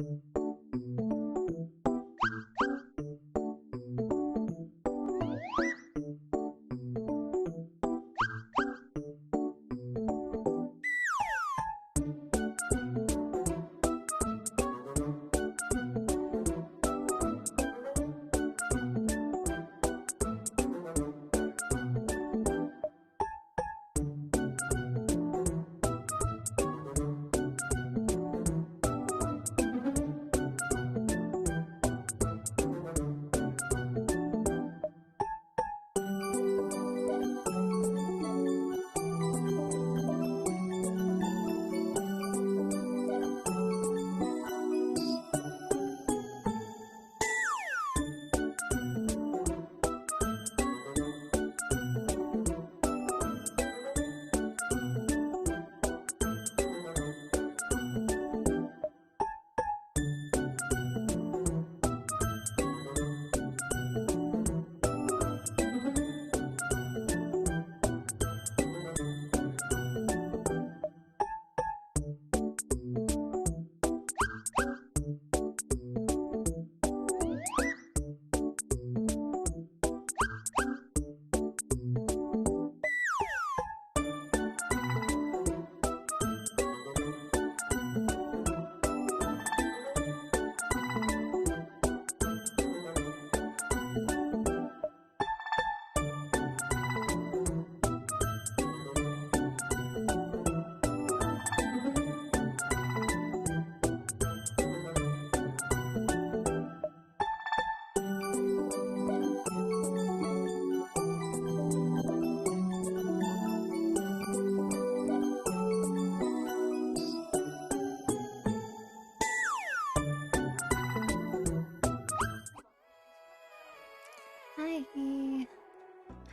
Hi.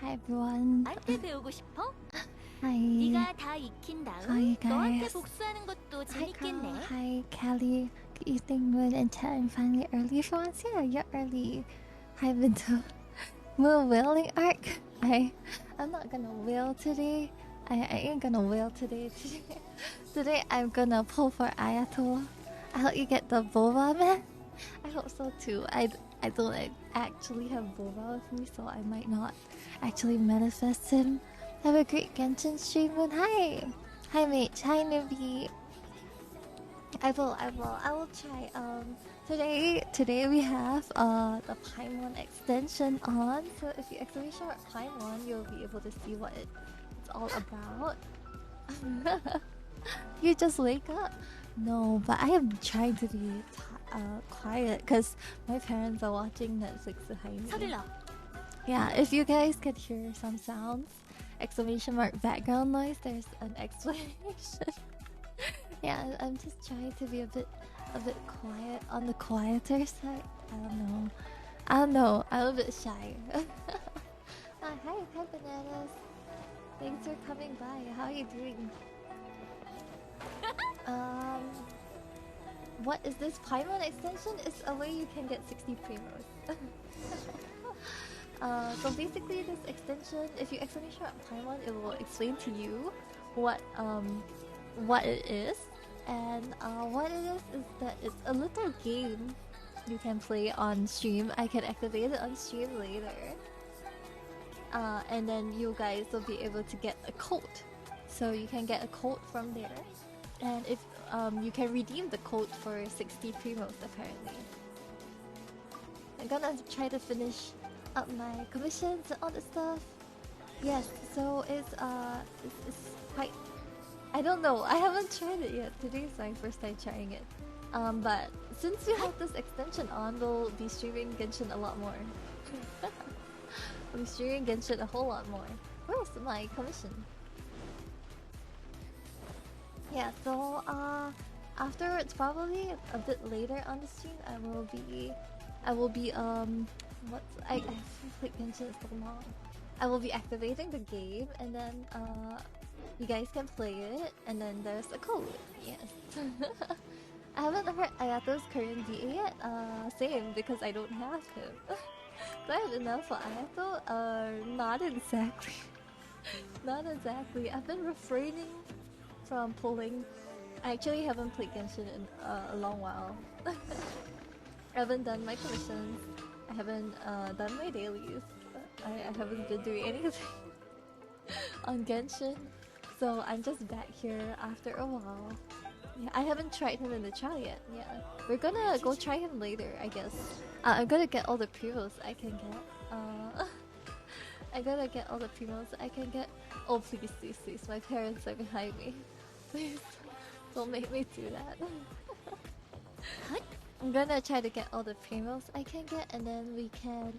Hi everyone. 나한테 배우고 싶어? Hi. 네가 다 익힌 다음 Hi 너한테 guys. 복수하는 것도 Hi Carl. 재밌겠네. Hi Callie. Good evening, Moon and chat. I'm finally early for once. Yeah, you're early. Hi Vinto. Moon wailing arc. I'm not gonna wail today. I ain't gonna wail today. Today I'm gonna pull for Ayato. I hope you get the boba, man. I hope so too. I don't actually have boba with me, so I might not actually manifest him. Have a great Genshin stream, Moon. Hi. Hi mate. Hi newbie. I will try. Today we have the Paimon extension on. So if you exclamation mark Paimon, you'll be able to see what it's all about. You just wake up? No, but I am trying to be quiet because my parents are watching Netflix behind me. 서둘러. Yeah, if you guys could hear some sounds, exclamation mark background noise, there's an explanation. Yeah, I'm just trying to be a bit quiet, on the quieter side. I don't know. I'm a bit shy. Hi bananas. Thanks for coming by. How are you doing? What is this Paimon extension? It's a way you can get 60 primos. So basically this extension, if you exclamation mark Paimon, it will explain to you what it is. And what it is that it's a little game you can play on stream. I can activate it on stream later. And then you guys will be able to get a code. So you can get a code from there. And if you can redeem the code for 60 primos apparently. I'm gonna try to finish up my commissions and all the stuff. Yes, so it's quite, I don't know, I haven't tried it yet. Today's my first time trying it. But since we have this extension on, we'll be streaming Genshin a lot more. We'll be streaming Genshin a whole lot more. Where's my commission? Yeah, so afterwards, probably a bit later on the stream, I will be I played Genshin so long. I will be activating the game, and then you guys can play it, and then there's a code. Yes. I haven't heard Ayato's current DA yet. Same, because I don't have him. Do I have enough for Ayato? Not exactly. Not exactly. I've been refraining from pulling. I actually haven't played Genshin in a long while. I haven't done my commissions. I haven't done my dailies. I haven't been doing anything on Genshin. So I'm just back here after a while. Yeah, I haven't tried him in the trial yet. Yeah, we're gonna go try him later, I guess. I'm gonna get all the previews I can get. I gotta get all the premos I can get. Oh, please, please, please. My parents are behind me. Please, don't make me do that. I'm gonna try to get all the premos I can get, and then we can,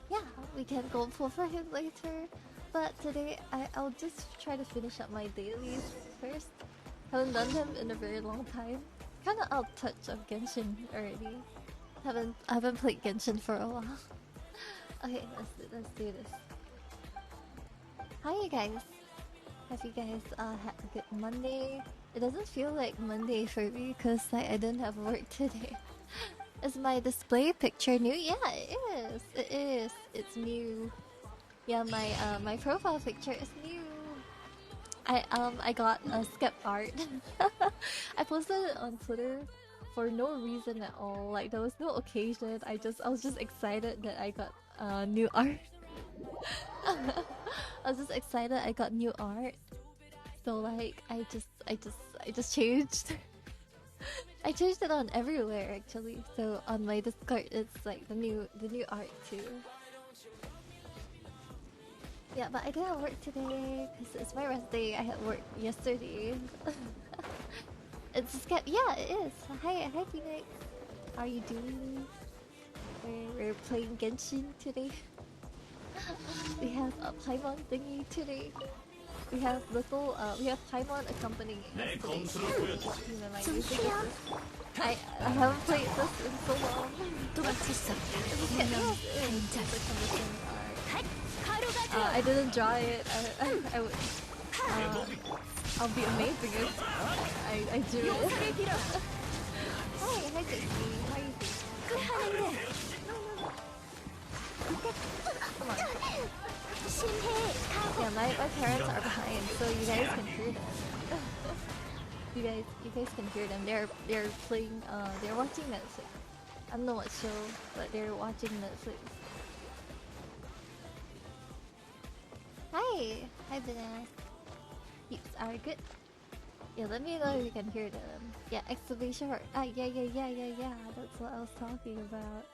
yeah, we can go pull for him later. But today, I'll just try to finish up my dailies first. Haven't done them in a very long time. Kinda out of touch of Genshin already. I haven't played Genshin for a while. Okay, let's do this. Hi you guys. Have you guys had a good Monday? It doesn't feel like Monday for me because I didn't have work today. Is my display picture new? Yeah, it is. It is. It's new. Yeah, my profile picture is new. I got a skep art. I posted it on Twitter for no reason at all. Like there was no occasion. I was just excited that I got new art. I was just excited I got new art. So like I just changed. I changed it on everywhere actually. So on my Discord it's like the new art too. Yeah, but I didn't work today because it's my rest day. I had work yesterday. It's a skip. Yeah, it is. Hi Phoenix. How are you doing? We're playing Genshin today. We have a Paimon thingy today. We have Paimon accompanying us today. My music is this. I haven't played this in so long. I didn't draw it. I would. I'll be amazing if I drew it. Hi Dixie. How are you doing? Come on. Yeah, my parents are behind, so you guys can hear them. you guys can hear them. They're playing. They're watching Netflix. I don't know what show, but they're watching Netflix. Hi, Vanessa. You are good. Yeah, let me know if you can hear them. Yeah, exclamation mark. Yeah. That's what I was talking about.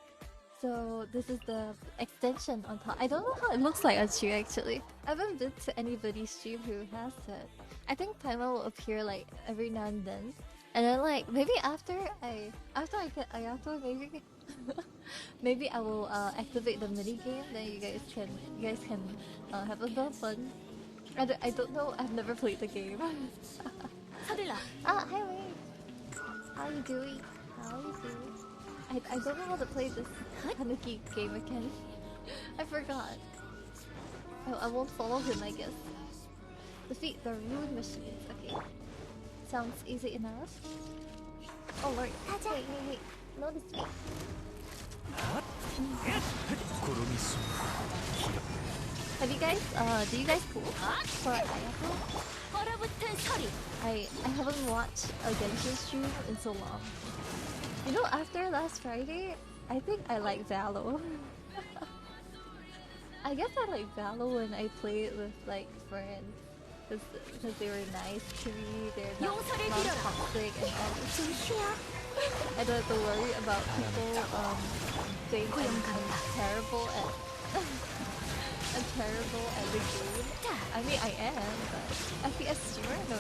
So this is the extension on top. I don't know how it looks like on stream actually. I haven't been to anybody's stream who has it. I think Paimon will appear like every now and then. And then like maybe after get Ayato, maybe I will activate the mini game. Then you guys can have a bit of fun. I don't know. I've never played the game. Hi Wei. How you doing? I don't know how to play this Tanuki game again. I forgot. I won't follow him, I guess. Defeat the rune machines. Okay. Sounds easy enough. Oh lord. Hey. Notice me. Have you guys, do you guys cool for Ayato? I haven't watched a Genshin stream in so long. You know, after last Friday, I think I like Valo. I guess I like Valo when I play it with like friends. Because they were nice to me, they're not toxic and all this. I don't have to worry about people saying I'm terrible at I'm terrible at the game. I mean I am, but FPS streamer? No.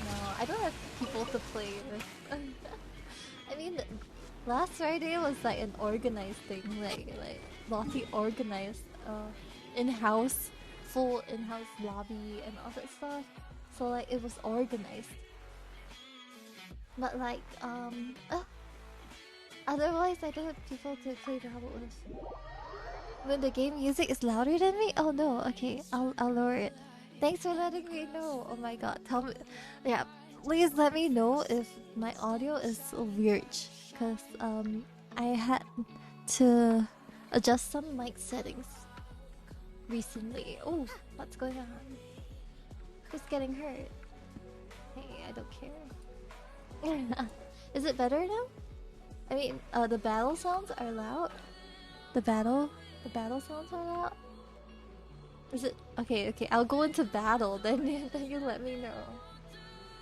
No, I don't have people to play with. I mean, last Friday was like an organized thing, like Lottie organized full in-house lobby and all that stuff. So like it was organized. But like otherwise I don't have people to play the Valo with. When the game music is louder than me? Oh no, okay, I'll lower it. Thanks for letting me know. Oh my god, tell me. Yeah, please let me know if my audio is weird, because I had to adjust some mic settings recently. Oh, what's going on? Who's getting hurt? Hey, I don't care. Is it better now? I mean, the battle sounds are loud. The battle sounds are loud. Is it okay? Okay, I'll go into battle. Then you let me know.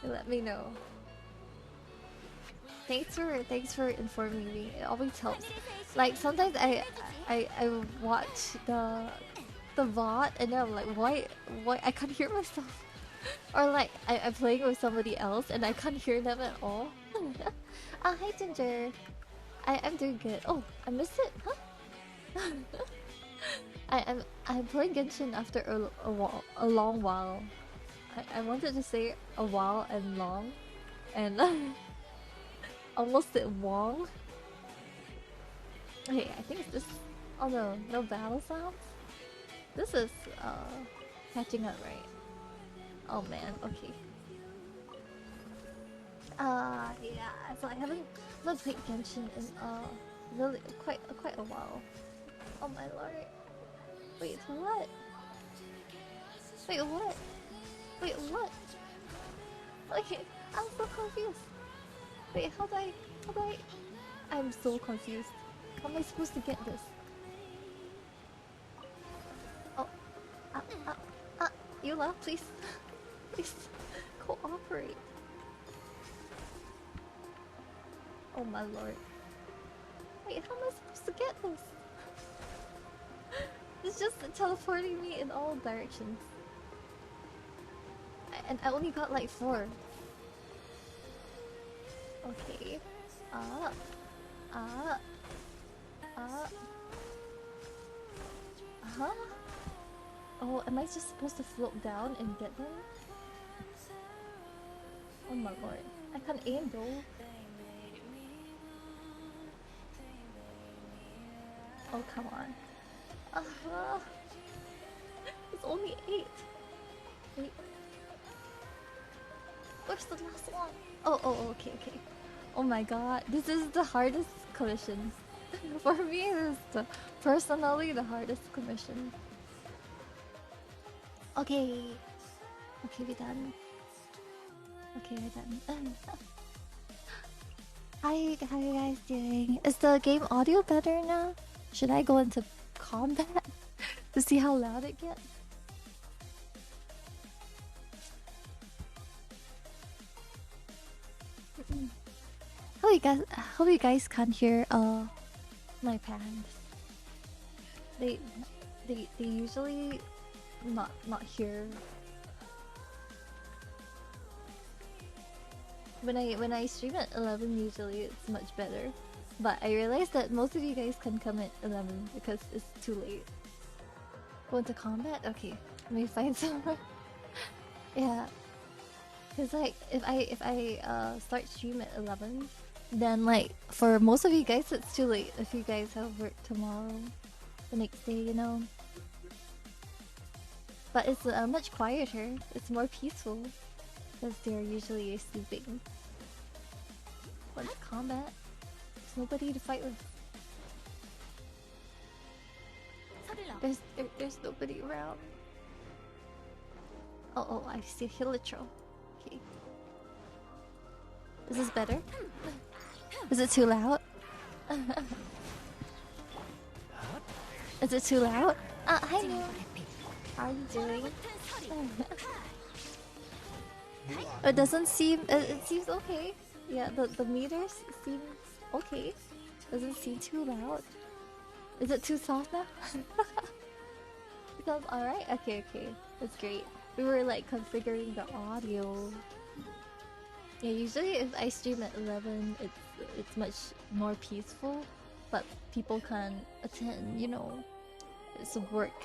You let me know. Thanks for informing me. It always helps. Like sometimes I watch the VOD and then I'm like, why I can't hear myself. Or like I'm playing with somebody else and I can't hear them at all. Hi Ginger. I'm doing good. Oh, I missed it, huh? I'm playing Genshin after a long while. I wanted to say a while and long, and almost said Wong. Hey, I think it's this. Oh no battle sounds. This is catching up, right? Oh man, okay. Yeah. So I haven't played Genshin in really quite a while. Oh my lord. Wait, what? Wait, what? Wait, what? Okay, I'm so confused. Wait, how do I... I'm so confused. How am I supposed to get this? Oh, Eula, please. Please, cooperate. Oh my lord. Wait, how am I supposed to get this? It's just teleporting me in all directions. And I only got like 4. Okay. Huh? Oh, am I just supposed to float down and get them? Oh my lord. I can't aim though. Oh, come on. It's only 8. Wait. Where's the last one? Oh, okay. Oh my god, this is the hardest commission. For me, this is personally the hardest commission. Okay, we're done. Okay, we're done. How you guys doing? Is the game audio better now? Should I go into combat to see how loud it gets? Hope you guys can't hear my pants. They usually not hear when I stream at 11. Usually it's much better, but I realized that most of you guys can come at 11 because it's too late. Go into combat? Okay, let me find someone. Yeah, because like if I start stream at 11, then like for most of you guys it's too late if you guys have work tomorrow, the next day, you know. But it's much quieter. It's more peaceful because they're usually sleeping. What's combat? There's nobody to fight with. There's nobody around. Oh, I see a Hilitro. Okay. Is this better? Is it too loud? Is it too loud? Hi Neil. How are you doing? It doesn't seem... It seems okay. Yeah, the meters seem okay. Doesn't seem too loud. Is it too soft now? It sounds alright? Okay. That's great. We were like configuring the audio. Yeah, usually if I stream at 11, it's much more peaceful, but people can attend, you know. It's work.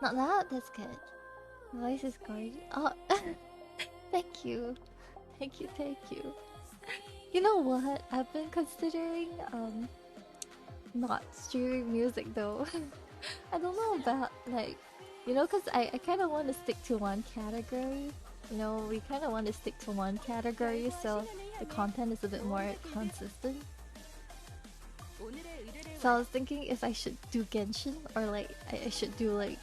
Not loud? That's good. Voice is gorgeous. Oh, thank you. Thank you. You know what? I've been considering not streaming music though. I don't know about like, you know, cause I kind of want to stick to one category. You know, we kind of want to stick to one category so the content is a bit more consistent. So I was thinking if I should do Genshin or like I should do like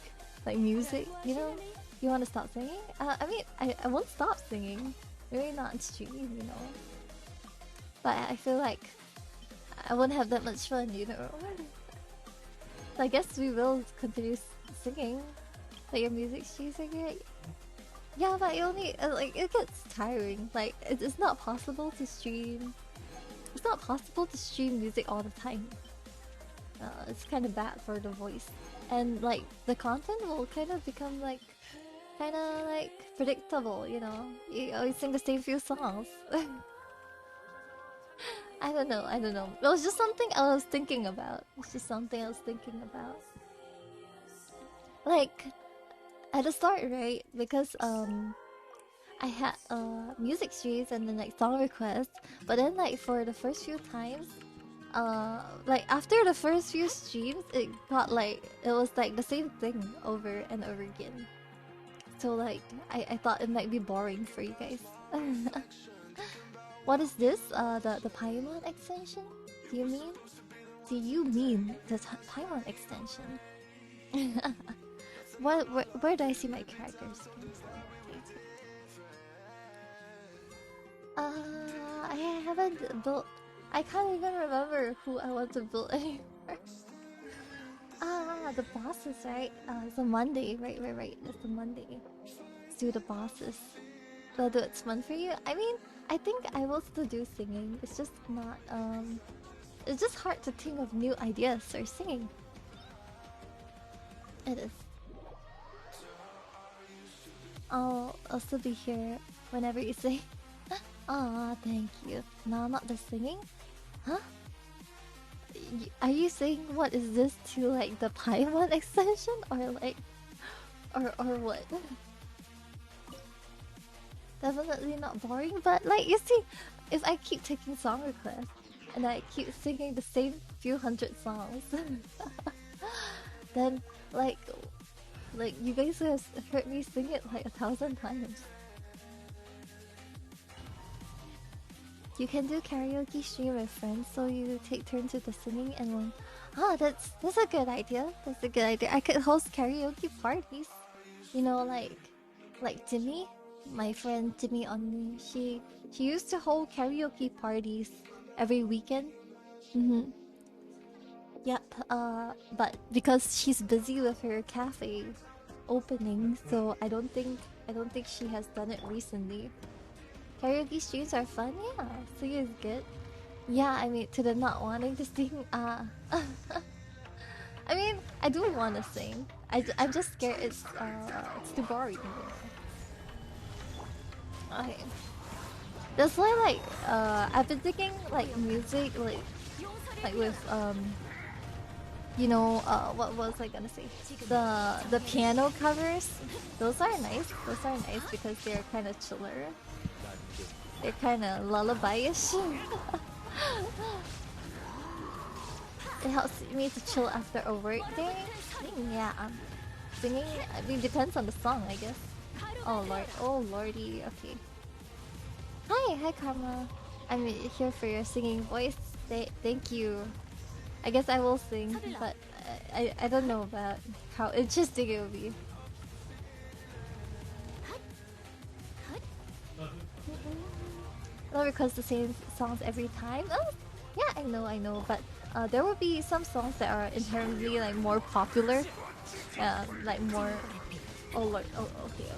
music, you know? You want to stop singing? I mean, I won't stop singing. Maybe not stream, you know. But I feel like I wouldn't have that much fun, you know. So I guess we will continue singing. Like your music streams are great. Yeah, but it only like it gets tiring. Like it's not possible to stream. It's not possible to stream music all the time. It's kind of bad for the voice, and like the content will kind of become like predictable. You know, you always sing the same few songs. I don't know. I don't know. It was just something I was thinking about. It's just something I was thinking about. Like at the start, right? Because I had music streams and then like song requests, but then like for the first few times, like after the first few streams, it got like it was like the same thing over and over again. So like I thought it might be boring for you guys. What is this? The Paimon extension? Do you mean? Do you mean the Paimon extension? Where do I see my characters? I haven't built. I can't even remember who I want to build anymore. The bosses, right? It's a Monday, right. It's a Monday. Let's do the bosses. Will do it's fun for you? I mean, I think I will still do singing. It's just not it's just hard to think of new ideas for singing. It is. I'll still be here whenever you say. Aw, thank you. No, not the singing? Huh? Are you saying what is this to like the Paimon extension or like or what? Definitely not boring, but like you see, if I keep taking song requests and I keep singing the same few hundred songs, then like you guys have heard me sing it like 1,000 times. You can do karaoke stream with friends, so you take turns with the singing and then... that's a good idea. That's a good idea. I could host karaoke parties. You know, like Jimmy, my friend Jimmy Only. She used to hold karaoke parties every weekend. Yep. But because she's busy with her cafe opening, so I don't think she has done it recently. Karaoke streams are fun, yeah. Singing is good. Yeah, I mean, to the not wanting to sing, I mean, I do want to sing. I'm just scared it's too boring. You know? Okay. That's why, like, I've been thinking, like, music, like with, you know, what was I gonna say? The piano covers. Those are nice. Those are nice because they're kind of chiller. They're kind of lullaby-ish. It helps me to chill after a work day. Yeah, singing. I mean, depends on the song, I guess. Oh lord, oh lordy. Okay. Hi Karma. I'm here for your singing voice. Thank you. I guess I will sing, but I don't know about how interesting it will be. Not request the same songs every time. Oh, yeah, I know, but there will be some songs that are inherently like more popular, like more. Oh lord, oh okay,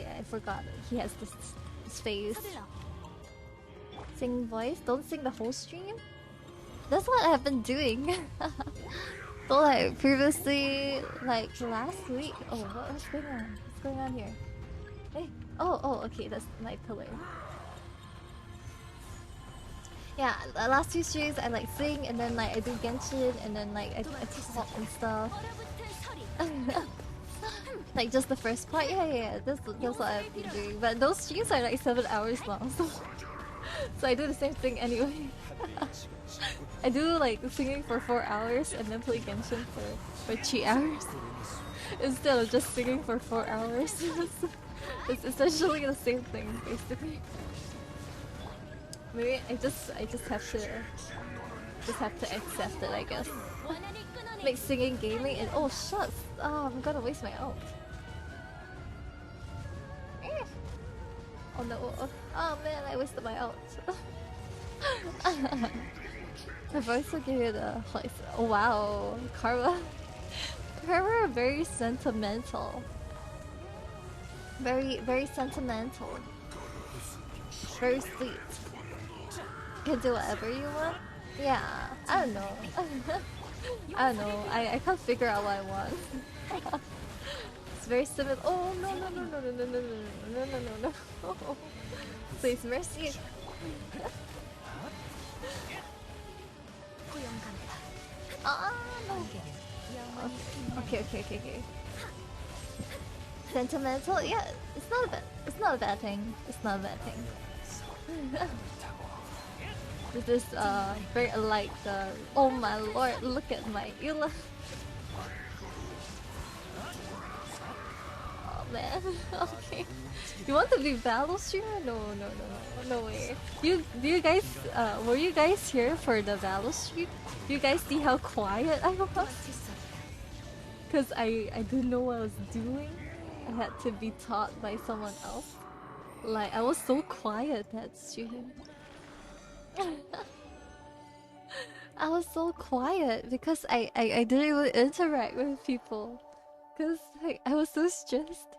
yeah. I forgot he has this face. Sing voice. Don't sing the whole stream. That's what I've been doing. So like previously, like last week. Oh, what's going on? What's going on here? Hey. Oh, okay, that's my pillar. Yeah, the last two streams I like sing and then like I do Genshin and then like I talk and stuff. Like just the first part, yeah. That's what I've been doing. But those streams are like 7 hours long, so I do the same thing anyway. I do like singing for 4 hours and then play Genshin for 3 hours instead of just singing for 4 hours. It's essentially the same thing, basically. Maybe I just have to accept it, I guess. Like singing, gaming, and oh shucks! Oh, I'm gonna waste my ult. Oh no! Oh man, I wasted my ult. The voice will give you the place. Oh wow, Karma. Karma very sentimental. Very sentimental. Very sweet. You can do whatever you want. Yeah, I don't know. I don't know. I can't figure out what I want. It's very similar. Oh no no no no no no no no no no no no. Please mercy. Ah no. Okay okay okay okay. Sentimental? Yeah, it's not a bad. It's not a bad thing. It's not a bad thing. This is very like the. Oh my lord! Look at my Yuviia. Oh man. Okay. You want to be battle streamer? No no no no no way. Do you guys were you guys here for the battle stream? Do you guys see how quiet I was? Cause I didn't know what I was doing. I had to be taught by someone else. Like I was so quiet that stream. I was so quiet because I didn't even interact with people. Cause I was so stressed.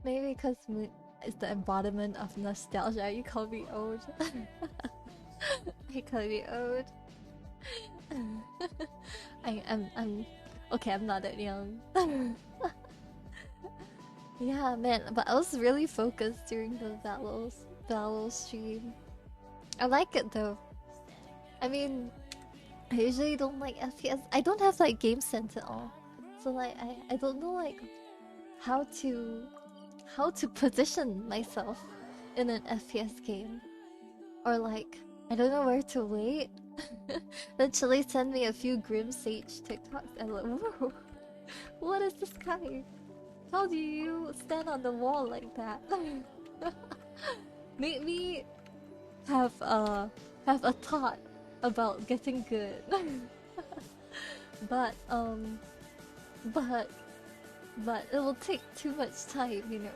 Maybe because it's the embodiment of nostalgia. You call me old. You call me old. I'm okay. I'm not that young. Yeah, man. But I was really focused during the battle stream. I like it though. I mean, I usually don't like FPS. I don't have like game sense at all. So like I don't know like how to position myself in an FPS game. Or like I don't know where to wait. Then Chili sent me a few Grim Sage TikToks and like, whoa, what is this guy? How do you stand on the wall like that? Made me have a thought about getting good. but it will take too much time, you know.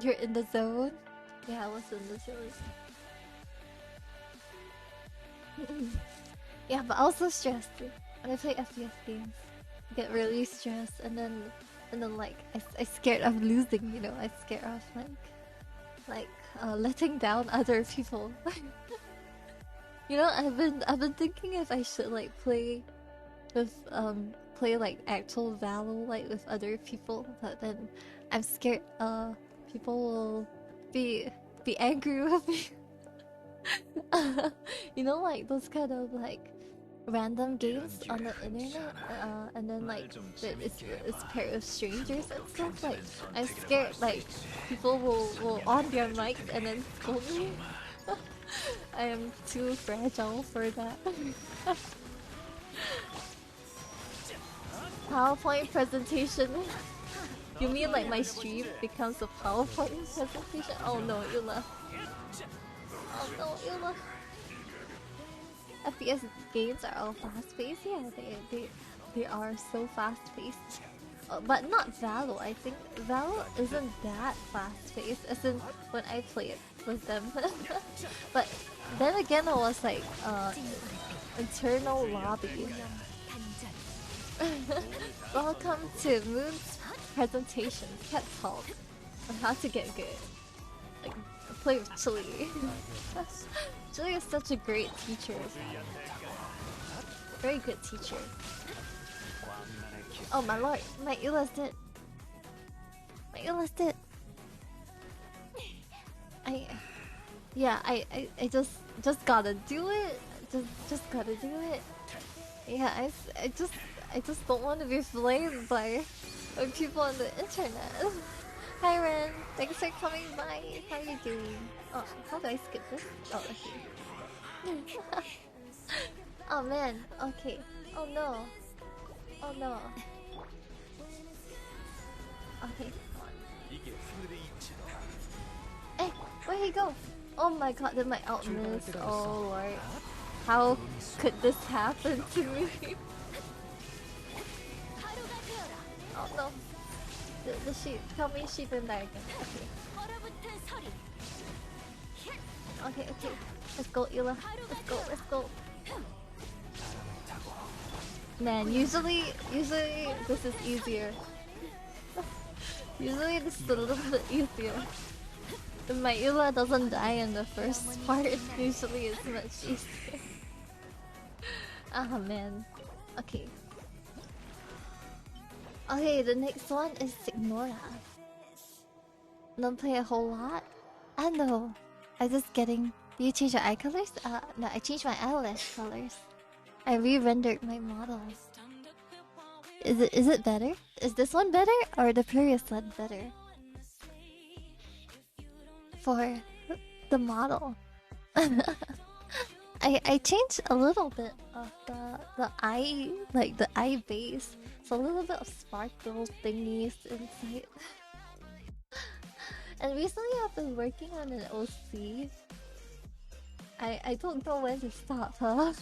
You're in the zone? Yeah, I was in the zone. Yeah, but I was so stressed when I play FPS games. I get really stressed and then like I scared of losing, you know. I scared of like letting down other people. You know, I've been thinking if I should like play with play like actual Valor like with other people, but then I'm scared people will be angry with me. You know, like those kind of like random games on the internet, and then like it's paired with strangers and stuff. Like I'm scared like people will on their mic and then scold me. I am too fragile for that. PowerPoint presentation. You mean like my stream becomes a PowerPoint presentation? Oh no, Yuviia. Oh no, Yuviia. FPS games are all fast-paced. Yeah, they are so fast-paced. But not Valor. I think Valor isn't that fast-paced as in when I play it with them. But then again, it was like internal lobby. Welcome to Moon's presentation, TED Talk on how to get good. Like, play with Chili. Chili is such a great teacher. Very good teacher. Oh my lord, my Yuviia's dead. My Yuviia's dead. I just gotta do it. Just gotta do it. Yeah, I just don't want to be flamed by people on the internet. Hi Ren, thanks for coming by. How are you doing? Oh, how do I skip this? Oh, okay. Oh man, okay. Oh no. Oh no. Okay, come on. Hey, where'd he go? Oh my god, did my ult miss? Oh lord. How could this happen to me? Oh no. The sheep. Tell me sheep in American. Okay. 얼어붙은 서리. Okay, okay. Let's go, Ila. Let's go, let's go. Man, usually this is easier. Usually this is a little bit easier. If my Ila doesn't die in the first part, usually it's much easier. Ah man. Okay. Okay, the next one is Signora. Don't play a whole lot? I know. I'm just getting... Do you change your eye colors? No, I changed my eyelash colors. I re-rendered my models. Is it better? Is this one better or the previous one better? For the model. I changed a little bit of the eye, like the eye base. So a little bit of sparkle thingies inside. And recently I've been working on an OC. I don't know when to stop, huh?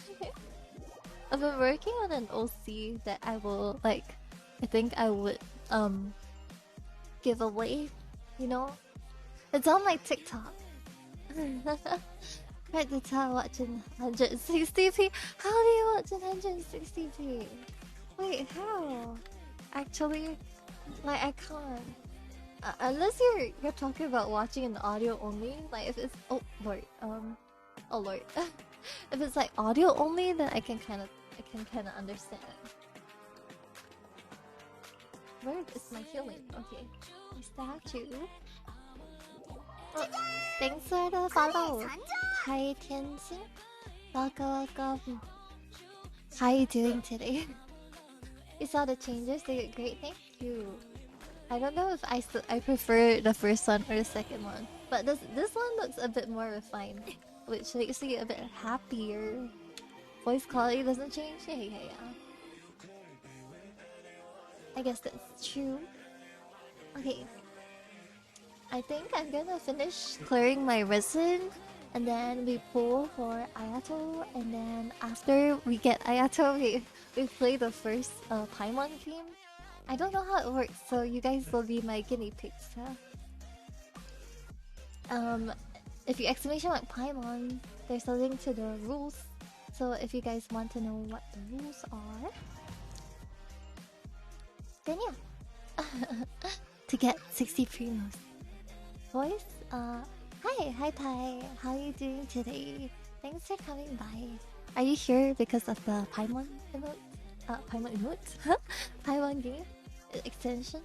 I've been working on an OC that I will I think I would give away, you know? It's on my TikTok. Right to tell watching 160p. How do you watch in 160p? Wait, how? Actually, like I can't. Unless you're talking about watching in audio only. Like if it's oh lord, if it's like audio only, then I can kind of understand. Where is my healing? Okay, my statue. Oh, thanks for the follow. Hi Tianxin. Welcome. How are you doing today? You saw the changes? They look great. Thank you. I don't know if I prefer the first one or the second one, but this one looks a bit more refined, which makes me a bit happier. Voice quality doesn't change. Yeah. I guess that's true. Okay. I think I'm gonna finish clearing my resin, and then we pull for Ayato, and then after we get Ayato, we play the first Paimon game. I don't know how it works, so you guys will be my guinea pigs, huh? If you exclamation mark Paimon, there's a link to the rules. So if you guys want to know what the rules are, then yeah. To get 60 primos. Voice, hi Ty, how are you doing today? Thanks for coming by. Are you here because of the Paimon emote? Paimon emote? Paimon game extension?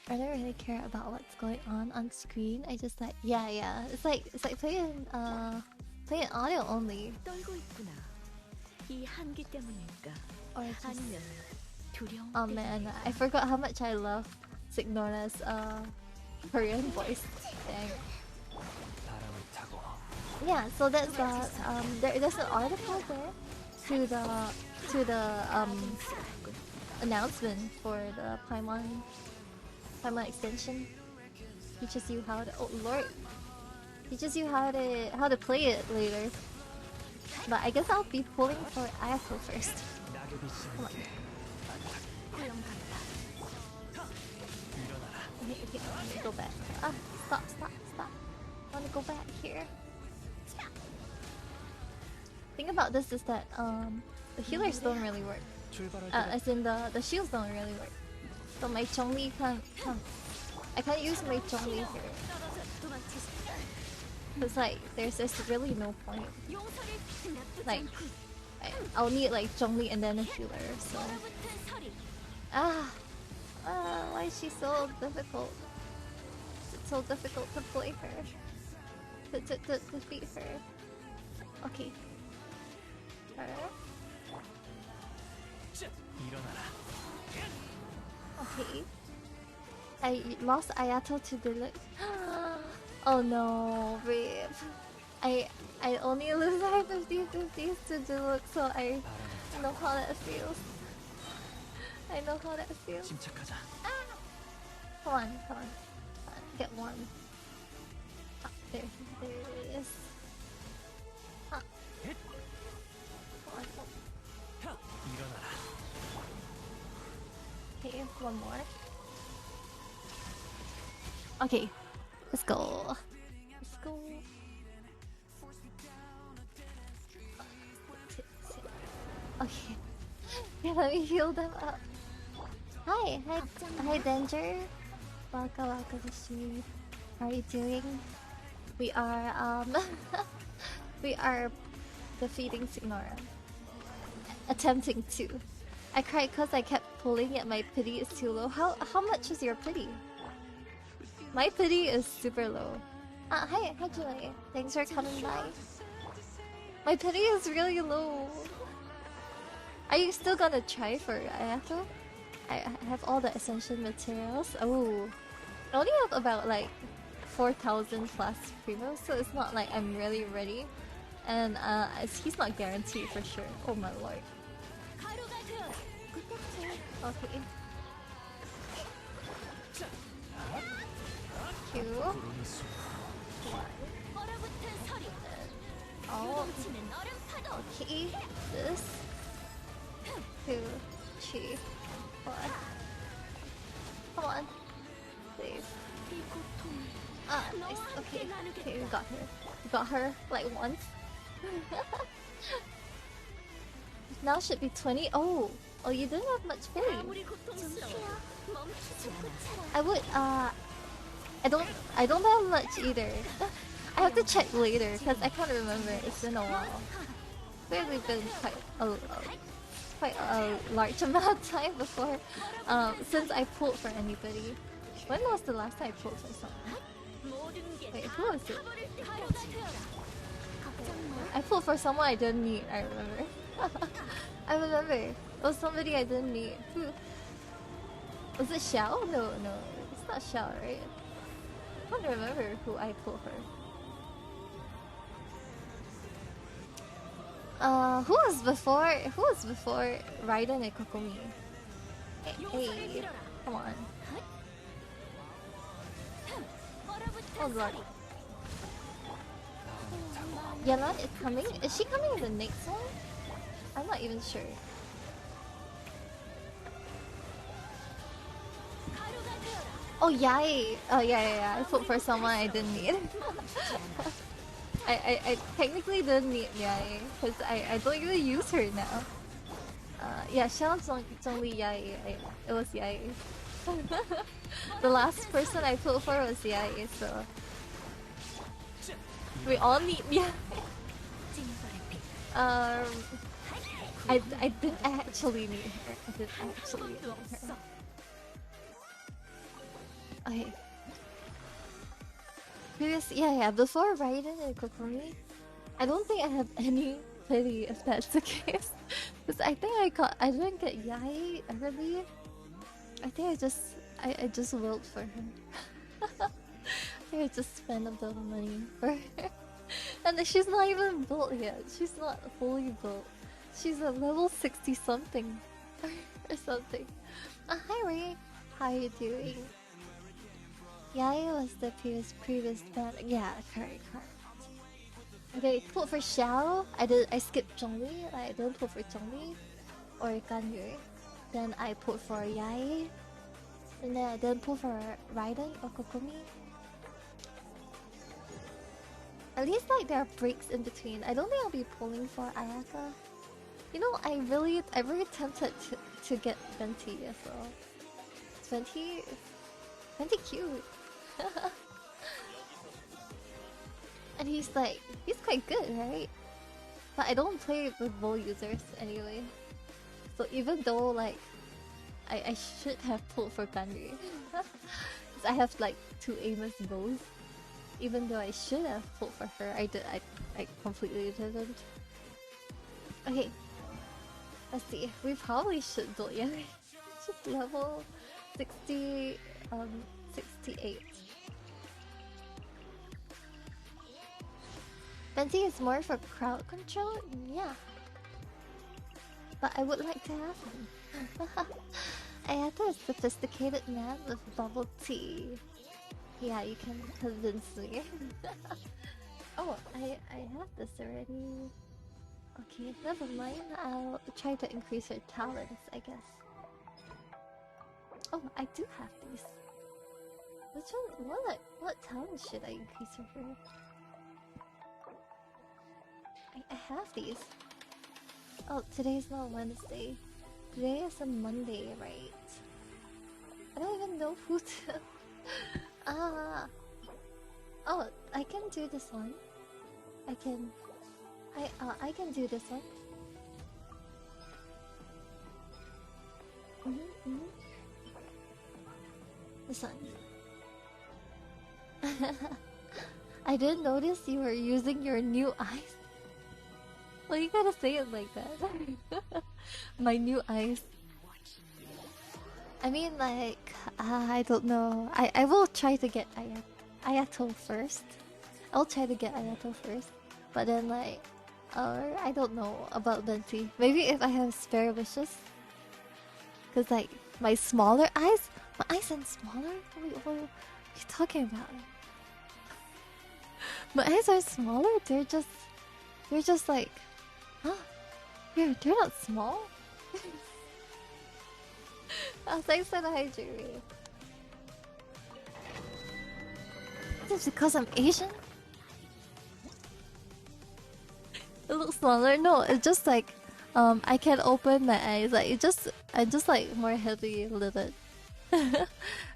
I don't really care about what's going on screen. I just like yeah. It's like playing audio only. 떨고 있구나. 이 한기 때문일까? Or just... 아니면 두려움 Oh man, I forgot how much I love Signora's Korean voice. Dang. Yeah, so that's there's an article there to the announcement for the Paimon extension. Teaches you how to teaches you how to play it later. But I guess I'll be pulling for Ayako first. Come on. Okay, let me go back. Stop. I wanna go back here. Thing about this is that the healers don't really work. As in the shields don't really work. So my Chongli I can't use my Chongli here. It's like there's really no point. Like I'll need like Chongli and then a healer. So why is she so difficult? It's so difficult to play her. To defeat her. Okay. Okay. I lost Ayato to Deluxe. Oh no, rip. I only lose my 50/50s to Deluxe, so I know how that feels. I know how that feels. Come on. Get one. There it is. Come on. Okay, one more. Okay, let's go. Let's go. Okay. Yeah, let me heal them up. Hi, Danger. Welcome to stream. How are you doing? We are we are defeating Signora. Attempting to. I cried because I kept pulling at my pity is too low. How much is your pity? My pity is super low. Hi Julie. Thanks for coming by. My pity is really low. Are you still gonna try for Ayako? I have all the Ascension materials. Oh, I only have about like 4,000 plus primos, so it's not like I'm really ready. And he's not guaranteed for sure. Oh my lord. Okay. Q. Oh. Okay. This. 2, 3, 4. Come on. Please. Nice. Okay. Okay, we got her. We got her like once. Now should be 20. Oh, you didn't have much pity. I would I don't have much either. I have to check later because I can't remember. It's been a while. Clearly been quite a large amount of time before since I pulled for anybody. When was the last time I pulled for someone? Wait, who was it? I pulled for someone I didn't need, I remember. I remember. It was somebody I didn't need. Who? Was it Xiao? No, it's not Xiao, right? I can't remember who I pulled for. Who was before Raiden and Kokomi? Hey, come on. Oh god. Yella is coming? Is she coming in the next one? I'm not even sure. Oh yay! Oh yeah. I put for someone I didn't need. I technically didn't need Yai because I don't even use her now. Yeah, Xiao's only Yai. It was Yai. The last person I put for was Yai, so we all need Yai. I didn't actually need her. I didn't actually need her. Okay. Yeah, before Raiden and Kokomi, I don't think I have any pity if that's the case. Because I think I didn't get Yai early. I think I just willed for her. I think I just spent a bit of money for her. And she's not even built yet. She's not fully built. She's at level 60 something. Or something. Hi Ray. How are you doing? Yai was the previous band. Yeah, correct. Okay, pull for Xiao. I skipped Zhongli. I didn't pull for Zhongli or Ganyu. Then I pulled for Yai. And then I didn't pull for Raiden or Kokomi. At least like there are breaks in between. I don't think I'll be pulling for Ayaka. You know, I'm really tempted to get Venti as well. Venti cute. And he's quite good, right? But I don't play with bow users anyway. So even though like I should have pulled for Ganri. Because I have like 2 Amos bows. Even though I should have pulled for her, I completely didn't. Okay. Let's see. We probably should build just level 68. Venti is more for crowd control? Yeah. But I would like to have him. Ayaka is a sophisticated man with bubble tea. Yeah, you can convince me. Oh, I have this already. Okay, never mind. I'll try to increase her talents, I guess. Oh, I do have these. Which one? What talent should I increase her for? I have these. Oh, today's not Wednesday. Today is a Monday, right? I don't even know who to. Oh, I can do this one. I can do this one. This one. I didn't notice you were using your new eyes. Well, you gotta say it like that. My new eyes. I mean, like, I don't know. I will try to get Ayato first. I'll try to get Ayato first. But then, like, I don't know about Venti. Maybe if I have spare wishes. Because, like, my smaller eyes? My eyes are smaller? What are you talking about? My eyes are smaller? They're just like... Huh? They're not small? Oh, thanks for the hydrate. Is it because I'm Asian? It looks smaller? No, it's just like... I can open my eyes. Like, I'm just like more heavy lidded.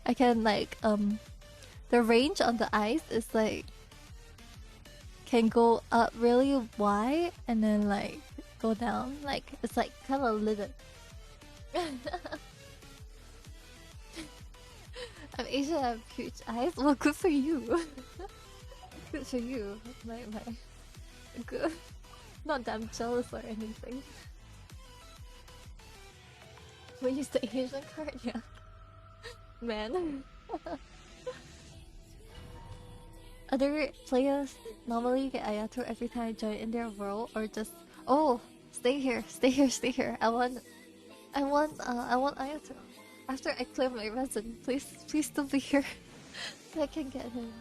I can like... The range on the eyes is like... Can go up really wide and then like go down. Like it's like kind of lidded. I'm Asian, I have huge eyes. Well, good for you. Good for you. My good. Not that I'm jealous or anything. We use the Asian card, yeah. Man. Other players normally get Ayato every time I join in their world, or just stay here. I want Ayato. After I clear my resin, please still be here. So I can get him.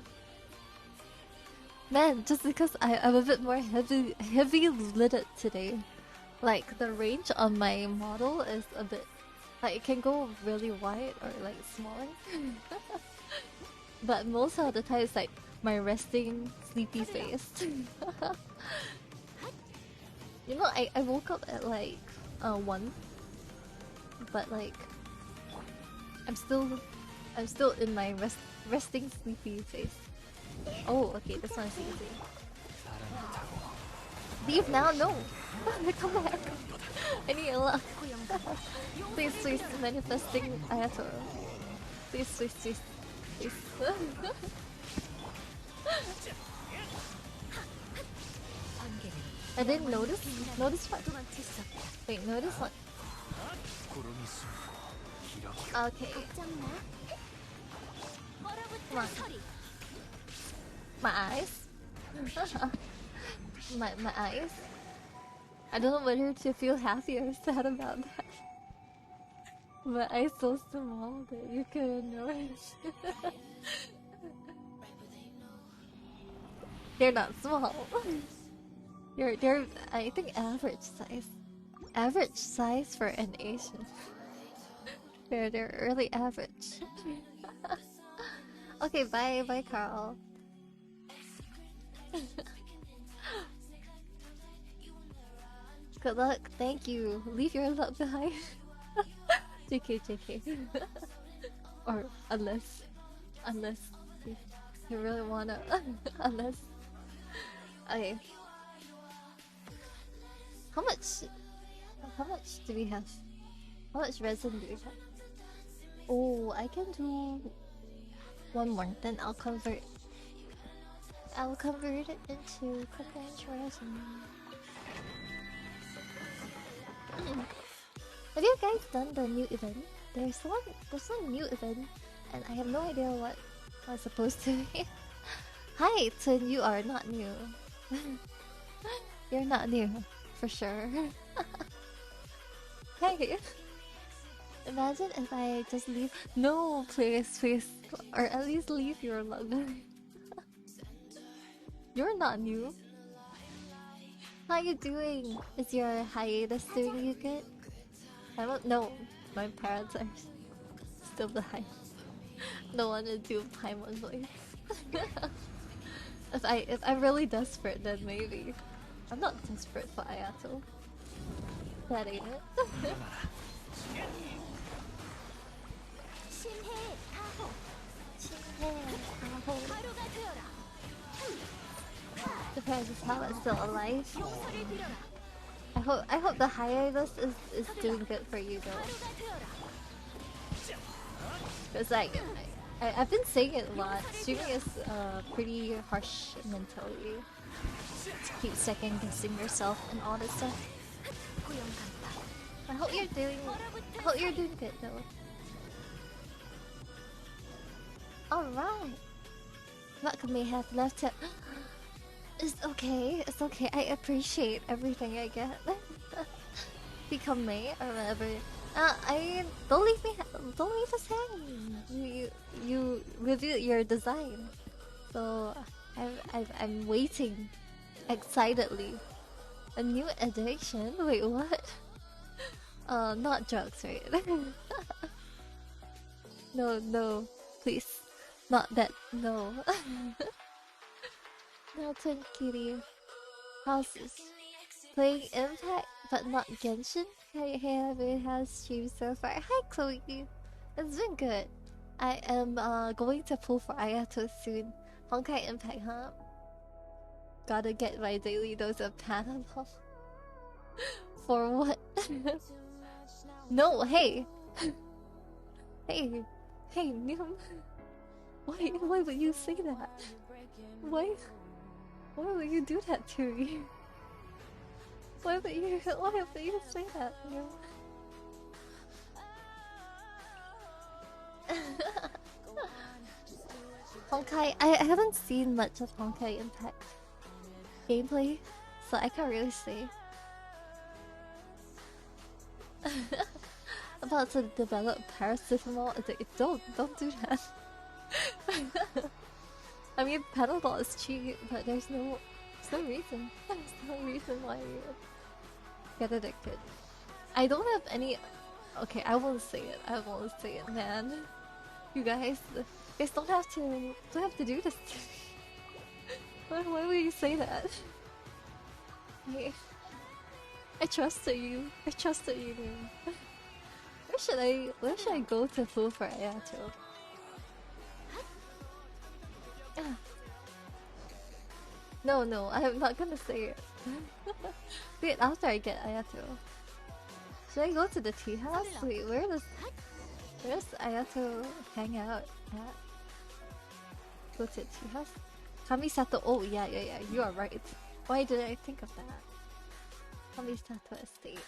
Man, just because I'm a bit more heavy lidded today. Like the range on my model is a bit like it can go really wide or like smaller. But most of the time it's like my resting sleepy face. You know, I woke up at like 1, but like I'm still in my resting sleepy face. Oh, okay, this one's easy. Leave now? No! Come back! I need a luck. Please, manifesting Ayato. Please. I didn't notice. Notice what? Wait, notice what? Okay. Come on. My eyes? my eyes? I don't know whether to feel happy or sad about that. My eyes so small that you couldn't notice. They're not small. They're I think average size. Average size for an Asian. They're early average. Okay, bye Carl. Good luck, thank you. Leave your luck behind. JK. Or unless you really wanna. Unless. Okay. How much do we have? How much resin do we have? Oh, I can do one more, then I'll convert it into cooking resin. Have you guys done the new event? There's one new event, and I have no idea what it's supposed to be. Hi, Tun, you are not new. You're not new, for sure. Hey! Imagine if I just leave. No, please. Or at least leave your love. You're not new. How you doing? Is your hiatus doing you good? I don't know. My parents are still behind. Don't want to do Paimon voice. if I'm really desperate, then maybe. I'm not desperate for Ayato. That ain't it. Depends how it's still alive. I hope the hiatus is doing good for you though. Cause like I've been saying it a lot. Streaming is pretty harsh mentally. To keep second guessing yourself and all this stuff. I hope you're doing good though. Alright. What may have left to It's okay, it's okay. I appreciate everything I get. Become me or whatever. Don't leave us hanging. You revealed your design, so I'm waiting excitedly. A new addiction? Wait, what? Not drugs, right? No, please, not that. No. No, Twin Kitty. How's this? Playing Impact, but not Genshin? Hey, it has streamed so far. Hi, Chloe. It's been good. I am going to pull for Ayato soon. Honkai Impact, huh? Gotta get my daily dose of Panadol. For what? No, hey! Hey, Nim. Why would you say that? Why would you do that to me? Why would you say that? Nim? Honkai, I haven't seen much of Honkai Impact gameplay, so I can't really say. About to develop paracetamol. Don't do that. I mean, Panadol is cheap, but there's no reason. There's no reason why you get addicted. I don't have any. Okay, I won't say it. I won't say it, man. You guys don't have to do this. Why would you say that? I trusted you. I trusted you, dude. Where should I go to pull for Ayato? No, I'm not gonna say it. Wait, after I get Ayato. Should I go to the tea house? Wait, where does Ayato hang out at? Go to the tea house? Kamisato. Oh, yeah, you are right. Why did I think of that? Kamisato Estate.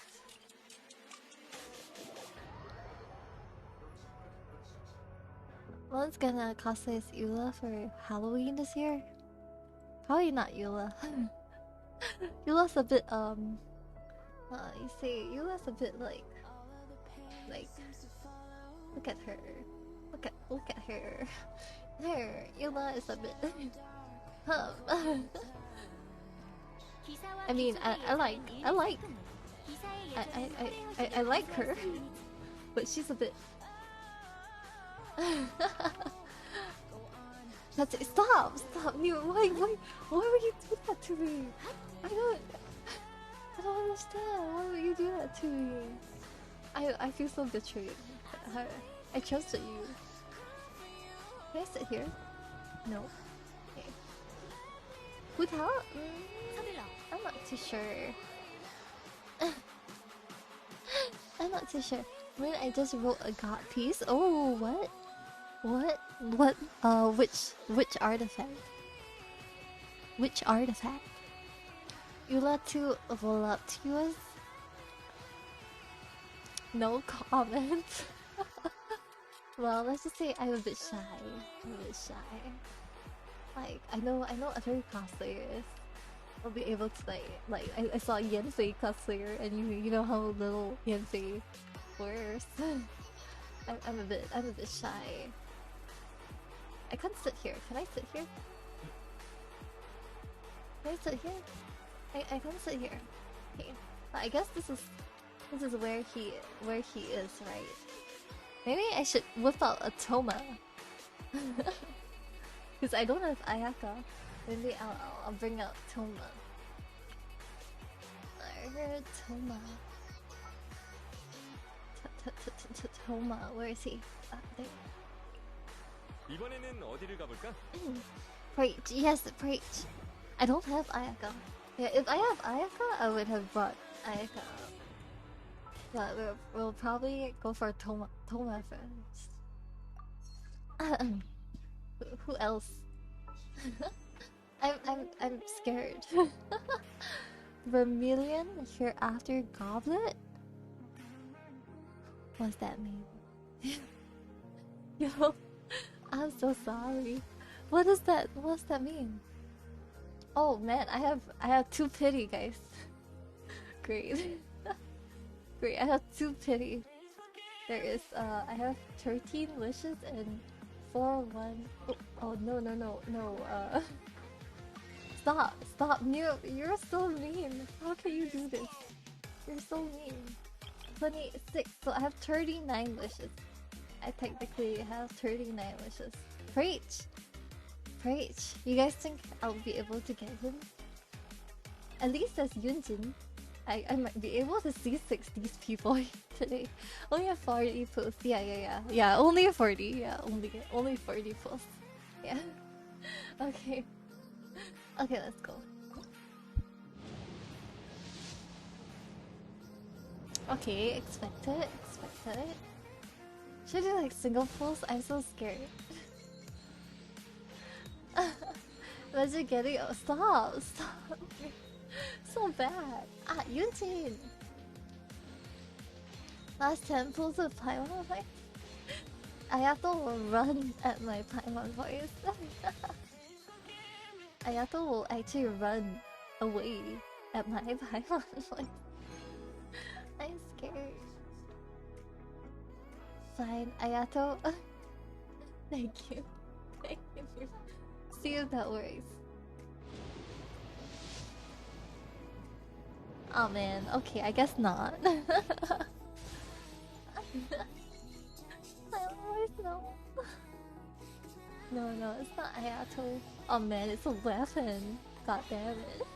One's gonna cosplay as Eula for Halloween this year. Probably not Eula. Eula's a bit you see, Eula's a bit like look at her. Look at her. There, Eula is a bit I mean, I like her, but she's a bit. That's it. Stop! You, why would you do that to me? I don't understand. Why would you do that to me? I feel so betrayed. I trusted you. Can I sit here? No. Okay. Who tell? I'm not too sure. I'm not too sure. When I just wrote a god piece. Oh, what? What? Which artifact? Which artifact? Eula to voluptuous? No comment. Well, let's just say I'm a bit shy. Like, I know other cosplayers will be able to like I saw Yensei cosplayer, and you know how little Yensei wears. I'm a bit shy. I can't sit here. Can I sit here? Can I sit here? I can't sit here. Okay. I guess this is where he is, right? Maybe I should whip out a Toma. Because I don't have Ayaka. Maybe I'll bring out Toma. I heard Toma. Toma, where is he? There. 이번에는 어디를 가볼까? Preach, yes, preach. I don't have Ayaka. Yeah, if I have Ayaka, I would have brought Ayaka. But we'll probably go for Toma first. Who else? I'm scared. Vermilion Hereafter Goblet? What's that mean? Yo, I'm so sorry. What's that mean? Oh man, I have 2 pity, guys. Great. Great, I have 2 pity. There is I have 13 wishes and 4 1. Oh no. Stop. You're so mean. How can you do this? You're so mean. 26. So I have 39 wishes. I technically have 39 wishes. Preach. You guys think I'll be able to get him? At least as Yunjin, I might be able to see 60 people today. Only a 40 posts. Yeah. Only a 40. Yeah, only 40 posts. Yeah. Okay, let's go. Okay, expect it. Should I do like single posts? I'm so scared. Imagine getting. Oh, stop. So bad. Yunjin. Last 10 pulls of Paimon voice. Ayato will run at my Paimon voice. Ayato will actually run away at my Paimon voice. I'm scared. Fine, Ayato. Thank you. See if that works. Oh man, okay, I guess not. I always know. No, it's not Ayato. Oh man, it's a weapon. God damn it.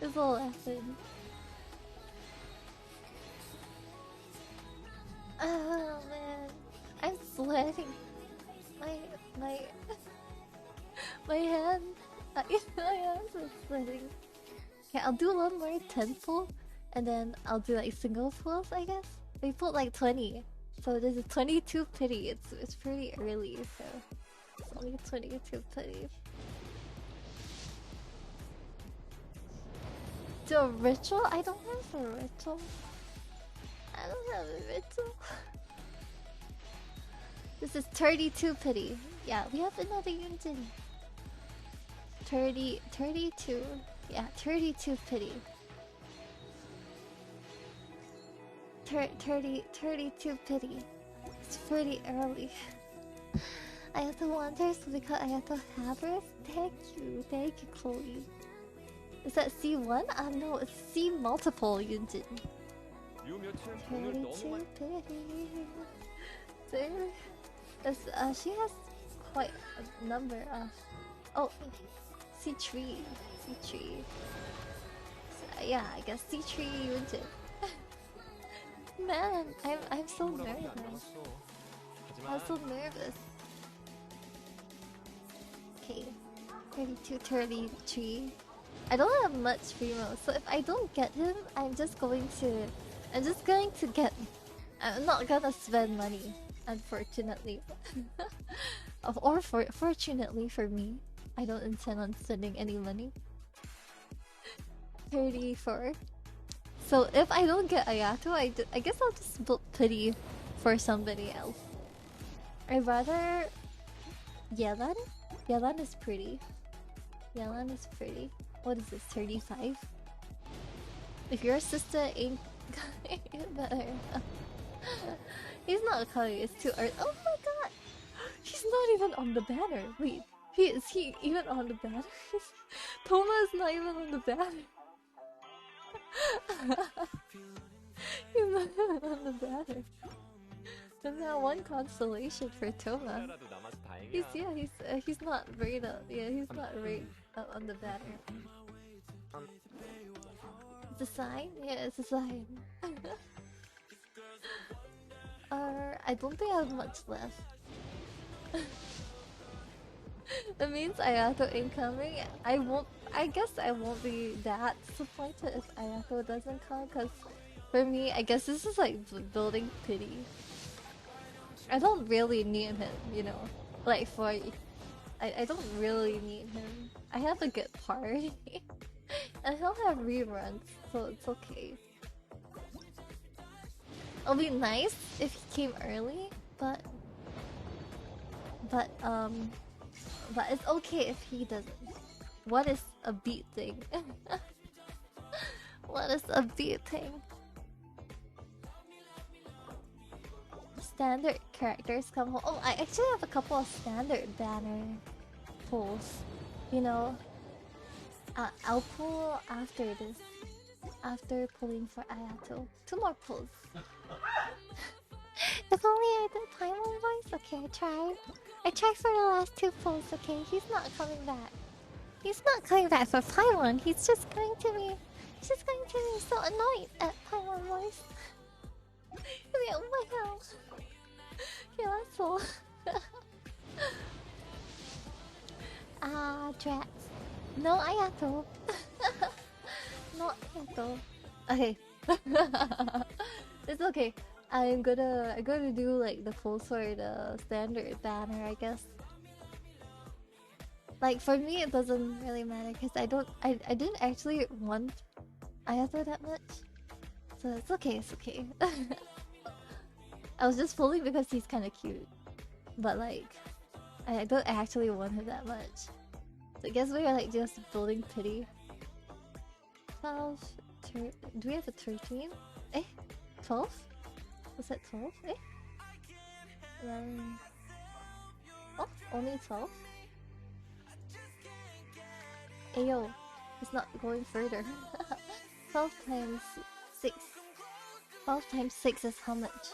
It's a weapon. Oh man, I'm sweating. My hand. My hands are sweating. Okay, I'll do one more 10 pull, and then I'll do like single pulls, I guess. We pulled like 20, so this is 22 pity. It's pretty early, so it's only 22 pity. Do a ritual? I don't have a ritual. I don't have a ritual. This is 32 pity. Yeah, we have another Yunjin. 32. Yeah, 32 pity. 32 pity. It's pretty early. I have to wonder so because I have to have her. Thank you, Chloe. Is that C1? No, it's C multiple Yunjin. 32 pity. She has quite a number of. Oh, C3. So, yeah, I guess C3 Yunjin. Man, I'm so nervous. I'm so nervous. Okay, 32, 33. I don't have much primo, so if I don't get him, I'm just going to get. I'm not gonna spend money, unfortunately. Or fortunately for me, I don't intend on spending any money. 34. So if I don't get Ayato, I guess I'll just build pity for somebody else. I'd rather Yelan. Yelan is pretty. Yelan is pretty. What is this? 35. If your sister ain't better. He's not coming. It's too early. Oh my god! He's not even on the banner. Wait, is he even on the banner? Toma is not even on the banner. He's not even on the banner. And now one consolation for Toma. He's not right up. Yeah, he's not right up on the banner. It's a sign? Yeah, it's a sign. I don't think I have much left. That means Ayato incoming. I guess I won't be that disappointed if Ayato doesn't come, cause for me, I guess this is like building pity. I don't really need him, you know. Like I don't really need him. I have a good party. And he'll have reruns, so it's okay. It'll be nice if he came early, but it's okay if he doesn't. What is a beat thing? What is a beat thing? Standard characters come home. Oh, I actually have a couple of standard banner pulls. You know, I'll pull after this. After pulling for Ayato. 2 more pulls. If only I did Paimon voice. Okay, I tried. I tried for the last 2 pulls. Okay, he's not coming back. He's not coming back for Paimon. He's just going to be. He's just going to be so annoyed at Paimon voice. Yeah, oh my god. Yeah, that's all. Drats. No Ayato. No Ayato. Okay. It's okay. I'm gonna do like the full sword standard banner, I guess. Like for me it doesn't really matter because I didn't actually want Ayato that much. So it's okay, it's okay. I was just pulling because he's kinda cute. But like I don't actually want him that much. So I guess we're like just building pity. 12, do we have a 13? Eh? 12? Was that 12? Eh? 11. Oh, only 12? Ayo, it's not going further. 12 times 6. 12 times 6 is how much?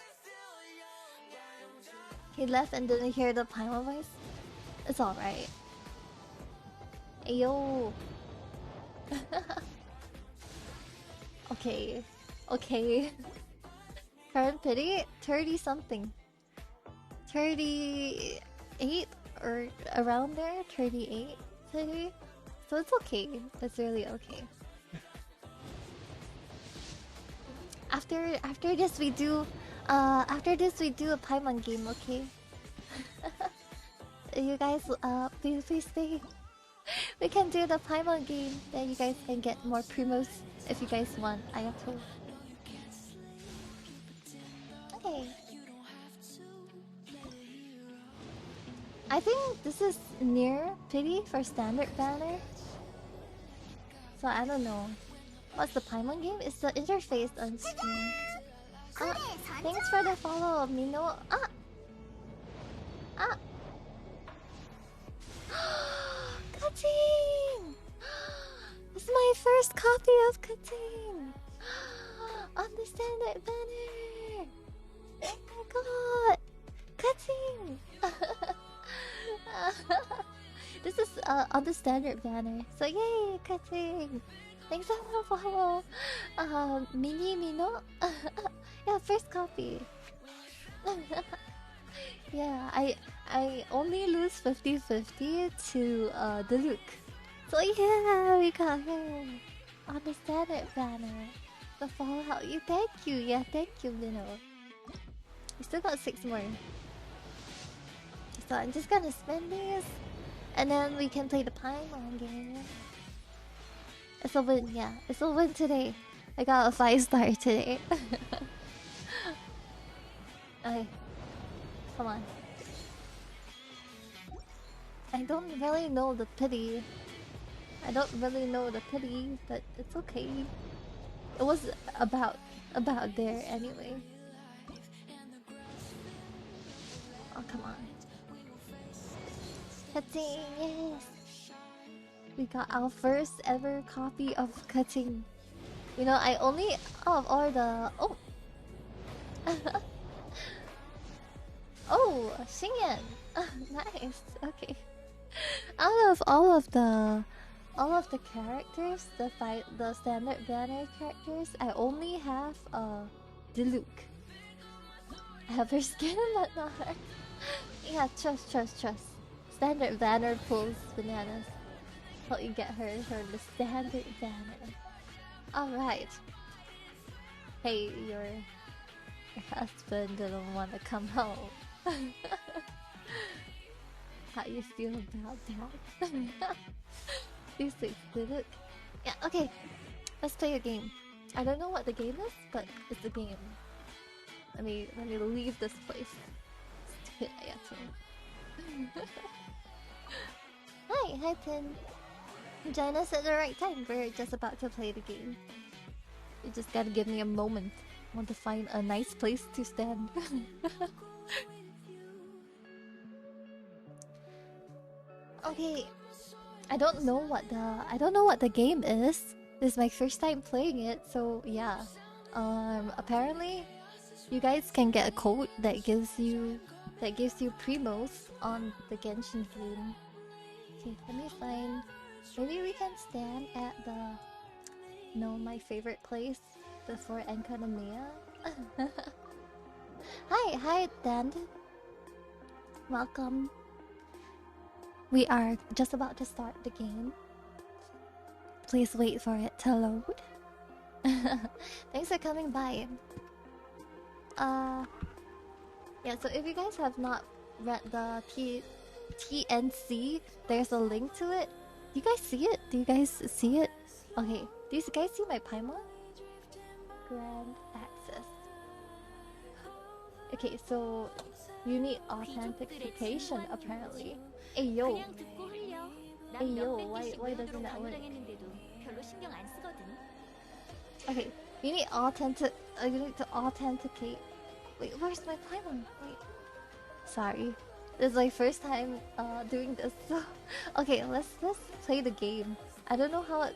He left and didn't hear the Paimon voice? It's alright. Ayo. Okay. Okay. Current pity? 30 something. 38 or around there? 38? 30? So it's okay. It's really okay. After this we do a Paimon game, okay? You guys please stay. We can do the Paimon game, then you guys can get more primos if you guys want. I have to. Okay. I think this is near pity for standard banner. So I don't know. What's the Paimon game? It's the interface on screen. Thanks for the follow, Mino. Cutting! This is my first copy of Cutting! On the standard banner! Oh my god! Cutting! This is on the standard banner. So yay, Cutting! Thanks for the follow. Mini Mino? Yeah, first copy. Yeah, I only lose 50-50 to the Luke. So yeah, we got him on the standard banner. The Fallout. You thank you. Yeah, thank you, Mino. We still got 6 more. So I'm just gonna spend these, and then we can play the Paimon game. It's a win, yeah. It's a win today. I got a 5-star today. Okay. Come on. I don't really know the pity. I don't really know the pity, but it's okay. It was about there anyway. Oh, come on. Cutting, yes! We got our first ever copy of Cutting. You know, I only... Oh, or the... Oh! Oh, Xingyan. Nice. Okay. Out of all of the characters, the standard banner characters, I only have Diluc. I have her skin, but not her. Yeah, trust. Standard banner pulls bananas. Help you get her the standard banner. Alright. Hey, your husband didn't want to come home. How you feel about that? These things did it. Yeah, okay. Let's play a game. I don't know what the game is, but it's a game. Let me leave this place. Stupid Ayato. Hi, Pin. Join us at the right time. We're just about to play the game. You just gotta give me a moment. I want to find a nice place to stand. Okay, I don't know what the game is. This is my first time playing it, so yeah. Apparently, you guys can get a code that gives you primos on the Genshin game. Okay, let me find. Maybe we can stand at my favorite place before Enkanomiya. Hi, Dan. Welcome. We are just about to start the game. Please wait for it to load. Thanks for coming by. Yeah, so if you guys have not read the TNC, there's a link to it. Do you guys see it? Okay, do you guys see my Paimon? Grand access. Okay, so you need authentication apparently. Hey yo, why doesn't that work? Okay, you need to authenticate. Wait, where's my Paimon? Wait, sorry, this is my first time doing this. So, okay, let's play the game. I don't know how it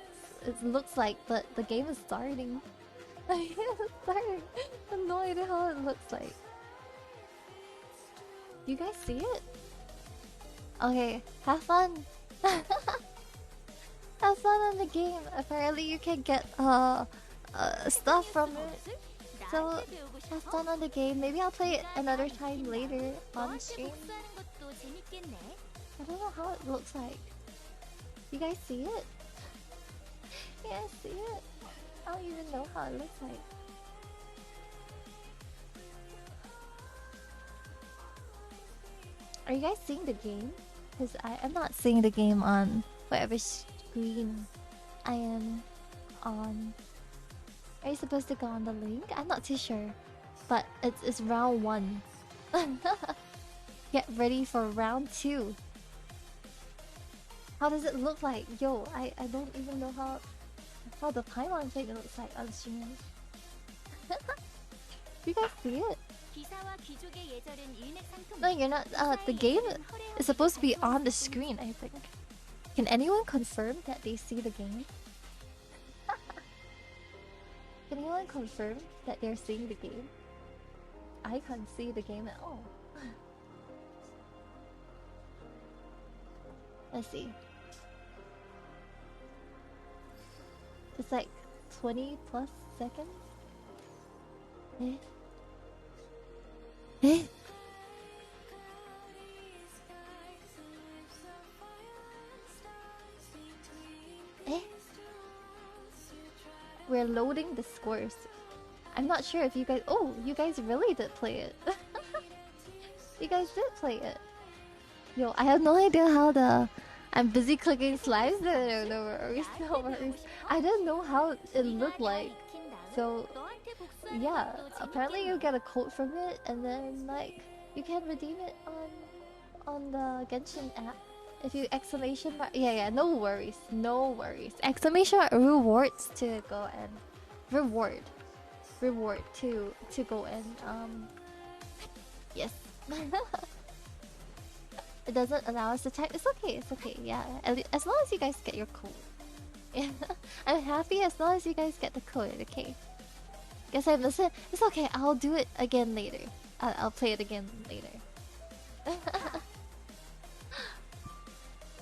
looks like, but the game is starting. It's starting. I have no idea how it looks like. Do you guys see it? Okay, have fun. Have fun on the game. Apparently, you can get stuff from it. So have fun on the game. Maybe I'll play it another time later on stream. I don't know how it looks like. You guys see it? You guys see it? I don't even know how it looks like. Are you guys seeing the game? Because I'm not seeing the game on whatever screen I am on. Are you supposed to go on the link? I'm not too sure. But it's round 1. Get ready for round 2. How does it look like? Yo, I don't even know how the Paimon thing looks like on stream. You guys see it? No, you're not. The game is supposed to be on the screen, I think. Can anyone confirm that they see the game? Can anyone confirm that they're seeing the game? I can't see the game at all. Let's see. It's like 20 plus seconds. Eh? Eh? Eh? We're loading the scores. I'm not sure if you guys... Oh, you guys really did play it. You guys did play it. Yo, I have no idea how the... I'm busy clicking slides. No worries, no worries. I didn't know how it looked like. So, yeah. Apparently you get a code from it, and then, like, you can redeem it on the Genshin app. If you exclamation mark... Yeah, no worries. No worries. Exclamation mark rewards to go and... Reward to go and, yes. It doesn't allow us to type. It's okay, yeah. As long as you guys get your code. Yeah. I'm happy as long as you guys get the code, okay? Guess I missed it. It's okay, I'll do it again later. I'll play it again later.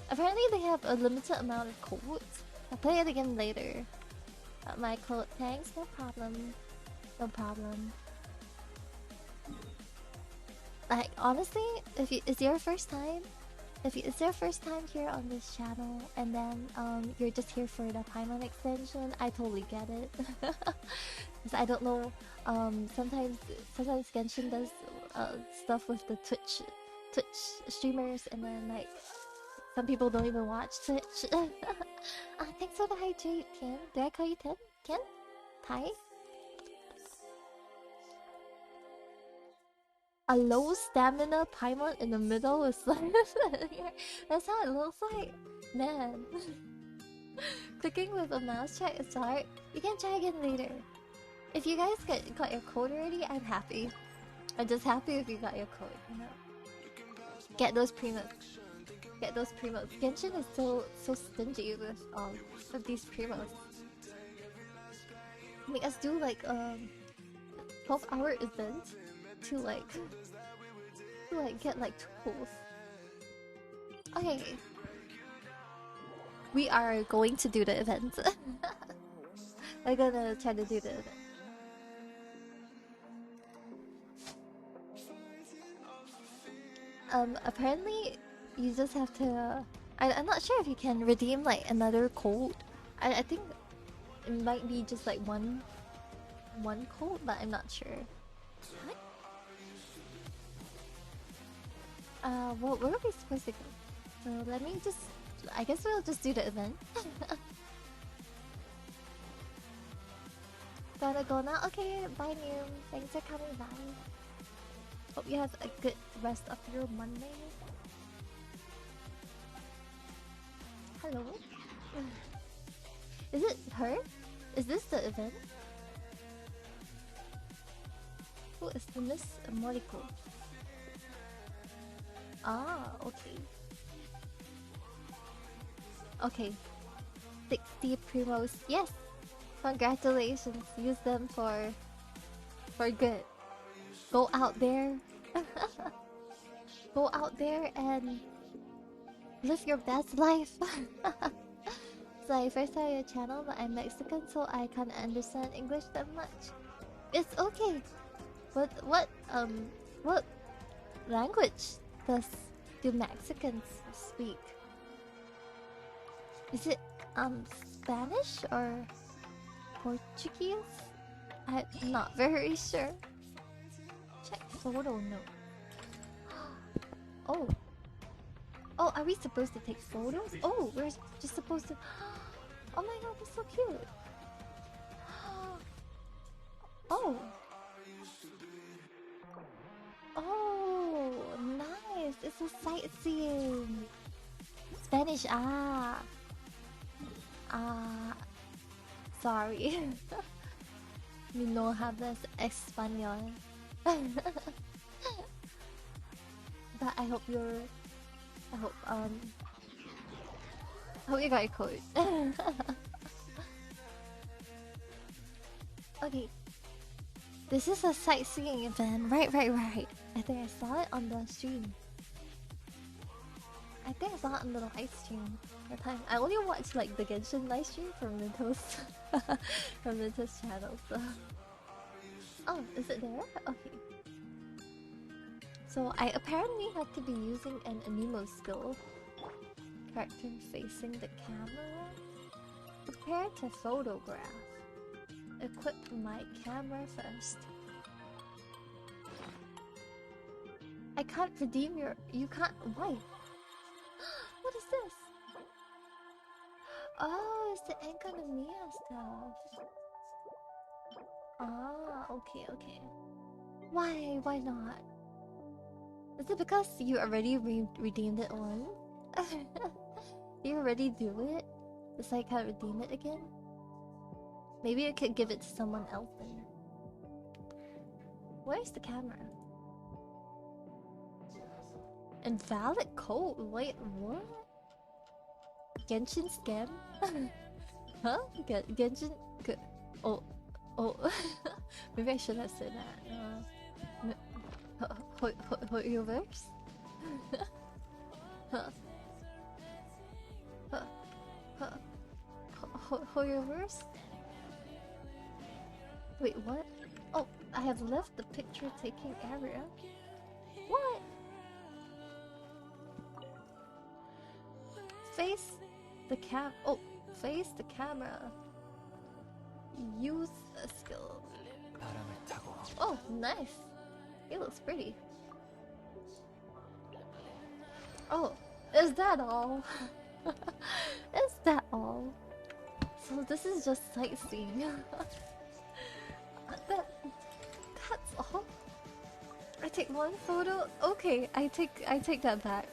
Apparently they have a limited amount of codes. I'll play it again later. My code, thanks, no problem. No problem. Like, honestly, if it's your first time, it's your first time here on this channel, and then you're just here for the Paimon extension, I totally get it. Because I don't know, sometimes Genshin does stuff with the Twitch streamers, and then like some people don't even watch Twitch. Thanks for the hydrate, Tian. Did I call you Tian? Tian? Hi? A low stamina Paimon in the middle is like that's how it looks like. Man. Clicking with a mouse check is hard. You can try again later. If you guys got your code already, I'm happy. I'm just happy if you got your code, you know. Get those primotes. Get those primotes. Genshin is so stingy with these primotes. Make us do like 12-hour event to get like tools. Okay. We are going to do the event. We're gonna try to do the event. Apparently you just have to I'm not sure if you can redeem like another code. I think it might be just like one code, but I'm not sure. Well, where are we supposed to go? So let me just... I guess we'll just do the event. Gotta go now? Okay, bye Neum. Thanks for coming by. Hope you have a good rest of your Monday. Hello? Is it her? Is this the event? Who is the Miss Moriko? Ah, okay. Okay. 60 primos. Yes! Congratulations. Use them for good. Go out there. Go out there and live your best life. So I first saw your channel, but I'm Mexican, so I can't understand English that much. It's okay. What language do Mexicans speak? Is it Spanish or Portuguese? I'm not very sure. Check photo note. Oh. Oh, are we supposed to take photos? Oh, we're just supposed to... Oh my god, that's so cute. Oh. Oh, nice. It's a sightseeing. Spanish, sorry. Mi no hablas español. But I hope you got your code. Okay. This is a sightseeing event. Right. I think I saw it on the stream. I think I saw it on the live stream that time. I only watched like the Genshin live stream from Minto's from Minto's channel, so. Oh, is it there? Okay. So I apparently have to be using an anemo skill. Character facing the camera. Prepare to photograph. Equip my camera first. I can't redeem your... You can't... Why? What is this? Oh, it's the Enkanomiya stuff. Ah, okay. Why not? Is it because you already redeemed it once? You already do it? So I can't redeem it again? Maybe I could give it to someone else then. Where's the camera? Invalid code? Wait, what? Genshin scam? Huh? Genshin... Oh. Maybe I should have said that. Hoyoverse? Huh. Huh. Huh. Hoyoverse? Wait, what? Oh, I have left the picture taking area. What? Face the cam. Oh, face the camera. Use a skill. Oh, nice. He looks pretty. Oh, is that all? Is that all? So this is just sightseeing. That's all. I take one photo. Okay, I take that back.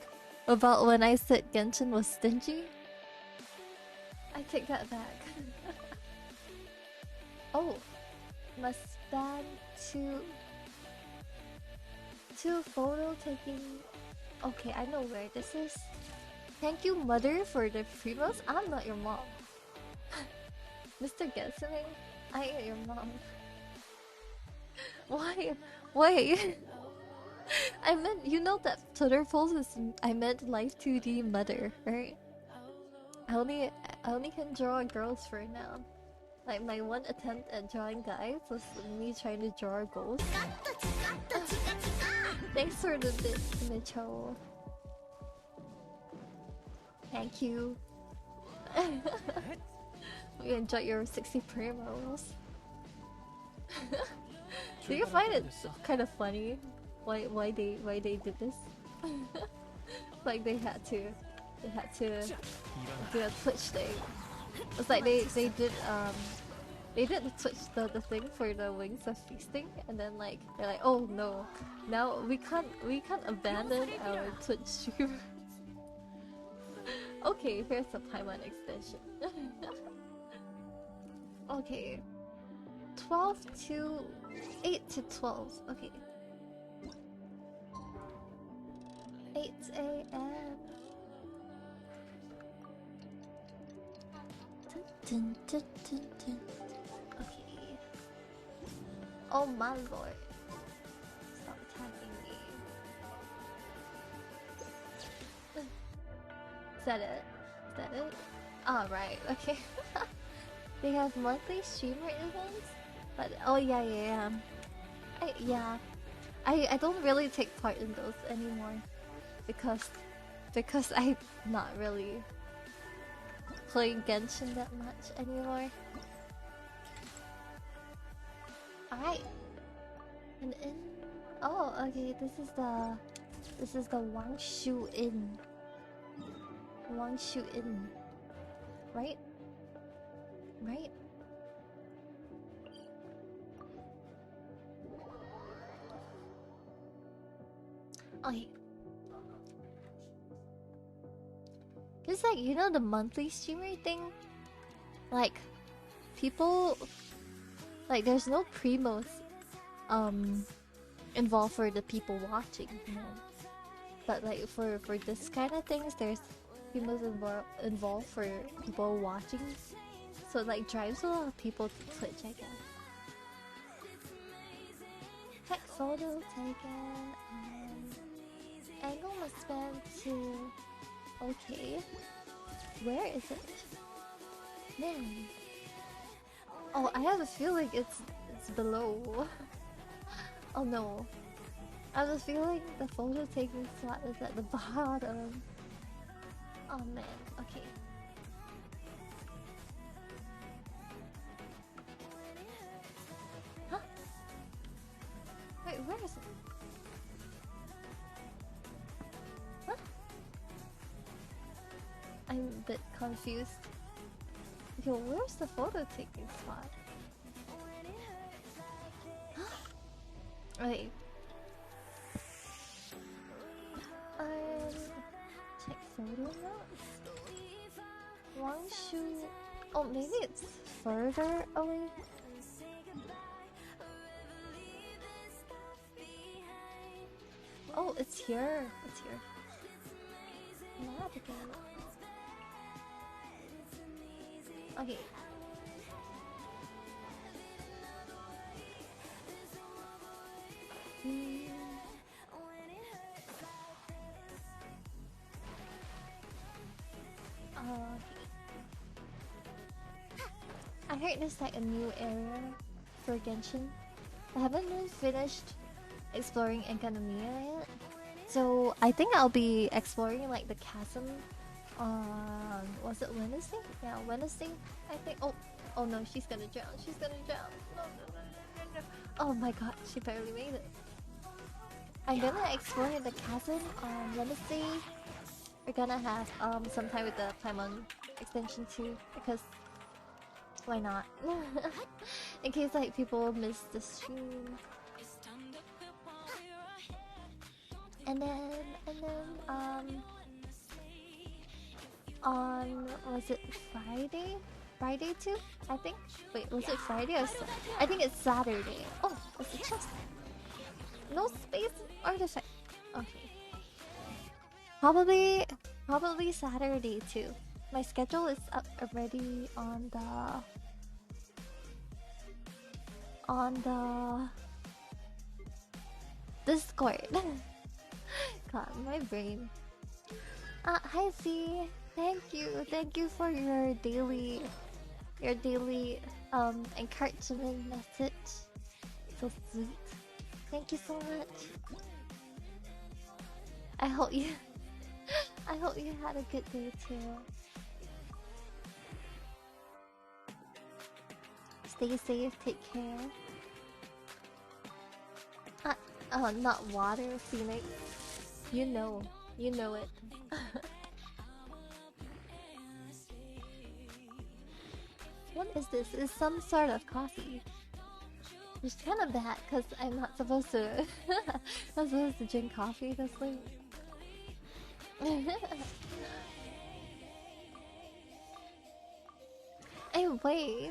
About when I said Genshin was stingy. I take that back. Oh, must ban two photo taking. Okay, I know where this is. Thank you, mother, for the primos. I'm not your mom. Mr. Genshin, I ain't your mom. Why? Wait. I meant, you know that Twitter post is, I meant live 2D mother, right? I only can draw girls for now. Like my one attempt at drawing guys was me trying to draw ghosts. Thanks for the bits, Mitchell. Thank you. We enjoyed your 60 primos. Do you find it kind of funny why they did this? Like they had to do a Twitch thing. It's like they did the Twitch the thing for the Wings of Feasting, and then like they're like, oh no, now we can't abandon our Twitch stream. Okay, here's the Paimon extension. Okay, 12 to 8 to 12. Okay, 8 a.m. Dun, dun, dun, dun. Okay. Oh my lord. Stop attacking me. Is that it? Is that it? Oh, right. Okay. They have monthly streamer events? But, oh yeah. I don't really take part in those anymore. Because I'm not really playing Genshin that much anymore. Alright. And in, oh, okay, this is the Wangshu Inn. Wangshu Inn. Right? Right? Okay. It's like, you know, the monthly streamer thing? Like, people, like, there's no primos involved for the people watching, you know. But like for this kind of things, there's primos involved for people watching. So it like drives a lot of people to Twitch, I guess. Heck photo taken. Angle must spend to. Okay. Where is it? Man. Oh, I have a feeling it's below. Oh no. I have a feeling the photo taking slot is at the bottom. Oh man, okay. Huh? Wait, where is it? Huh? I'm a bit confused. Yo, where's the photo taking spot? Wait. Check photo notes. Wangshu. Oh, maybe it's further away. Oh, it's here. It's here. Navigate. Okay. I heard there's like a new area for Genshin. I haven't really finished exploring Economia yet. So I think I'll be exploring like the chasm on, was it Wednesday? Yeah, Wednesday, I think. Oh no, she's gonna drown. She's gonna drown. No, no, no, no, no, no. Oh my god, she barely made it. I'm gonna explore the chasm on Wednesday. We're gonna have some time with the Paimon extension too, because why not? In case like people miss the stream. And then on, was it Friday? Friday too? I think. Wait, was it Friday or I think it's Saturday. Oh, it's a chest. No space artifact. Okay. Probably Saturday too. My schedule is up already on the Discord. God, my brain. Hi Z. Thank you for your daily encouragement message. So sweet. Thank you so much. I hope you had a good day too. Stay safe, take care. Not water, Phoenix. You know it. What is this? It's some sort of coffee. It's kind of bad because I'm not supposed to. I'm supposed to drink coffee this late. Anyway,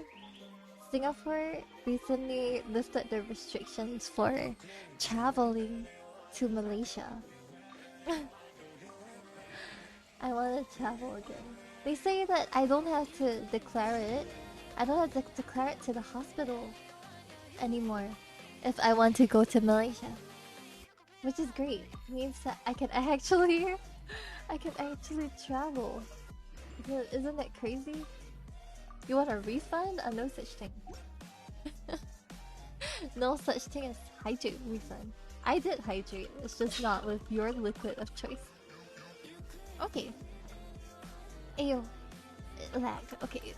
Singapore recently lifted the restrictions for traveling to Malaysia. I want to travel again. They say that I don't have to declare it. I don't have to declare it to the hospital anymore if I want to go to Malaysia, which is great. It means that I can actually travel. Isn't that crazy? You want a refund? No such thing. No such thing as hydrate refund. I did hydrate. It's just not with your liquid of choice. Okay. Ayo. Lag. Okay.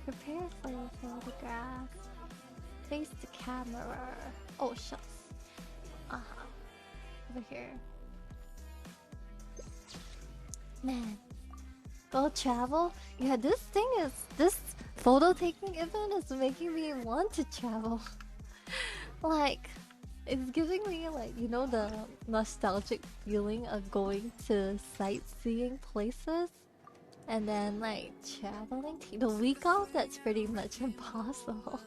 Prepare for a photograph. Face the camera. Oh, shucks. Over here. Man. Go travel? Yeah, this photo taking event is making me want to travel. Like, it's giving me like, you know, the nostalgic feeling of going to sightseeing places and then like traveling. Take the week off? That's pretty much impossible.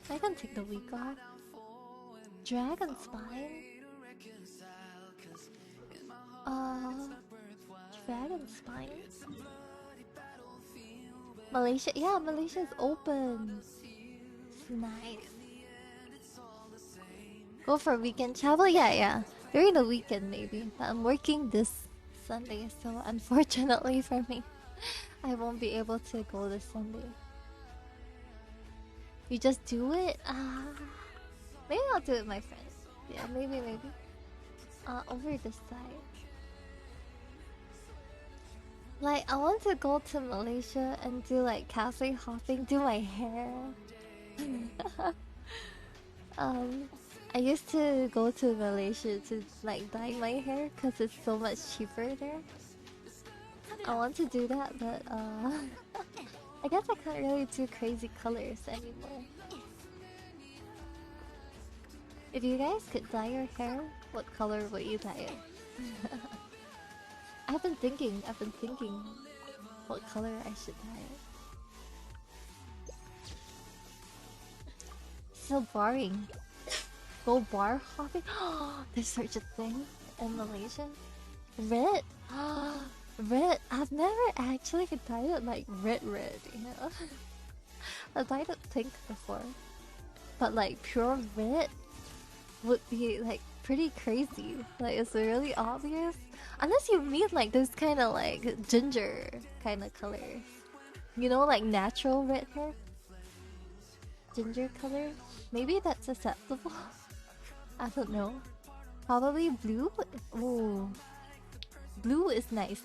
I can take the week off. Dragon Spine? Dragon Spine? Malaysia? Yeah, Malaysia is open. It's nice. Go for weekend travel? Yeah. During the weekend maybe. But I'm working this Sunday, so unfortunately for me, I won't be able to go this Sunday. You just do it? Maybe I'll do it with my friends. Yeah, maybe. Over this side. Like, I want to go to Malaysia and do like cafe hopping, do my hair. I used to go to Malaysia to like dye my hair because it's so much cheaper there. I want to do that, but I guess I can't really do crazy colors anymore. If you guys could dye your hair, what color would you dye it? I've been thinking what color I should dye it. So boring. Go bar hopping? There's such a thing in Malaysia. Red? Red? I've never actually dyed it like red, you know? I've dyed it pink before. But like pure red would be like pretty crazy. Like it's really obvious. Unless you mean like those kind of like ginger kind of colors. You know, like natural red hair? Ginger color? Maybe that's acceptable. I don't know. Probably blue? Ooh. Blue is nice.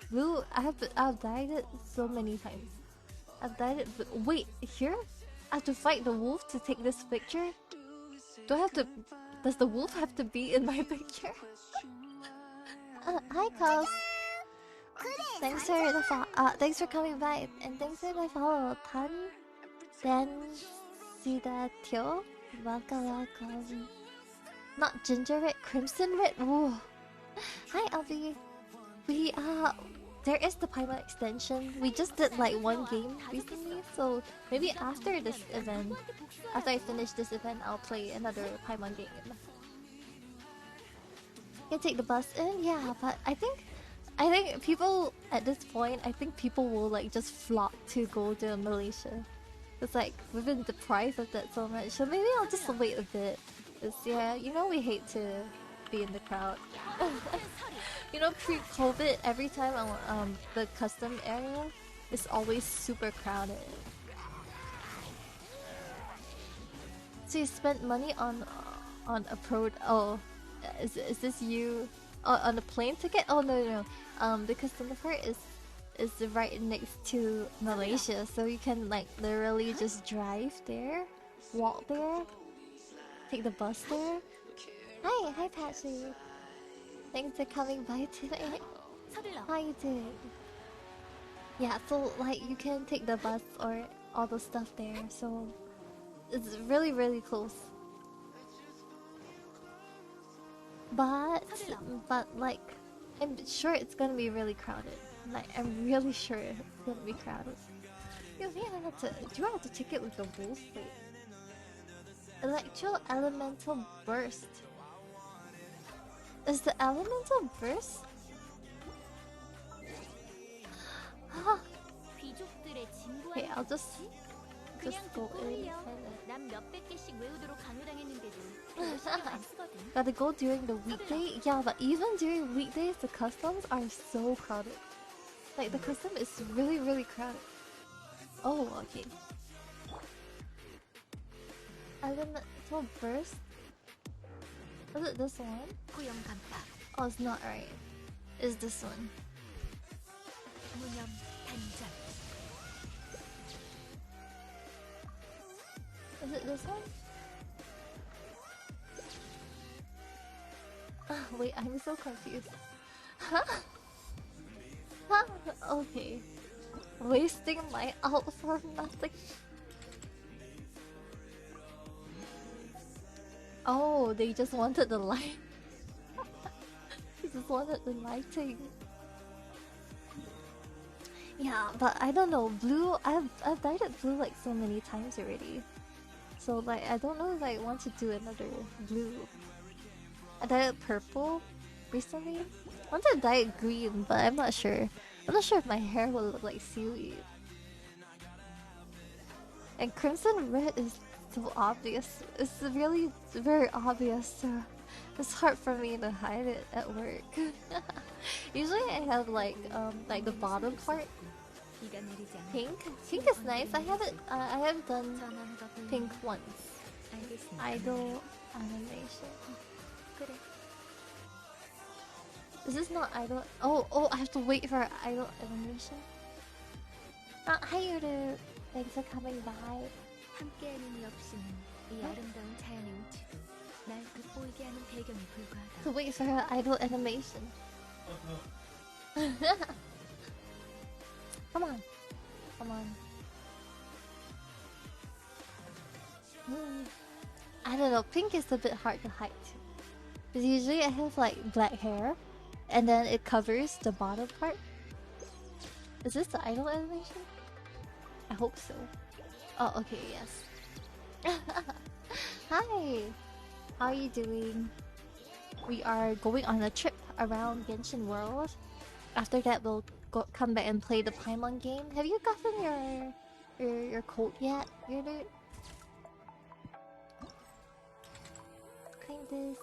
Blue, I've dyed it so many times. I've dyed it, but wait, here? I have to fight the wolf to take this picture? Do I have to... Does the wolf have to be in my picture? Hi, Cos. Thanks for coming by, and thanks for the follow. Tan, then, Sida Tyo. Welcome. Not ginger red, crimson red. Ooh. Hi, Avi. We there is the Paimon extension. We just did like one game recently, so maybe after this event, after I finish this event, I'll play another Paimon game. You take the bus in, yeah, but I think people at this point, I think people will like just flock to go to Malaysia. It's like we've been deprived of that so much, so maybe I'll just wait a bit. Cause yeah, you know we hate to be in the crowd. You know, pre-COVID, every time the custom area is always super crowded. So you spent money on a pro? Oh, is this you? On a plane ticket? Oh no. Because Singapore is right next to Malaysia, so you can like literally just drive there, walk there, take the bus there. Hi Patsy. Thanks for coming by today. How you doing? Yeah, so like you can take the bus or all the stuff there, so it's really close. But like I'm sure it's gonna be really crowded. Like I'm really sure it's gonna be crowded. Do I have to check it with the wolf? Wait. Electro elemental burst. Is the elemental burst? Okay, I'll just go in. Gotta go during the weekday? Yeah, but even during weekdays, the customs are so crowded. Like, the custom is really crowded. Oh, okay. Elemental burst? Is it this one? Oh, it's not right. It's this one. Is it this one? Wait, I'm so confused. Huh? Okay. Wasting my ult for nothing. Oh, they just wanted the light. They just wanted the lighting. Yeah, but I don't know. Blue, I've dyed it blue like so many times already. So like, I don't know if I want to do another blue. I dyed it purple recently. I want to dye it green, but I'm not sure. I'm not sure if my hair will look like seaweed. And crimson red is so obvious. It's really very obvious. So it's hard for me to hide it at work. Usually I have like the bottom part pink. Pink is nice. I have done pink once. Idol animation. Is this not idol? Oh, I have to wait for idol animation. Hi Yuru. Thanks for coming by. To wait for her idol animation. Come on. I don't know, pink is a bit hard to hide. Because usually I have like black hair, and then it covers the bottom part. Is this the idol animation? I hope so. Oh, okay, yes. Hi! How are you doing? We are going on a trip around Genshin World. After that, we'll come back and play the Paimon game. Have you gotten your coat yet, your dude? Clean this.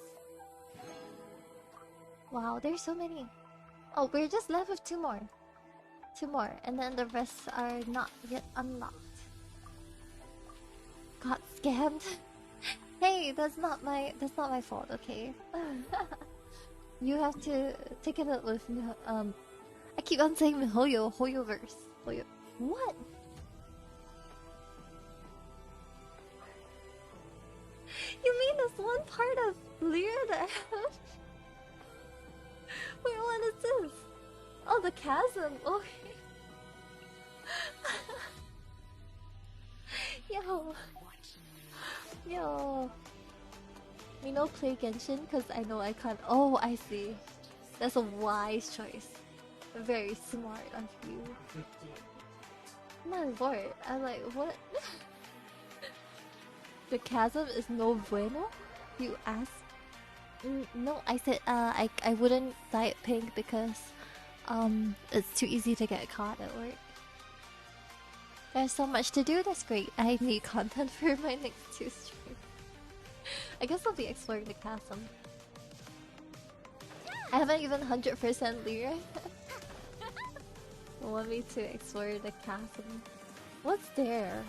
Wow, there's so many. Oh, we're just left with two more. Two more, and then the rest are not yet unlocked. Got scammed. Hey, that's not my fault, okay? You have to take it up with I keep on saying Hoyoverse. What? You mean this one part of Lear that wait, what is this? Oh, the chasm. Okay. Yo. We know play Genshin because I know I can't. Oh, I see. That's a wise choice. Very smart of you. My lord, I'm like, what? The chasm is no bueno? You asked? No, I said I wouldn't dye it pink because it's too easy to get caught at work. There's so much to do, that's great. I need content for my next 2 streams. I guess I'll be exploring the chasm. I haven't even 100% Lyra. Want me to explore the chasm. What's there?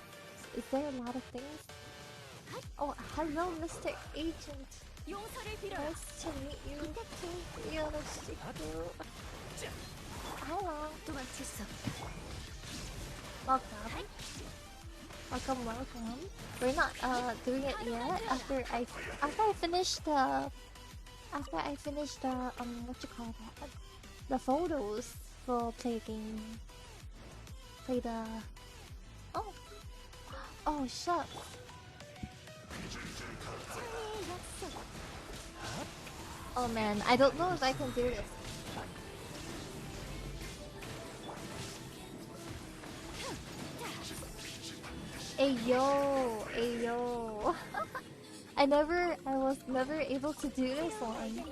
Is there a lot of things? Oh, hello, Mr. Agent. Nice to meet you. Hello. Welcome. We're not doing it yet. After I finish the what you call that? The photos. We'll play a game. Play the oh shucks. Oh man, I don't know if I can do this. Ayo. I was never able to do this one.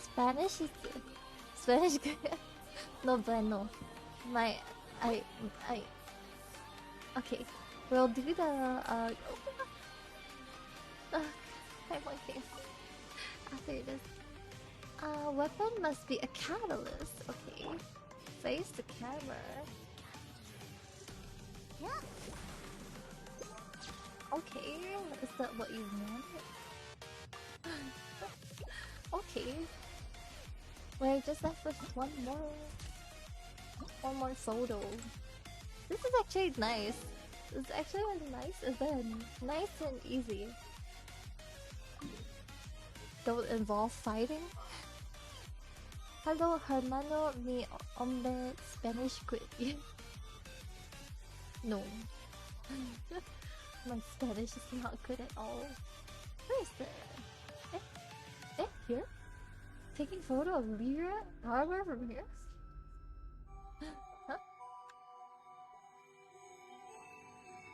Spanish good. No bueno. Okay, we'll do the I'm looking after this. Weapon must be a catalyst. Okay, face the camera. Yeah. Okay, is that what you wanted? Okay. We're just left with one more photo. This is actually nice. It's actually a nice event. Nice and easy. Don't involve fighting. Hello, hermano, mi hombre Spanish quit. No. My Spanish is not good at all. Where is the... here? Taking photo of Lyra Harbor from here? Huh?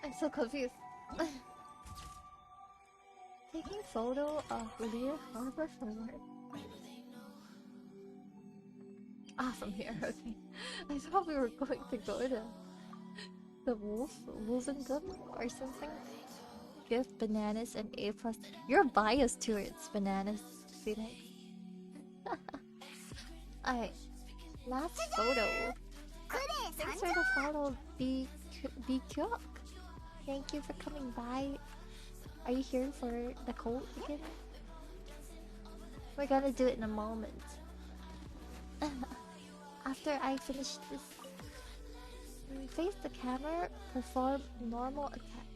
I'm so confused. Taking photo of Lyra Harbor from where? Ah, from here, okay. I thought we were going to go to the Wolfengun or something. Give bananas an A+. You're biased towards bananas, Phoenix. Alright, last photo. Thanks for the follow, B Kyok. Thank you for coming by. Are you here for the code again? We're gonna do it in a moment. After I finish this, face the camera, perform normal attack.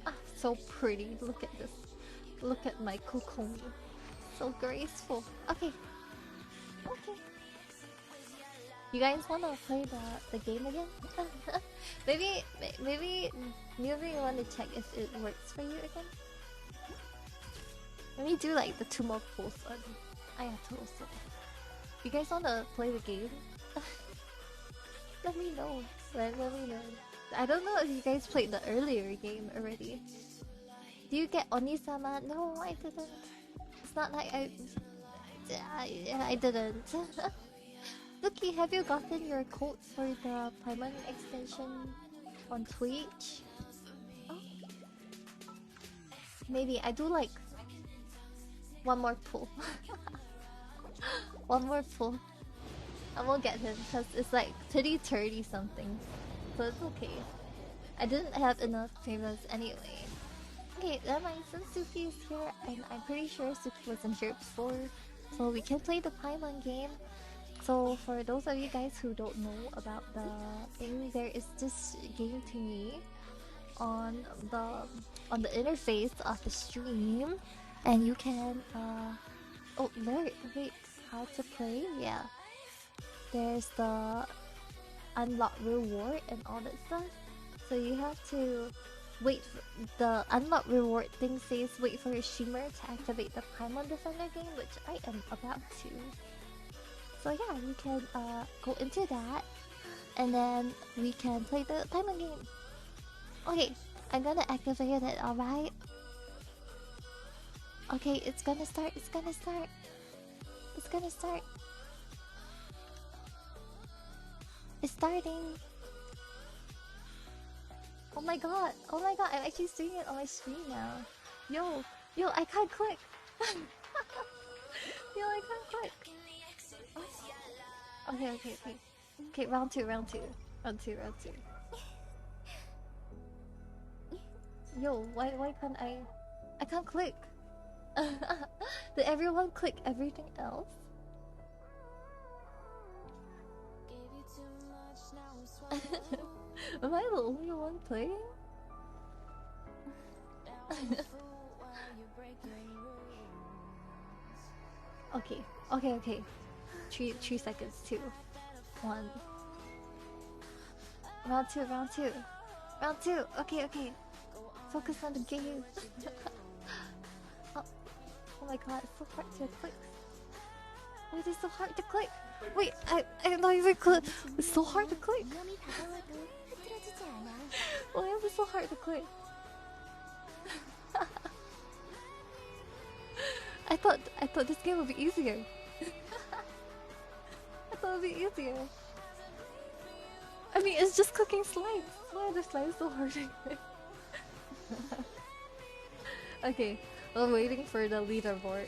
Ah, so pretty. Look at this. Look at my Kokomi. So graceful. Okay. Okay. You guys wanna play the game again? maybe you wanna check if it works for you again? Let me do like the 2 more pulls on Ayatosa. You guys wanna play the game? Let me know. Let me know. I don't know if you guys played the earlier game already. Do you get Oni-sama? No, I didn't. It's not like I didn't. Lucky, have you gotten your code for the Paimon extension on Twitch? Oh. Maybe I do like one more pull. One more pull. I won't get him because it's like 30 something. So it's okay. I didn't have enough favors anyway. Okay, that means since Suki is here, and I'm pretty sure Suki was in here before, so we can play the Paimon game. So for those of you guys who don't know about the thing, there is this game to me on the interface of the stream, and you can oh there, wait, how to play? Yeah, there's the unlock reward and all that stuff. So you have to wait for the unlock reward thing says wait for your shimmer to activate the Paimon Defender game, which I am about to. So yeah, we can go into that, and then we can play the Paimon game. Okay, I'm gonna activate it, alright? Okay, it's gonna start, it's gonna start. It's gonna start. It's starting. Oh my god, I'm actually seeing it on my screen now. Yo, I can't click. Yo, I can't click. Okay. Okay, round two. Yo, why can't I can't click. Did everyone click everything else? Am I the only one playing? Okay. 3 seconds, 2, 1. Round two. Okay. Focus on the game. Oh my god, it's so hard to click. Why is it so hard to click? Wait, I'm not even click. It's so hard to click. Why is it so hard to click? I thought this game would be easier. I thought it would be easier. I mean, it's just clicking slides. Why are the slides so hard to click? Okay, we're waiting for the leaderboard.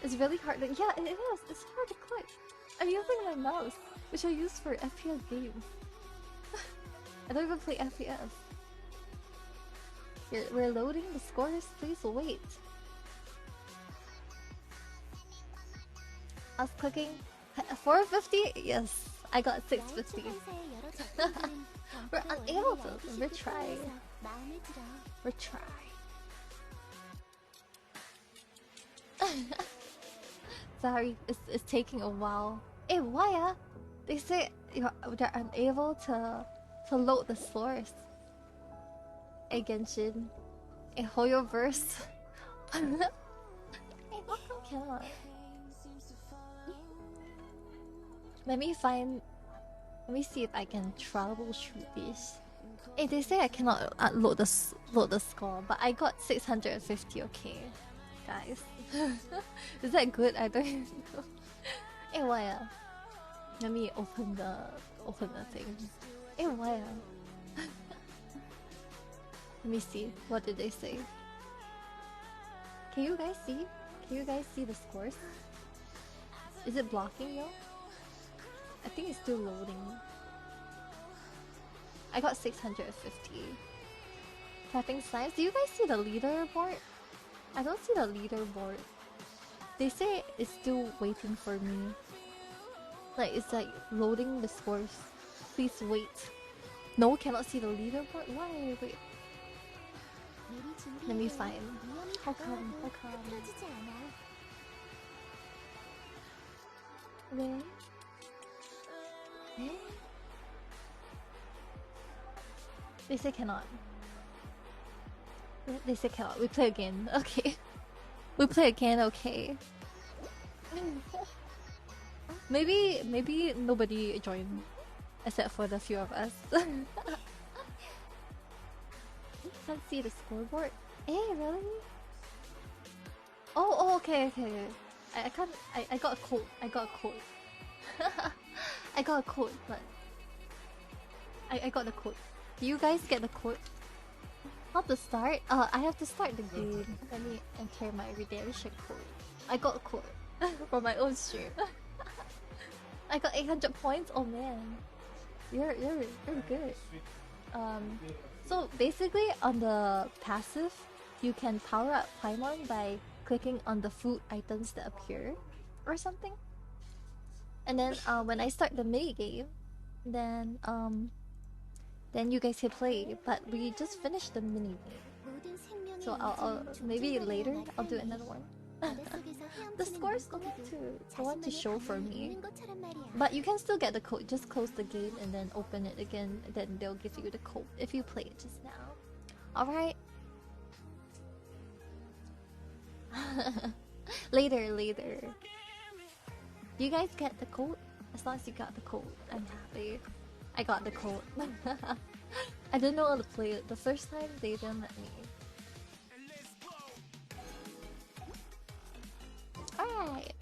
It's really hard to— yeah, it is. It's hard to click. I'm using my mouse, which I use for FPS games. I don't even play FPS. Here, we're loading the scores. Please wait. I was clicking 450. Yes, I got 650. We're unable to retry. Sorry, it's taking a while. Hey, why? They say they're unable to load the source. Hey, Genshin. Hey, Hoyoverse. Hey, how come cannot? Let me see if I can troubleshoot this. Hey, they say I cannot load the score, but I got 650. Okay, guys. Is that good? I don't even know. Hey, why? Let me open the thing. Hey, why? Let me see. What did they say? Can you guys see? Can you guys see the scores? Is it blocking you? I think it's still loading. I got 650. Tapping signs. Do you guys see the leaderboard? I don't see the leaderboard. They say it's still waiting for me. Like, it's like loading the scores. Please wait. No, cannot see the leaderboard? Why? Wait. Let me find. How come? Where? Eh? They say cannot. They say cannot. We play again. Okay. We play again. Okay. Maybe nobody joined, except for the few of us. Can't see the scoreboard. Hey, really? Oh, okay. I can't. I got a code. I got a code, but I got the code. Do you guys get the code? How to start? I have to start the game. Let me enter my redemption code. I got a code for my own stream. I got 800 points. Oh man, you're good. So basically on the passive, you can power up Paimon by clicking on the food items that appear, or something. And then when I start the mini game, then you guys can play. But we just finished the mini game, so I'll maybe later I'll do another one. The score's going to show for me, but you can still get the code. Just close the game and then open it again. Then they'll give you the code if you play it just now. All right. Later. You guys get the code? As long as you got the code, I'm happy. I got the code. I didn't know how to play it. The first time they didn't let me. Alright.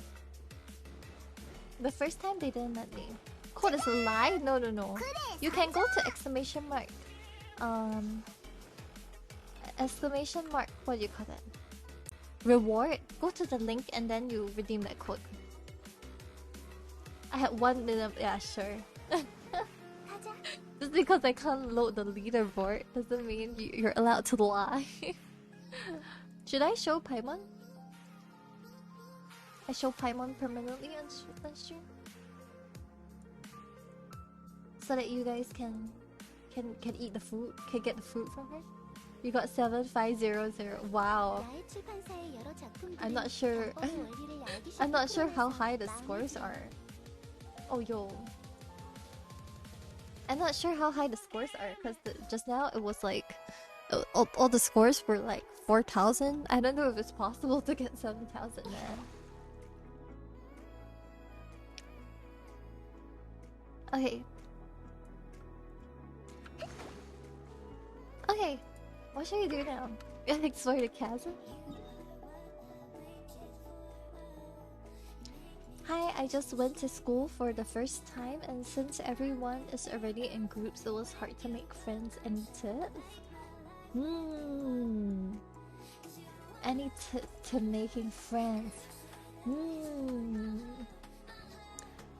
The first time they didn't let me. Code is a lie? No. You can go to exclamation mark. Exclamation mark, what do you call that? Reward. Go to the link and then you redeem that code. I had 1 million. Yeah, sure. Just because I can't load the leaderboard doesn't mean you're allowed to lie. Should I show Paimon? I show Paimon permanently on stream? So that you guys can eat the food, can get the food from her? You got 7500. Wow. I'm not sure. I'm not sure how high the scores are. Oh yo. I'm not sure how high the scores are because just now it was like all the scores were like 4,000. I don't know if it's possible to get 7,000, man. Okay. Okay. What should we do now? Explore the chasm? Hi, I just went to school for the first time, and since everyone is already in groups, it was hard to make friends. Any tips? Any tips to making friends?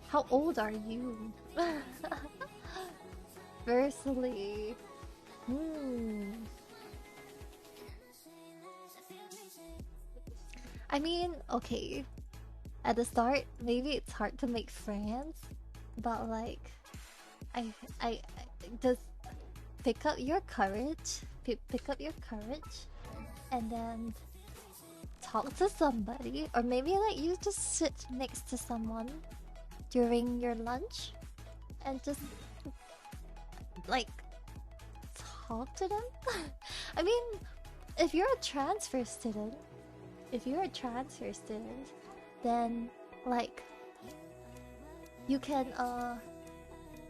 How old are you? Firstly, I mean, okay. At the start, maybe it's hard to make friends, but like, I just pick up your courage, pick up your courage, and then talk to somebody, or maybe like you just sit next to someone during your lunch, and just like talk to them. I mean, if you're a transfer student, then like you can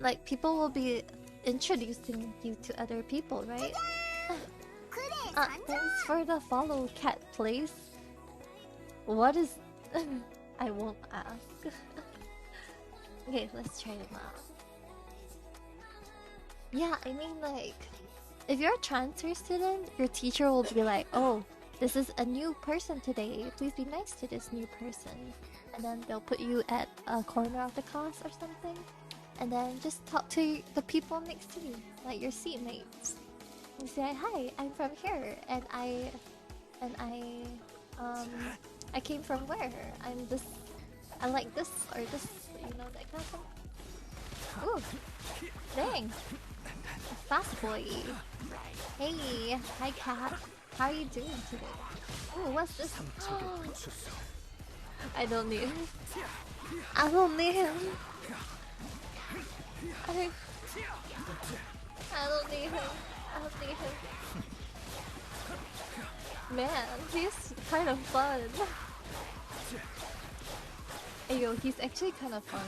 like people will be introducing you to other people, right? Thanks for the follow, Cat Place. What is I won't ask. Okay, let's try them out. Yeah, I mean, like, if you're a transfer student, your teacher will be like, oh, this is a new person today. Please be nice to this new person. And then they'll put you at a corner of the class or something. And then just talk to the people next to you, like your seatmates. You say, hi, I'm from here, and I came from where? I'm this, I like this or this, you know, that kind of thing. Ooh, dang, fast boy. Hey, hi cat, how are you doing today? Ooh, what's this? Oh, I don't need him. I don't need him. I don't need him. I don't need him. Man, he's kind of fun. Hey yo, he's actually kind of fun.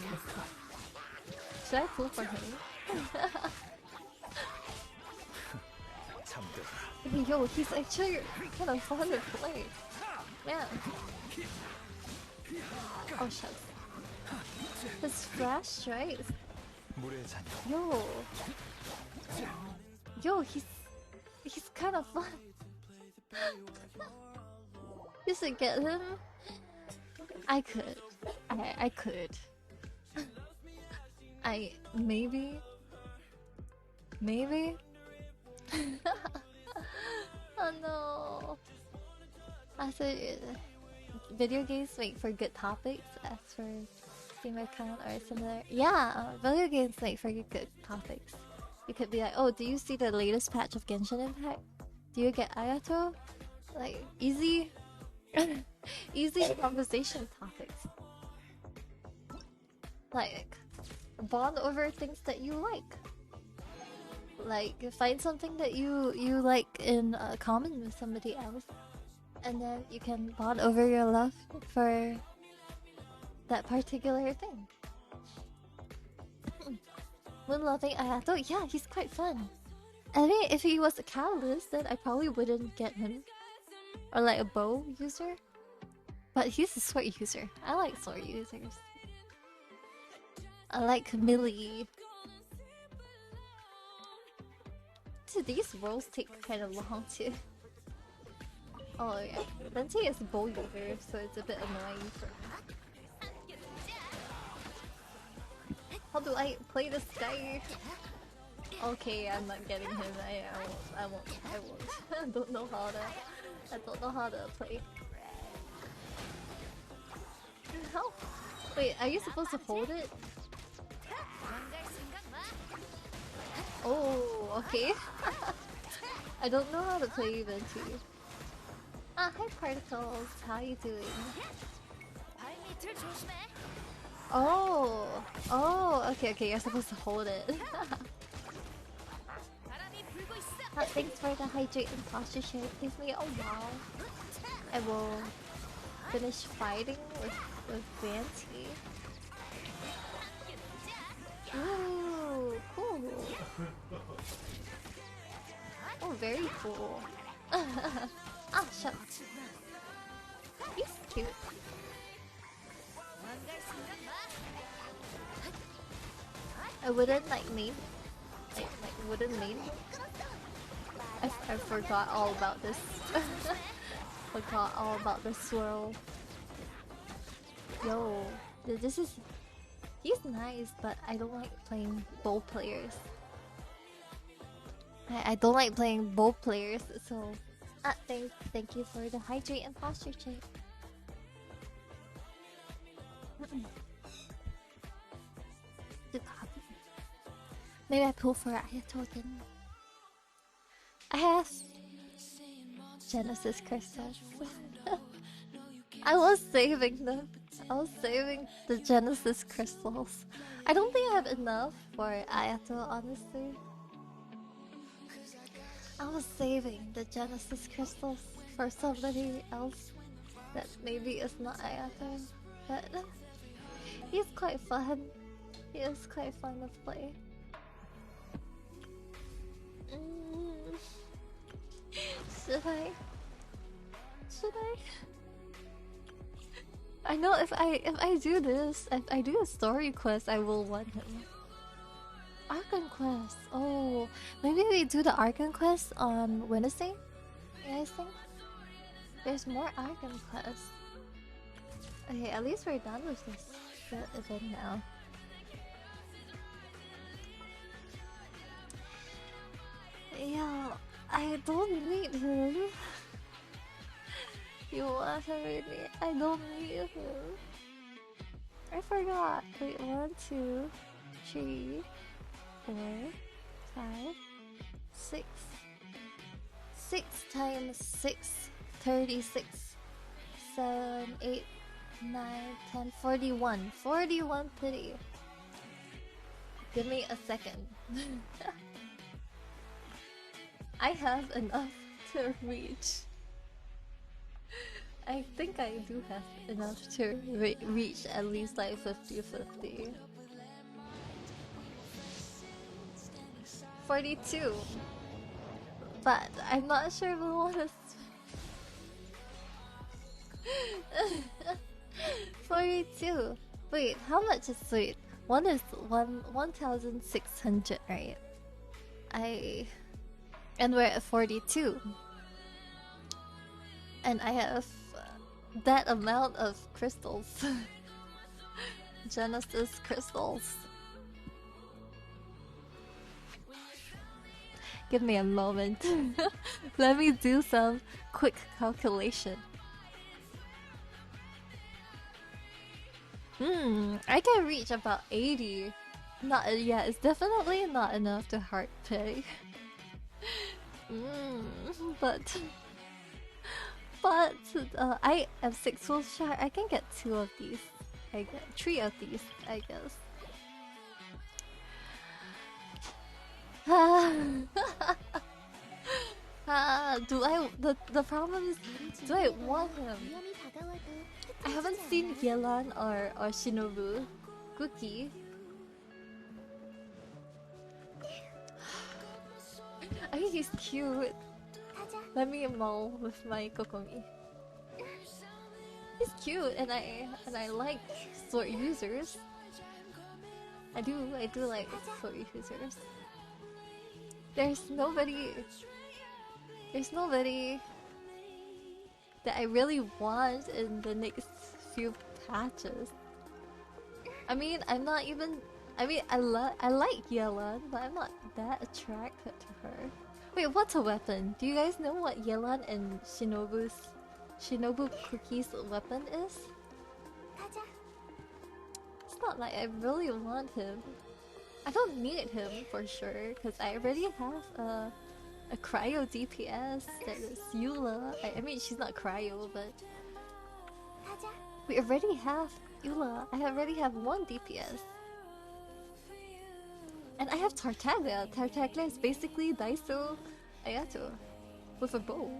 Should I pull for him? Hey yo, he's actually kind of fun to play. Man. Oh shit. His flash strikes. Yo. Yo, he's kind of fun. You should get him. I could. I could. Maybe. Oh no. I said video games make for good topics as for Steam account or similar. Yeah, video games make for good topics. You could be like, oh, do you see the latest patch of Genshin Impact? Do you get Ayato? Like, easy easy conversation topics. Like, bond over things that you like. Like, find something that you like in common with somebody else, and then you can bond over your love for that particular thing. When loving Ayato, yeah, he's quite fun. I mean, if he was a catalyst, then I probably wouldn't get him. Or like a bow user. But he's a sword user. I like sword users. I like melee. Dude, these rolls take kind of long too. Oh yeah, Venti is a bow user, so it's a bit annoying for me. How do I play this guy? Okay, I'm not getting him. I won't. I don't know how to play. How? Wait, are you supposed to hold it? Oh, okay. I don't know how to play Venti. Hi Particles, how you doing? Oh, okay, you're supposed to hold it. Thanks for the hydrate and posture share. It takes me a while. I will finish fighting with Venti. Ooh, cool. Oh, very cool. Ah, shut up. He's cute. I wouldn't like main. Like wouldn't main. I forgot all about this. Forgot all about the swirl. Yo, this is. He's nice, but I don't like playing bow players. I don't like playing bow players, so. Thank you for the hydrate and posture check. Maybe I pull for Ayato then. I have Genesis crystals. I was saving them. I was saving the Genesis crystals. I don't think I have enough for Ayato, honestly. I was saving the Genesis crystals for somebody else that maybe is not Ayato, but he's quite fun. He is quite fun to play. Should I? I know if I do this, if I do a story quest, I will want him. Archon quest. Oh, maybe we do the Archon quest on Wednesday. You guys think? There's more Archon quests. Okay, at least we're done with this event now. Yeah, I don't need him. You want him really? I don't need him. I forgot. Wait, 1, 2, 3, 4, 5, 6. 6 times 6, 36. 7, 8, 9, 10, 41. 41 pity. Give me a second. I have enough to reach. I think I do have enough to reach at least like 50-50. 42. But I'm not sure if I want to. 42. Wait, how much is sweet? One is 1,600, right? And we're at 42. And I have that amount of crystals. Genesis crystals. Give me a moment. Let me do some quick calculation. I can reach about 80. Yeah, it's definitely not enough to heart pay. But I am 6 full shy. I can get 2 of these. I get 3 of these, I guess. The problem is, do I want him? I haven't seen Yelan or Shinobu. Cookie. I think he's cute. Let me mull with my Kokomi. He's cute, and I like sword users. I do like sword users. There's nobody that I really want in the next few patches. I mean, I'm not even. I mean, I like Yelan, but I'm not that attracted to her. Wait, what's a weapon? Do you guys know what Yelan and Shinobu Cookie's weapon is? It's not like I really want him. I don't need him for sure, because I already have a cryo DPS that is Eula. I mean, she's not cryo, but we already have Eula. I already have 1 DPS. And I have Tartaglia. Tartaglia is basically Daiso Ayato with a bow.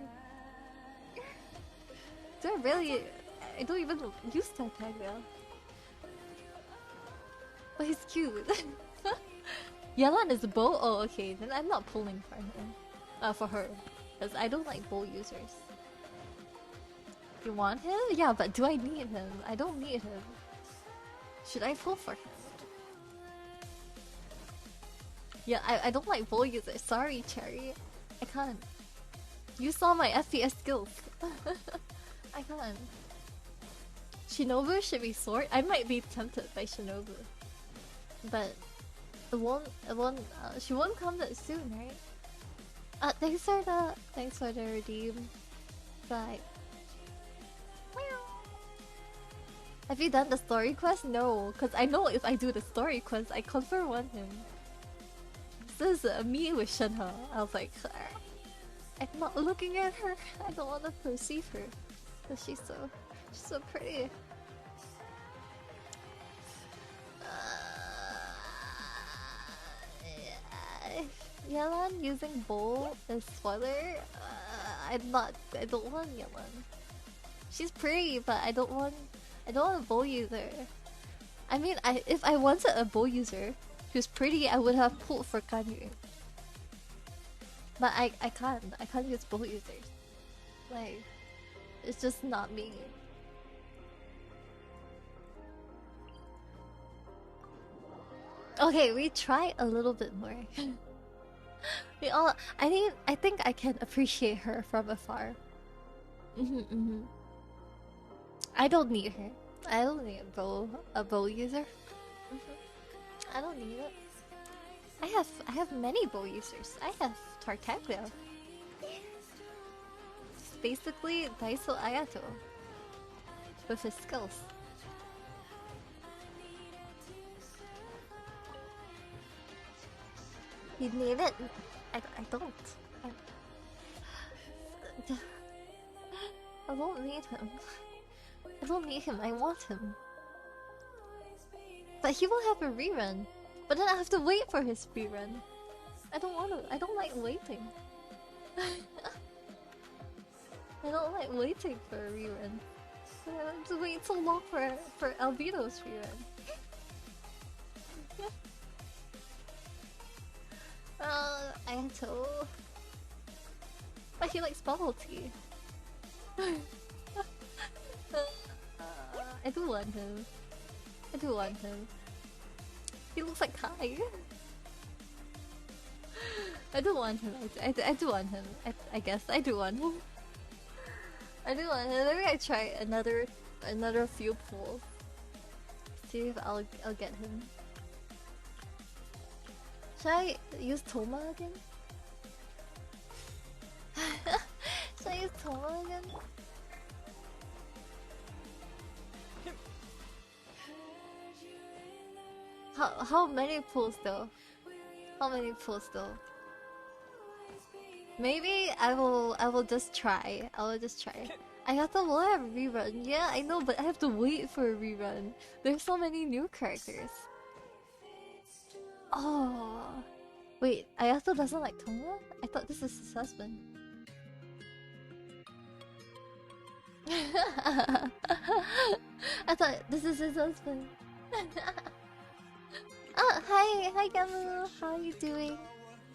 Do I really? I don't even use Tartaglia. But he's cute. Yelan is a bow? Oh, okay. Then I'm not pulling for him. For her. Because I don't like bow users. You want him? Yeah, but do I need him? I don't need him. Should I pull for him? Yeah, I don't like bow users. Sorry, Cherry. I can't. You saw my FPS skills. I can't. Shinobu should be sword. I might be tempted by Shinobu. But she won't come that soon, right? Thanks for the redeem. Bye. Have you done the story quest? No, because I know if I do the story quest, I confirm want him. This is me with Shenhe. I was like, I'm not looking at her. I don't want to perceive her, because she's so pretty. Yelan using bow is spoiler. I don't want Yelan. She's pretty, but I don't want a bow user. I mean, if I wanted a bow user who's pretty, I would have pulled for Kanyu. But I can't use bow users. Like, it's just not me. Okay, we try a little bit more. I think I can appreciate her from afar. I don't need her. I don't need a bow user. I don't need it. I have many bow users. I have Tartaglia. It's basically Daiso Ayato with his skills. You need it? I don't. I don't need him. I don't need him, I want him. But he will have a rerun. But then I have to wait for his rerun. I don't like waiting. I don't like waiting for a rerun. I have to wait so long for Albedo's rerun. Ayato. But he likes bubble tea. I do want him. He looks like Kai. I do want him. I do want him. I guess I do want him. I do want him. Maybe I try another few pulls. See if I'll get him. Should I use Toma again? Should I use Toma again? How many pulls though? How many pulls though? Maybe I will just try. I will just try. I have to will have a rerun. Yeah, I know, but I have to wait for a rerun. There's so many new characters. Oh, wait. Ayato doesn't like Toma? I thought this is his husband. I thought this is his husband. Oh, hi Gamu. How are you doing?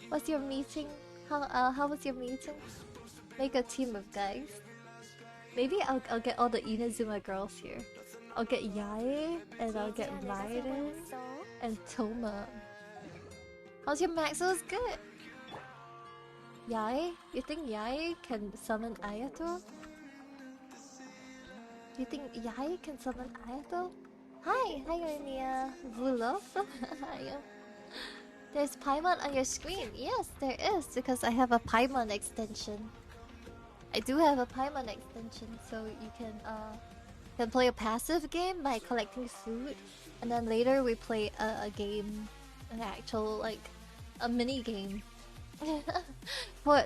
What's your meeting? How was your meeting? Make a team of guys. Maybe I'll get all the Inazuma girls here. I'll get Yae and I'll get Raiden and Toma. How's your max? It was good. Yae? You think Yae can summon Ayato? You think Yae can summon Ayato? Hi Yoimiya. Vulov? Hiya. There's Paimon on your screen. Yes, there is, because I have a Paimon extension. I do have a Paimon extension, so you can play a passive game by collecting food, and then later we play a game, an actual a mini game.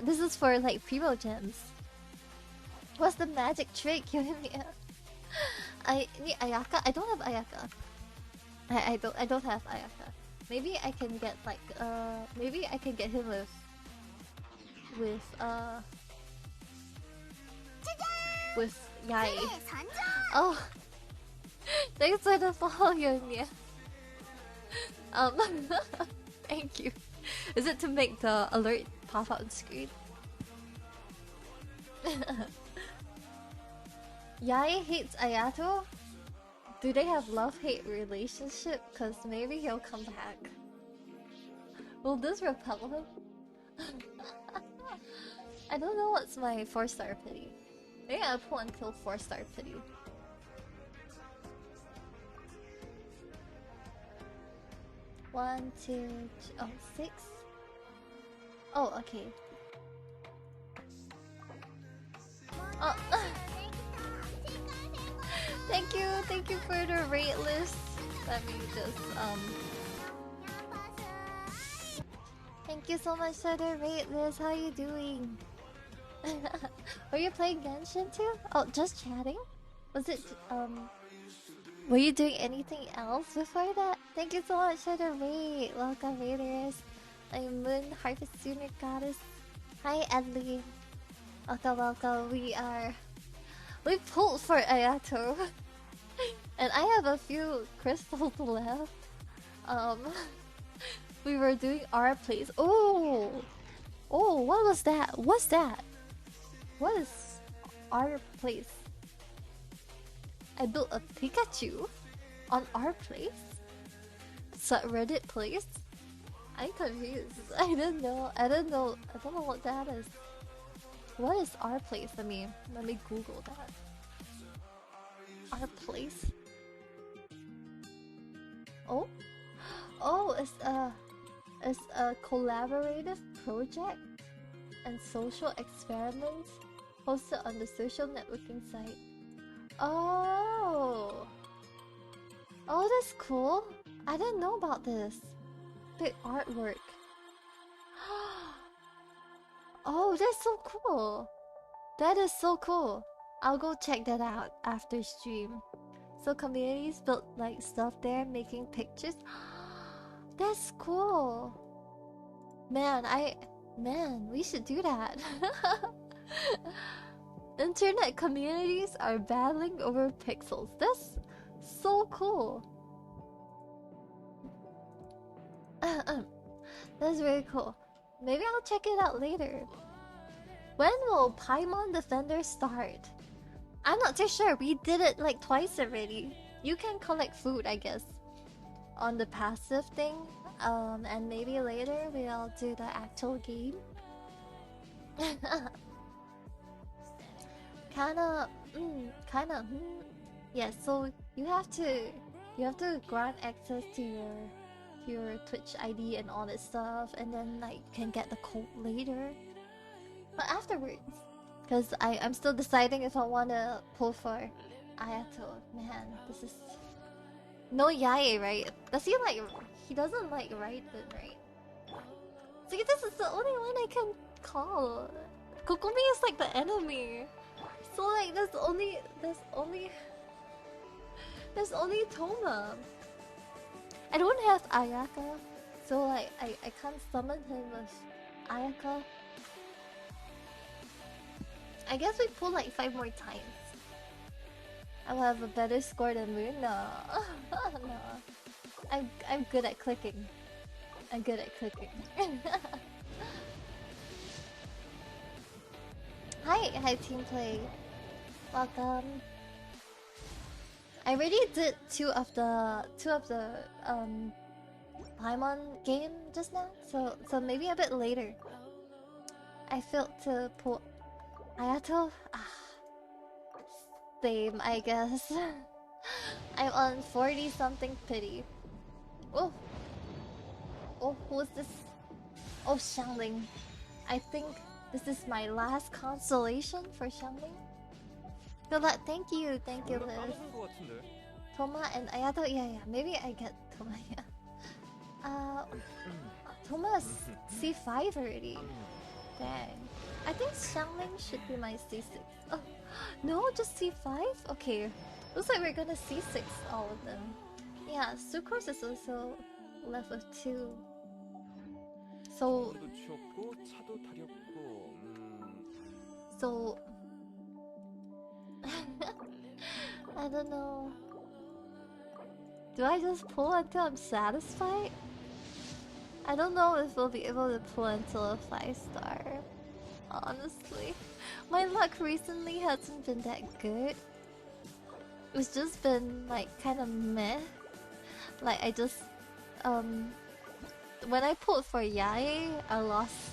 This is for like primo gems. What's the magic trick, Yoimiya? I need Ayaka. I don't have Ayaka. I don't have Ayaka. Maybe I can get maybe I can get him with Yae. Oh, thanks for the follow, Yoimiya. Thank you. Is it to make the alert pop out on screen? Yae hates Ayato? Do they have love-hate relationship? Cause maybe he'll come back. Will this repel him? I don't know what's my 4-star pity. Maybe I'll pull until 4-star pity. One, two, oh, 6. Oh, okay. Oh. Thank you for the rate list. Let me just Thank you so much for the rate list. How are you doing? Were you playing Genshin too? Oh, just chatting? Was it were you doing anything else before that? Thank you so much for the rate. Welcome raiders. I'm Moon Harvest Junior Goddess. Hi Adley. Welcome. We pulled for Ayato. And I have a few crystals left. We were doing our plays. Oh, what was that? What's that? What is our place? I built a Pikachu on our place. Reddit place. I'm confused. I don't know what that is. What is our place? Let me Google that. Our place. Oh, it's a collaborative project and social experiments hosted on the social networking site. Oh, that's cool. I didn't know about this. The artwork. Oh, that's so cool. That is so cool. I'll go check that out after stream. So communities built like stuff there, making pictures. That's cool. Man, we should do that. Internet communities are battling over pixels. That's so cool. That's very cool. Maybe I'll check it out later. When will Paimon Defender start? I'm not too sure. We did it like twice already. You can collect food, I guess. on the passive thing. And maybe later we'll do the actual game. Kinda, kinda. Yeah. So you have to grant access to your Twitch ID and all that stuff, and then like you can get the code later. But afterwards, because I'm still deciding if I wanna pull for Ayato. Man, this is no Yae, right? Does he like? He doesn't like Raiden, right? See, this is the only one I can call. Kokomi is like the enemy. So like there's only Toma. I don't have Ayaka, so like I can't summon him with Ayaka. I guess we pull like 5 more times. I will have a better score than Moon. No, no. I'm good at clicking. I'm good at clicking. Hi team play. Welcome. I already did two of the Paimon game just now, so maybe a bit later. I failed to pull Ayato. Same, I guess. I'm on 40 something pity. Oh, who's this? Oh, Xiangling. I think this is my last consolation for Xiangling. Good luck. Thank you, Liz. Toma and Ayato. Yeah. Maybe I get Toma. Yeah. Toma's C5 already. Dang. I think Xiangling should be my C6. Oh, no, just C5? Okay. Looks like we're gonna C6 all of them. Yeah, Sucrose is also left with 2. So I don't know. Do I just pull until I'm satisfied? I don't know if we'll be able to pull until a 5-star. Honestly, my luck recently hasn't been that good. It's just been like kind of meh. Like I just when I pulled for Yae, I lost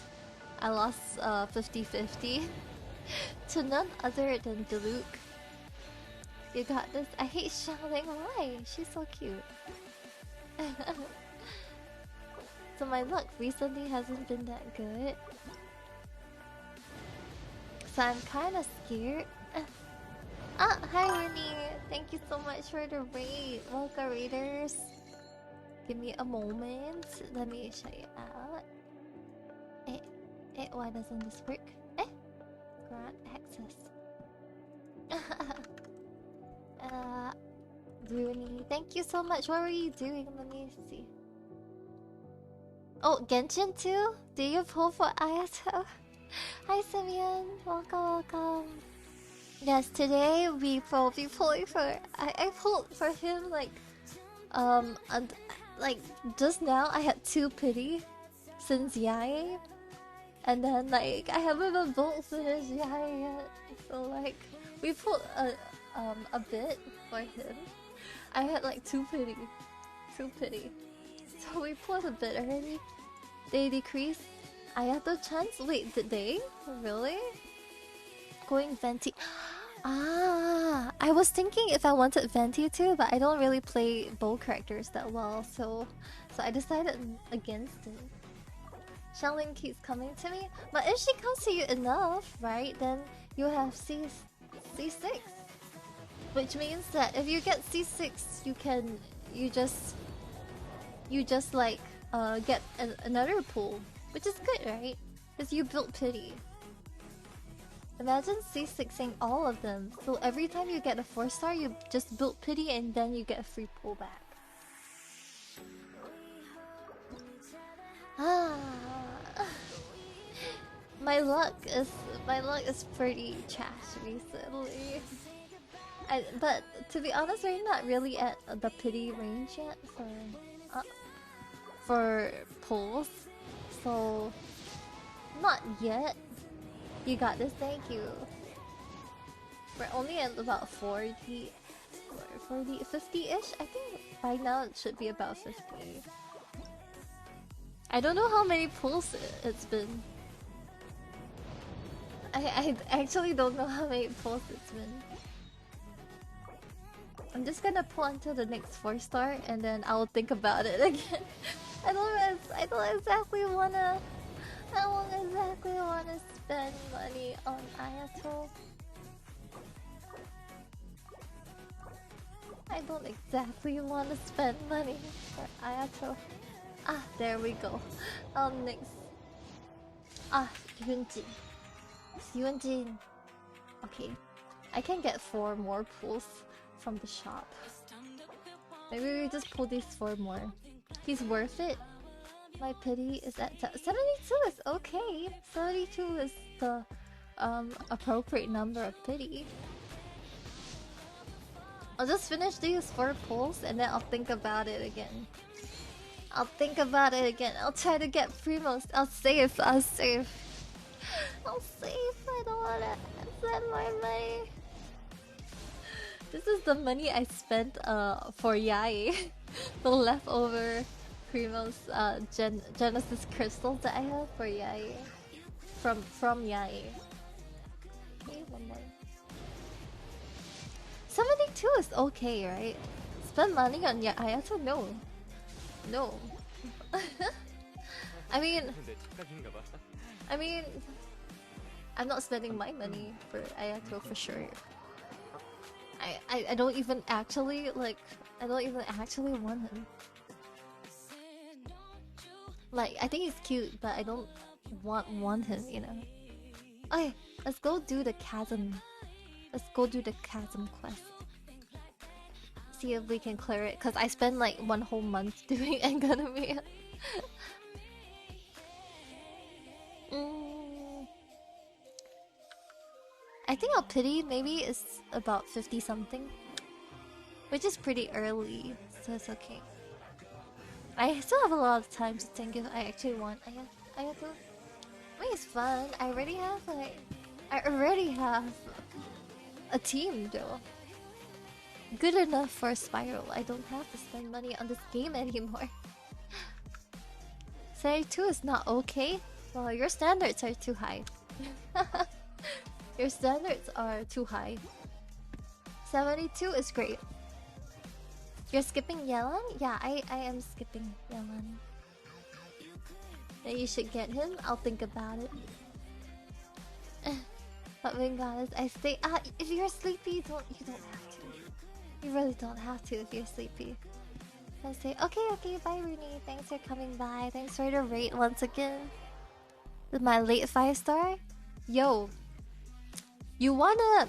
50-50 to none other than Diluc. You got this. I hate Xiangling. Why? She's so cute. So my luck recently hasn't been that good. So I'm kind of scared. Hi Winnie. Thank you so much for the raid. Welcome raiders. Give me a moment. Let me show you out. Why doesn't this work? Grant access. Rooney, thank you so much. What were you doing? Let me see. Oh, Genshin too? Do you pull for Ayato? Hi Simeon, welcome. Yes, today we will be pulling for. I pulled for him like and like just now. I had 2 pity since Yae, and then like I haven't even both finished Yae yet. So like we pulled a bit for him. I had like 2 pity. So we pulled a bit already. They decreased Ayato chance. Wait, did they? Really? Going Venti. I was thinking if I wanted Venti too, but I don't really play bow characters that well, so I decided against it. Xiangling keeps coming to me, but if she comes to you enough, right, then you have C6. Which means that if you get C6, you just like get another pool, which is good, right? Because you built pity. Imagine C6ing all of them, so every time you get a 4-star, you just build pity and then you get a free pullback. My luck is pretty trash recently. But to be honest, we're not really at the pity range yet for pulls, so not yet. You got this, thank you. We're only at about 40. 40, 50-ish? I think by now it should be about 50. I don't know how many pulls it's been. I actually don't know how many pulls it's been. I'm just gonna pull until the next 4-star and then I'll think about it again. I don't exactly wanna spend money on Ayato. I don't exactly want to spend money for Ayato. Ah, there we go. Next. Ah, Yunjin. Yunjin. Okay. I can get 4 more pulls from the shop. Maybe we just pull these 4 more. He's worth it. My pity is at 72 is okay. 72 is the appropriate number of pity. I'll just finish these 4 pulls and then I'll think about it again. I'll try to get Primos. I'll save. I don't wanna spend more money. This is the money I spent for Yai. The leftover Primos Genesis crystals that I have for Yai. From Yai. Okay, one more. 72 is okay, right? Spend money on Ayato? No. I mean, I'm not spending my money for Ayato for sure. I don't even actually want him. Like, I think he's cute, but I don't want him, you know. Okay, let's go do the chasm. Let's go do the chasm quest. See if we can clear it, cause I spent like 1 whole month doing Enganomia. I think our pity maybe is about 50 something, which is pretty early, so it's okay. I still have a lot of time to think if I actually want Ayato. I mean, it's fun. I already have a team though. Good enough for a Spiral. I don't have to spend money on this game anymore. 72 is not okay? Well, your standards are too high. Your standards are too high. 72 is great. You're skipping Yelan? Yeah, I am skipping Yelan. Then you should get him. I'll think about it. But Vingadas, I stay. If you're sleepy, you don't have to. You really don't have to if you're sleepy. I say, okay, bye Rooney. Thanks for coming by. Thanks for the rate once again. With my late 5-star. Yo, you wanna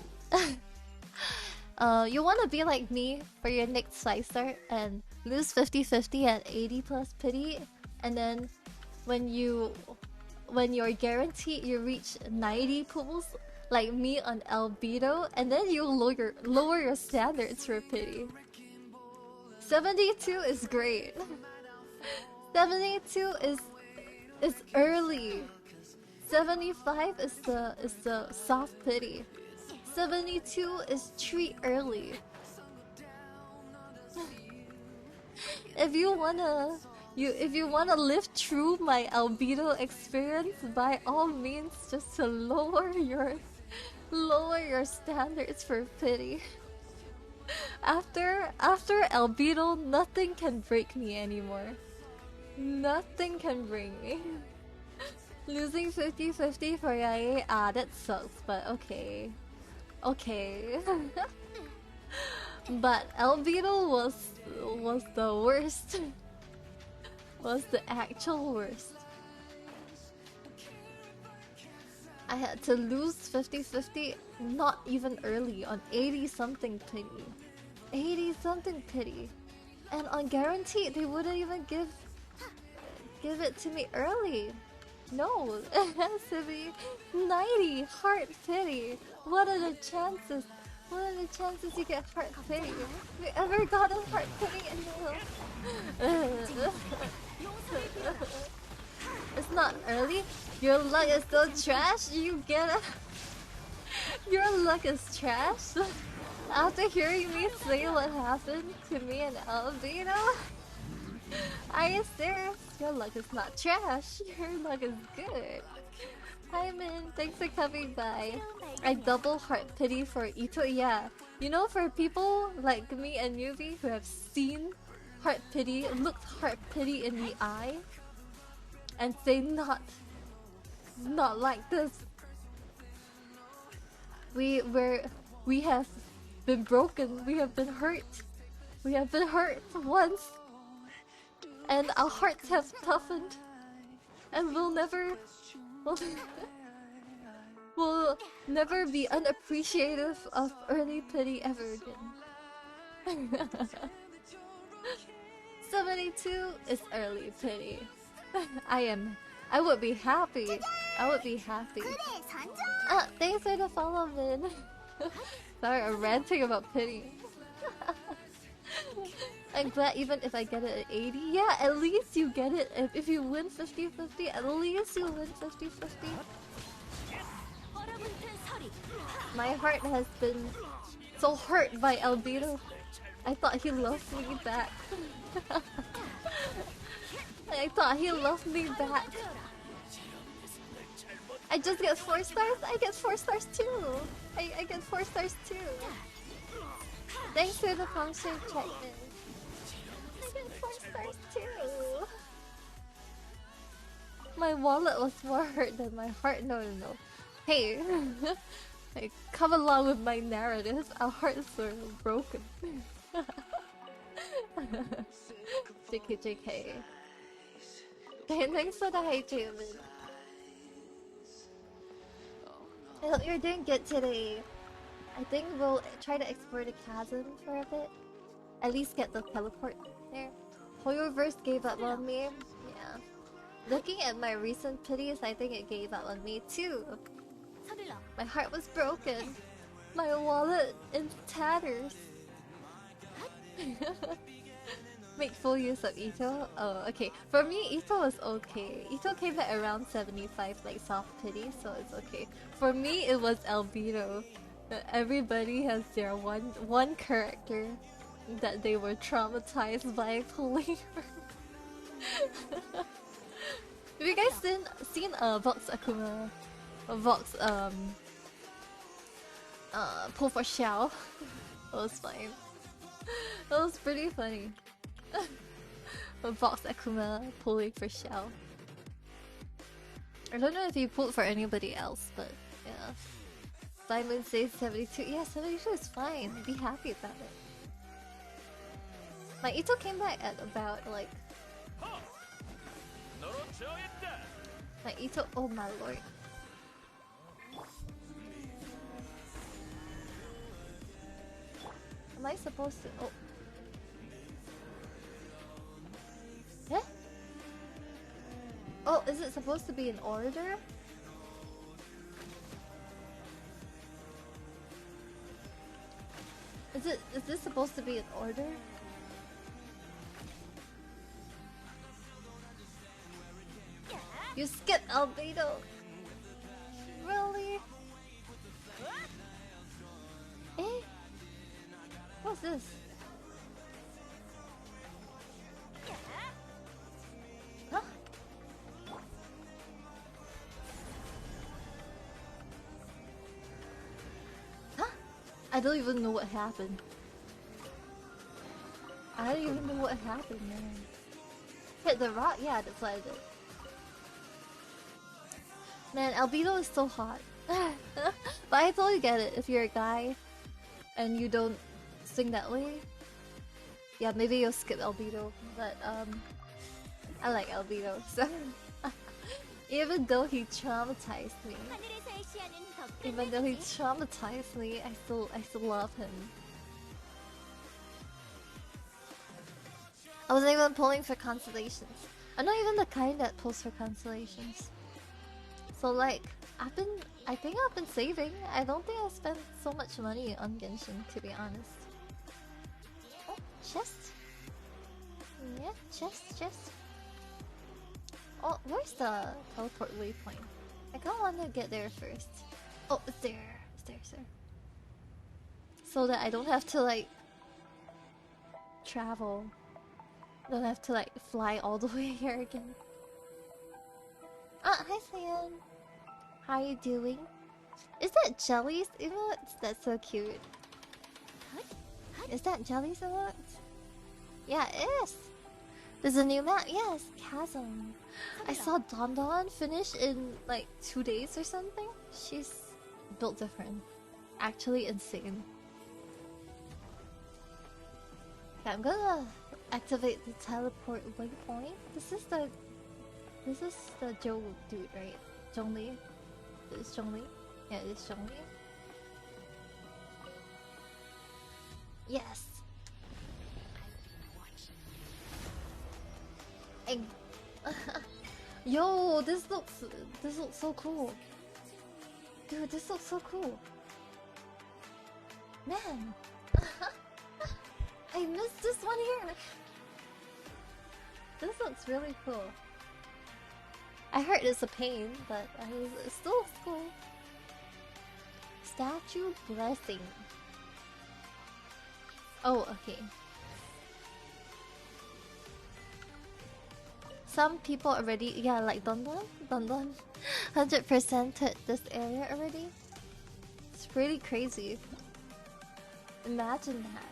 be like me for your next 5-star and lose 50-50 at 80 plus pity, and then when you're guaranteed you reach 90 pools like me on Albedo, and then you lower your standards for pity. 72 is great. 72 is early. 75 is the soft pity. 72 is treat early. If you wanna live through my albedo experience, by all means, just to lower your standards for pity. After albedo, nothing can break me anymore. Nothing can break me. Losing 50-50 for Yae, that sucks, but okay. Okay. But albedo was the worst. Was the actual worst. I had to lose 50-50 not even early on 80 something pity. 80 something pity. And on guarantee they wouldn't even give it to me early. No, it has to be 90 heart pity. What are the chances? What are the chances you get heart pity? Have you ever gotten heart pity in the It's not early. Your luck is so trash. You get it. Your luck is trash. After hearing me say what happened to me and Albino, are you serious? Your luck is not trash. Your luck is good. Hi Min, thanks for coming by. I double heart pity for Ito. Yeah, you know, for people like me and Yuvi who have seen heart pity, looked heart pity in the eye, and say not like this. We have been broken. We have been hurt. We have been hurt once, and our hearts have toughened, and we'll never be unappreciative of early pity ever again. 72 is early pity. I would be happy. I would be happy. Thanks for the follow, Min. Sorry, I'm ranting about pity. I'm glad even if I get it at 80, yeah, at least you get it. If you win 50-50, at least you win 50-50. My heart has been so hurt by Albino. I thought he loved me back. I thought he loved me back. I just get 4 stars? I get 4 stars too! I get 4 stars too! Thanks for the function check-in. I get 4 stars too! My wallet was more hurt than my heart. No. Hey! Like, come along with my narrative. Our hearts were broken. JK. Okay, thanks for the hype, Jamin. I hope you're doing good today. I think we'll try to explore the chasm for a bit. At least get the teleport there. Hoyoverse gave up on me. Yeah. Looking at my recent pities, I think it gave up on me too. My heart was broken. My wallet in tatters. Make full use of Ito? Oh, okay. For me, Ito was okay. Ito came at around 75, like soft pity, so it's okay. For me, it was Albino. Everybody has their one character that they were traumatized by pulling her. Have you guys seen Vox Akuma? Vox pull for Xiao? That was fine. That was pretty funny. Vox Akuma pulling for Xiao. I don't know if he pulled for anybody else, but yeah. Simon says 72. Yeah, 72 is fine. Be happy about it. My Ito came back at about like... My Ito... Oh my lord. Am I supposed to... Oh. Eh? Oh, is it supposed to be in order? Is this supposed to be in order? You skipped Albedo! Really? Eh? What's this? Huh? Huh? I don't even know what happened. I don't even know what happened, man. Hit the rock? Yeah, that's what I did. Man, Albedo is so hot. But I totally get it. If you're a guy and you don't sing that way, yeah, maybe you'll skip Albedo. But I like Albedo, so even though he traumatized me, I still love him. I wasn't even pulling for constellations. I'm not even the kind that pulls for constellations. So like, I think I've been saving. I don't think I spent so much money on Genshin, to be honest. Oh, chest. Yeah, chest. Oh, where's the teleport waypoint? I kinda want to get there first. Oh, it's there. It's there. so that I don't have to like travel. Don't have to like fly all the way here again. Hi Sam. How are you doing? Is that Jelly's emotes? That's so cute. Is that Jelly's emotes? Yeah, it is. There's a new map. Yes, Chasm. I saw Don Don finish in like 2 days or something. She's built different. Actually insane. Yeah, I'm gonna activate the teleport waypoint. This is the Joe dude, right? Zhongli. It's Zhongli. Yeah, it's Zhongli. Yes. Yo, this looks so cool. Dude, this looks so cool. Man. I missed this one here. This looks really cool. I heard it's a pain, but it still looks cool. Statue blessing. Oh, okay. Some people already, yeah, like Don 100% hit this area already. It's pretty crazy. Imagine that.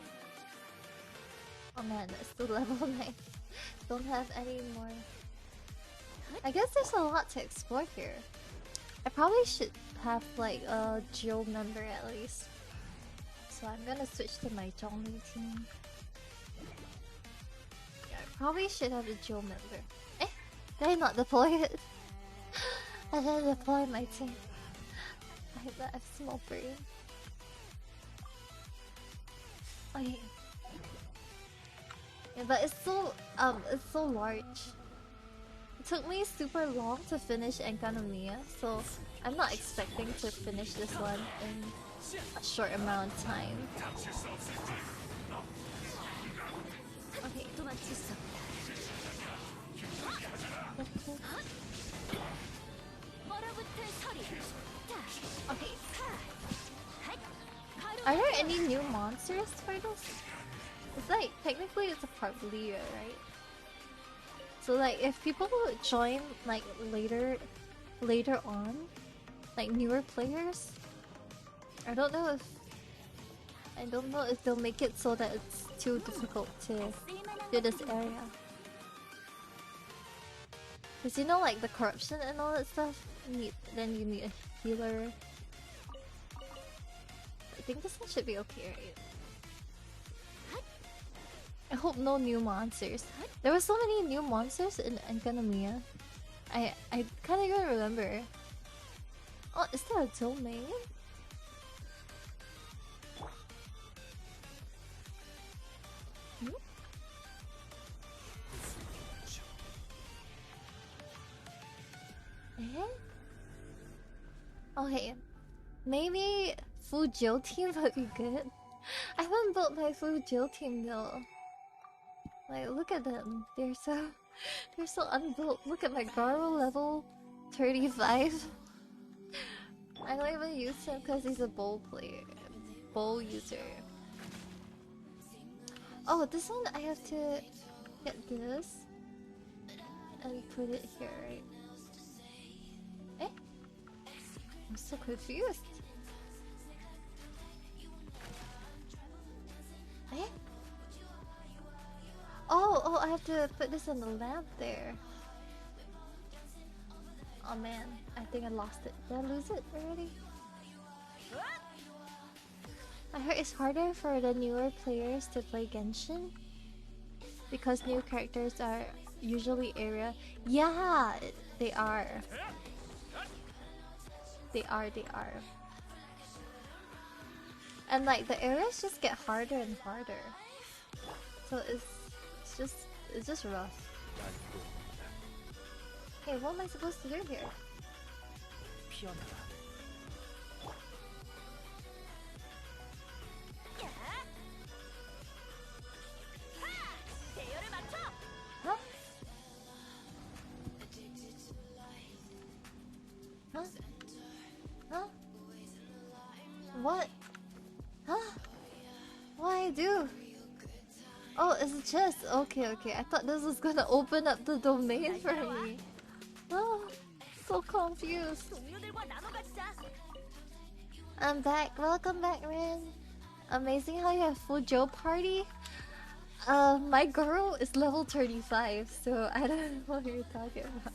Oh man, it's still level 9. Don't have any more. I guess there's a lot to explore here. I probably should have like a Geo member at least. So I'm gonna switch to my Zhongli team. Yeah, I probably should have a Geo member. Eh? Did I not deploy it? I didn't deploy my team. I have small brain. Okay. Yeah, but it's so large. It took me super long to finish Enkanomiya, so I'm not expecting to finish this one in a short amount of time. Okay. Okay. Are there any new monsters for this? It's like, technically it's a part Leah, right? So like, if people join like later on, like newer players, I don't know if they'll make it so that it's too difficult to do this area. Cause you know, like the corruption and all that stuff. Then you need a healer. I think this one should be okay, right? I hope no new monsters. There were so many new monsters in Enkanomiya. I can't even remember. Oh, is that a domain? Hmm? Eh? Okay. Maybe Fujio team would be good. I haven't built my Fujio team though. Like, look at them. They're so unbuilt. Look at my Garo level 35. I don't even use him because he's a bowl player. Bowl user. Oh, this one I have to get this and put it here, right? Eh? I'm so confused. Eh? Oh, I have to put this in the lamp there. Oh man, I think I lost it. Did I lose it already? I heard it's harder for the newer players to play Genshin because new characters are usually area. Yeah, they are. They are. And like the areas just get harder and harder. So it's just rough. Hey, what am I supposed to do here? Huh? Huh? Huh? What? Huh? Why do? Oh, it's just okay. I thought this was gonna open up the domain for me. Oh, so confused. I'm back. Welcome back, Rin. Amazing how you have Fujo party. My girl is level 35, so I don't know what you're talking about.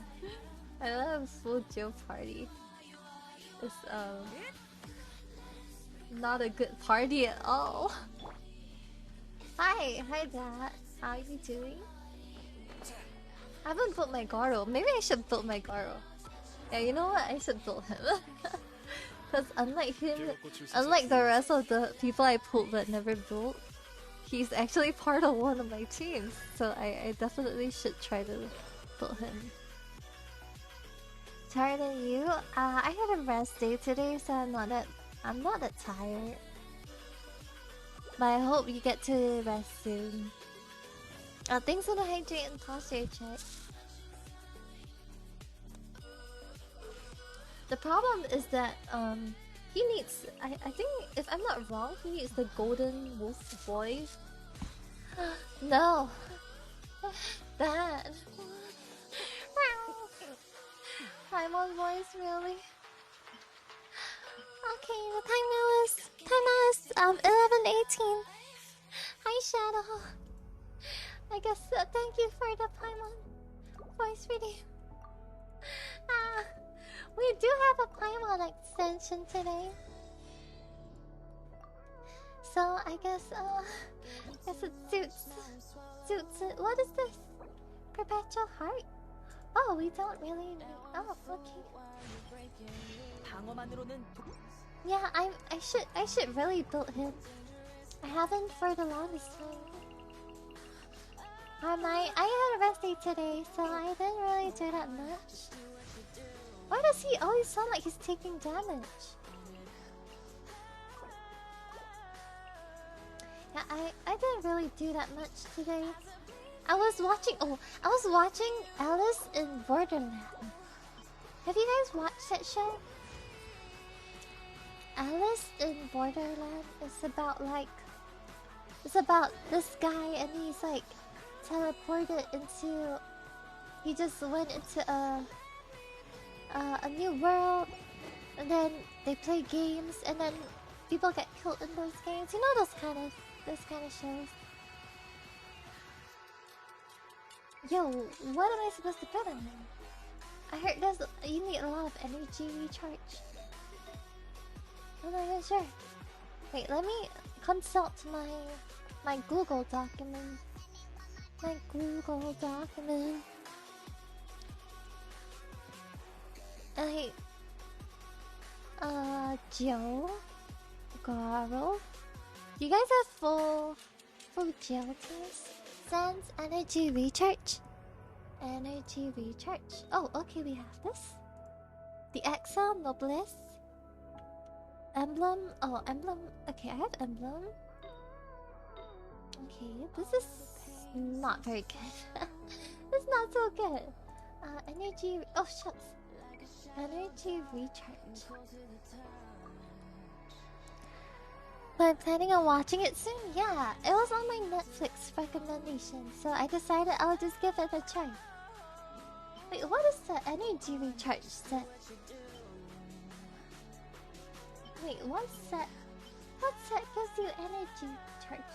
I don't have Fujo party. It's not a good party at all. Hi, Dad. How are you doing? I haven't built my Garo. Maybe I should build my Garo. Yeah, you know what? I should build him. Because unlike him, unlike the rest of the people I pulled but never built, he's actually part of one of my teams. So I definitely should try to build him. Tired than you? I had a rest day today, so I'm not that tired. But I hope you get to rest soon. Thanks for the hydrate and posture check. The problem is that he needs, I think if I'm not wrong, he needs the golden wolf voice. No. That. Paimon voice, really? Okay, the time now is 11:18. Hi Shadow. I guess thank you for the Paimon voice reading. We do have a Paimon extension today. So I guess it suits it. What is this? Perpetual heart? Oh, we don't really know. Oh, okay. Yeah, I should really build him. I haven't for the longest time. I had a rest day today, so I didn't really do that much. Why does he always sound like he's taking damage? Yeah, I didn't really do that much today. I was watching Alice in Borderland. Have you guys watched that show? Alice in Borderland is about this guy and he's like teleported into, he just went into a new world, and then they play games and then people get killed in those games. You know those kind of shows. Yo, what am I supposed to put on him? I heard you need a lot of energy recharge. I'm not even sure. Wait, let me consult my Google document. Joe, Garo. You guys have full gel test? Sans energy recharge. Oh, okay, we have this. The Exile Noblesse. Emblem. Oh, emblem. Okay, I have emblem. Okay, this is not very good. It's not so good. Energy. Oh, shucks. Energy recharge. But I'm planning on watching it soon. Yeah, it was on my Netflix recommendation, so I decided I'll just give it a try. Wait, what is the energy recharge set? Wait, what set gives you energy charge?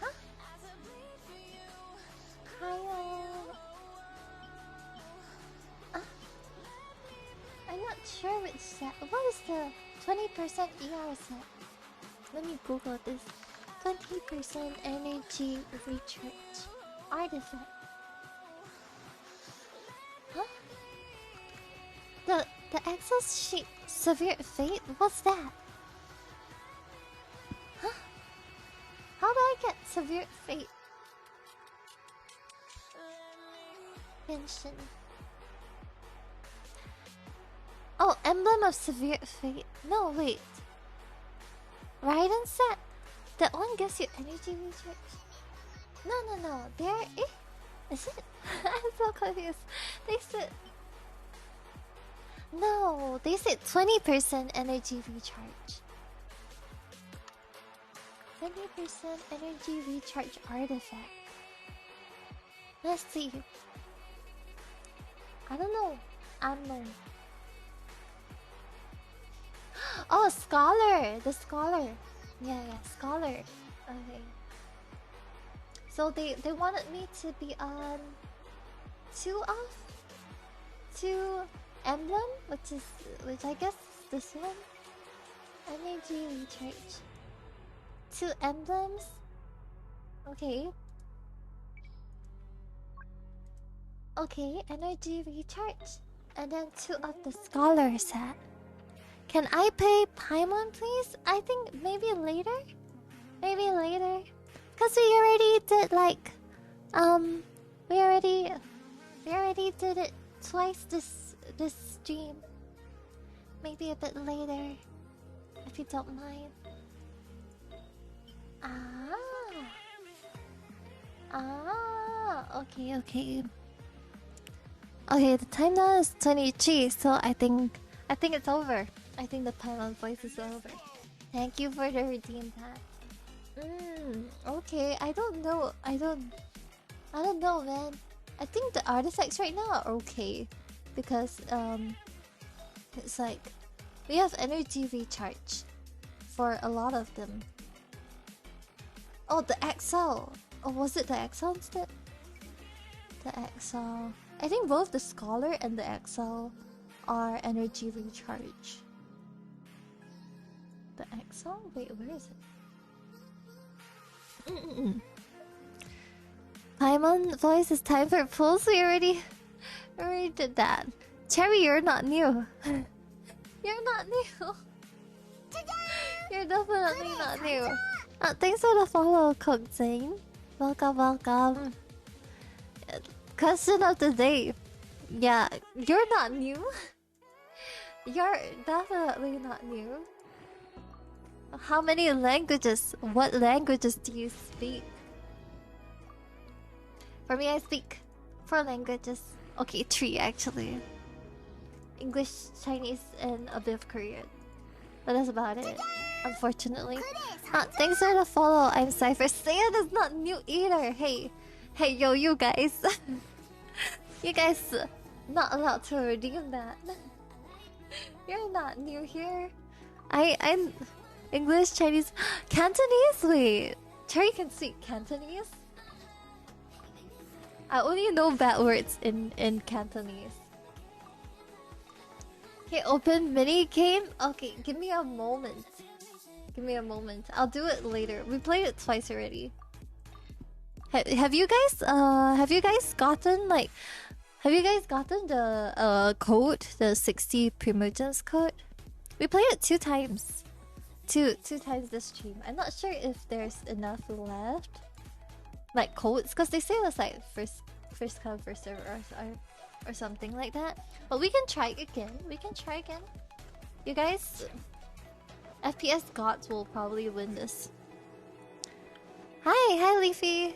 Huh? I'm not sure which set. What is the 20% ER set? Let me Google this. 20% energy recharge artifact. Huh? The excess sheet severe fate? What's that? Huh? How do I get severe fate? GENSHIN. Oh, emblem of severe fate. No, wait. Raiden set? That one gives you energy recharge? No. There. Is it? I'm so confused. They said. No, they said 20% energy recharge. 20% energy recharge artifact. Let's see. I don't know. Unknown. Oh, scholar. The scholar. Yeah, scholar. Okay. So they wanted me to be on 2 off, 2 emblem, which I guess is this one. Energy recharge. 2 emblems. Okay. Okay, energy recharge. And then 2 of the scholar set. Can I pay Paimon, please? I think maybe later? Maybe later. Cause we already did like we already did it twice this stream. Maybe a bit later. If you don't mind. Okay. Okay, the time now is 23, so I think it's over. I think the Paimon voice is over. Thank you for the redeem pack. Okay, I don't know, man. I think the artifacts right now are okay because it's like we have energy recharge for a lot of them. Oh, the XL. Oh, was it the XL instead? The XL. I think both the Scholar and the XL are energy recharge. The XL? Wait, where is it? Paimon voice is time for pulls. We already did that. Cherry, you're not new. You're not new. You're definitely not new. Thanks for the follow, Cook Zane. Welcome. Question of the day. Yeah, you're not new. You're definitely not new. How many languages? What languages do you speak? For me, I speak 4 languages. Okay, 3 actually. English, Chinese, and a bit of Korean. But that's about it, unfortunately. Thanks for the follow. I'm Cypher. Saiyan is not new either. Hey, yo, you guys. You guys not allowed to redeem that. You're not new here. I'm English, Chinese, Cantonese. Wait, Cherry can speak Cantonese. I only know bad words in Cantonese. Okay, open mini game. Okay, give me a moment. I'll do it later. We played it twice already. Have you guys gotten the code, the 60 Primogens code? We played it 2 times. Two times this stream. I'm not sure if there's enough left, like codes, because they say it's like first come first serve or something like that. But we can try again. You guys, FPS gods will probably win this. Hi Leafy.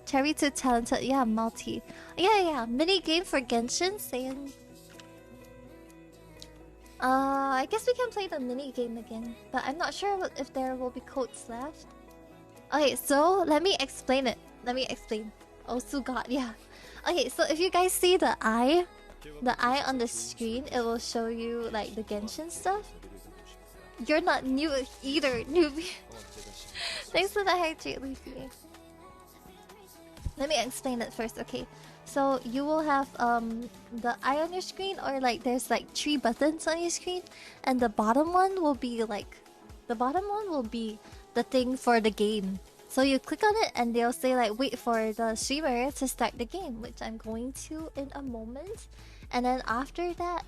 Cherry too talented. Yeah, multi. Yeah. Mini game for Genshin saying. I guess we can play the mini game again, but I'm not sure if there will be codes left. Okay, so let me explain it. Oh, Sugat, yeah. Okay, so if you guys see the eye on the screen, it will show you like the Genshin stuff. You're not new either, newbie. Thanks for the hydrate, Leafy. Let me explain it first, okay? So you will have the eye on your screen, or like there's like 3 buttons on your screen, and the bottom one will be the thing for the game. So you click on it and they'll say like wait for the streamer to start the game, which I'm going to in a moment. And then after that,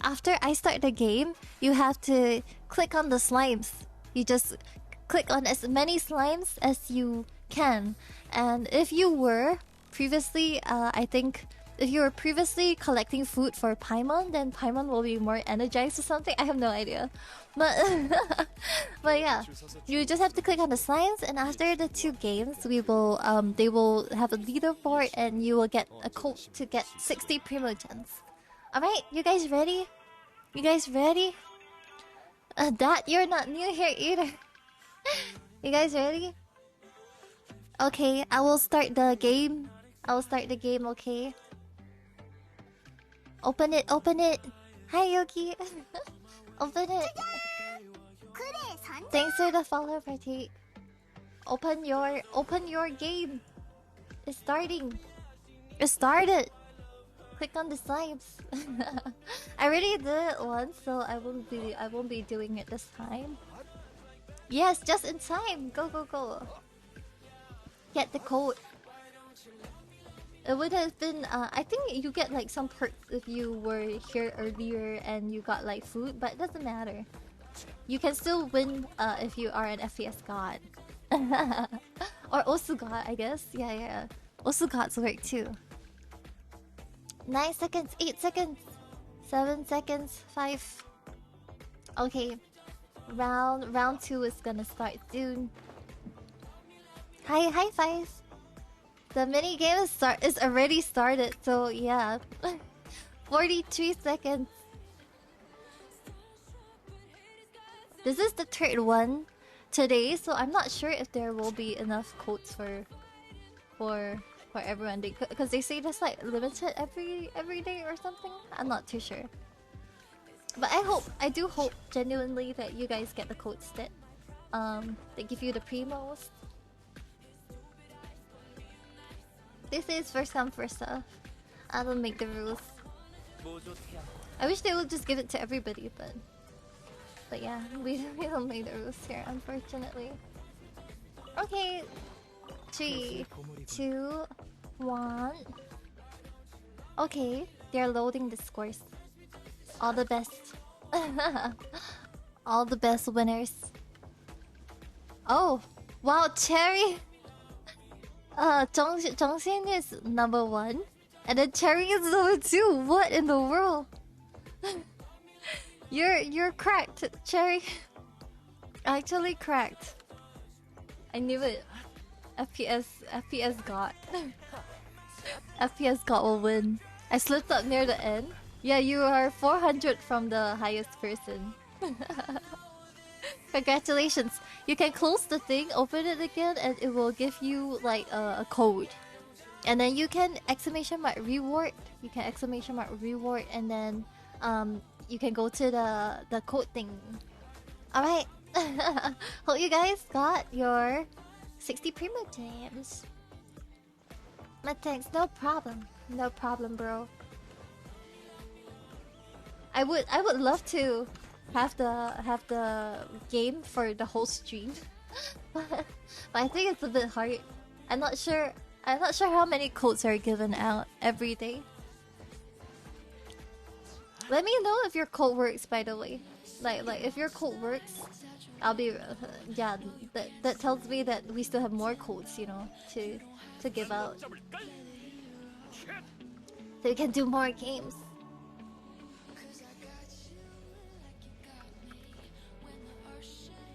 after I start the game, you have to click on the slimes. You just click on as many slimes as you can. And if you were previously, I think if you were previously collecting food for Paimon, then Paimon will be more energized or something. I have no idea. But but yeah, you just have to click on the slimes, and after the 2 games, they will have a leaderboard, and you will get a code to get 60 Primogens. Alright, you guys ready? That you're not new here either. You guys ready? Okay, I will start the game. I will start the game, okay? Open it, open it. Hi, Yogi. Open it. Thanks for the follow, Partake. Open your game. It's starting. It started. Click on the slimes. I already did it once, so I won't be doing it this time. Yes, just in time. Go, go, go. Get the code. It would have been I think you get like some perks if you were here earlier and you got like food, but it doesn't matter. You can still win if you are an FPS god. Or Osu god, I guess. Yeah, yeah. Osu gods work too. 9 seconds, 8 seconds, 7 seconds, 5. Okay. Round 2 is gonna start soon. Hi, high five. The mini game is already started, so yeah. 43 seconds. This is the third one today, so I'm not sure if there will be enough codes for everyone, because they say that's like limited every day or something. I'm not too sure, but I do hope genuinely that you guys get the codes that they give you the primos. This is first come first serve. I don't make the rules. I wish they would just give it to everybody, but yeah, we don't make the rules here, unfortunately. Okay, 3, 2, 1. Okay, they're loading the scores. All the best. All the best winners. Oh, wow, Cherry. Zhongxian is number 1, and then Cherry is number 2. What in the world? You're cracked, Cherry. Actually cracked. I knew it. FPS God. FPS God will win. I slipped up near the end. Yeah, you are 400 from the highest person. Congratulations. You can close the thing, open it again, and it will give you like a code. And then you can exclamation mark reward. You can exclamation mark reward, and then you can go to the code thing. Alright. Hope you guys got your 60 primo gems. My thanks, no problem. No problem, bro. I would love to have the game for the whole stream. But I think it's a bit hard. I'm not sure how many codes are given out every day. Let me know if your code works, by the way. Like if your code works, I'll be yeah, that tells me that we still have more codes, you know, to give out. So we can do more games.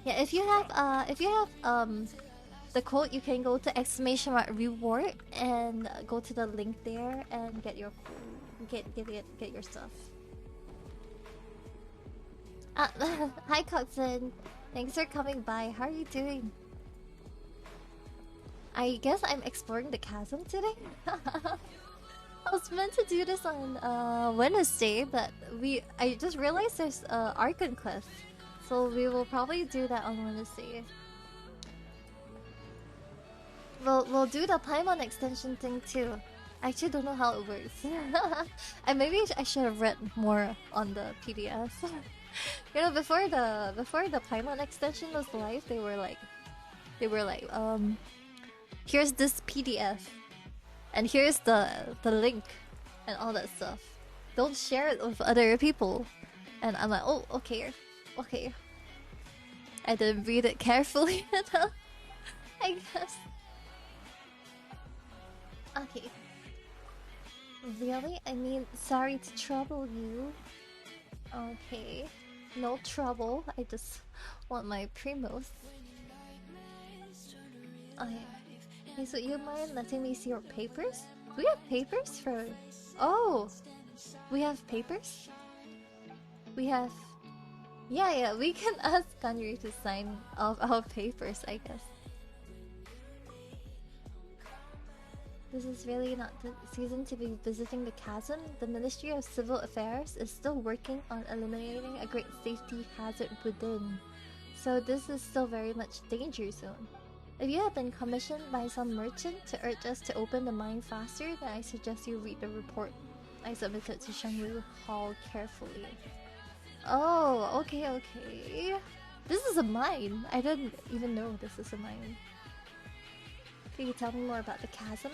Yeah, if you have the code, you can go to exclamation mark reward and go to the link there and get your get your stuff. Hi Coxon, thanks for coming by. How are you doing? I guess I'm exploring the chasm today. I was meant to do this on Wednesday, but I just realized there's Archon Cliff, so we will probably do that on Wednesday. We'll do the Paimon extension thing too. I actually don't know how it works. And maybe I should have read more on the PDF. You know, before the Paimon extension was live, they were like, here's this PDF, and here's the link, and all that stuff. Don't share it with other people. And I'm like, oh, okay. I didn't read it carefully enough, I guess. Okay. Really? I mean, sorry to trouble you. Okay. No trouble. I just want my primos. Okay. Okay, so you mind letting me see your papers? Do we have papers for... Oh! We have papers? We have... Yeah, we can ask Kanri to sign off our papers, I guess. This is really not the season to be visiting the chasm. The Ministry of Civil Affairs is still working on eliminating a great safety hazard within. So this is still very much danger zone. If you have been commissioned by some merchant to urge us to open the mine faster, then I suggest you read the report I submitted to Shangru Hall carefully. Oh, okay. This is a mine. I didn't even know this is a mine. Can you tell me more about the chasm?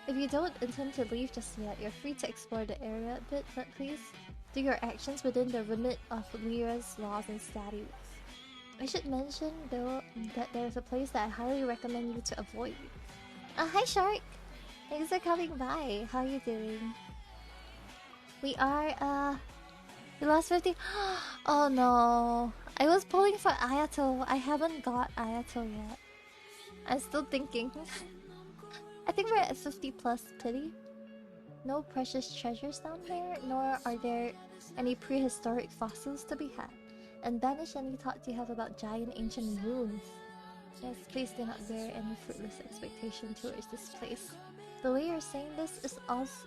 If you don't intend to leave just yet, you're free to explore the area a bit, but please do your actions within the remit of Lyra's laws and statutes. I should mention, though, that there's a place that I highly recommend you to avoid. Hi Shark! Thanks for coming by. How are you doing? We are, we lost 50. Oh no. I was pulling for Ayato. I haven't got Ayato yet. I'm still thinking. I think we're at 50 plus pity. No precious treasures down here, nor are there any prehistoric fossils to be had. And banish any thoughts you have about giant ancient ruins. Yes, please do not bear any fruitless expectation towards this place. The way you're saying this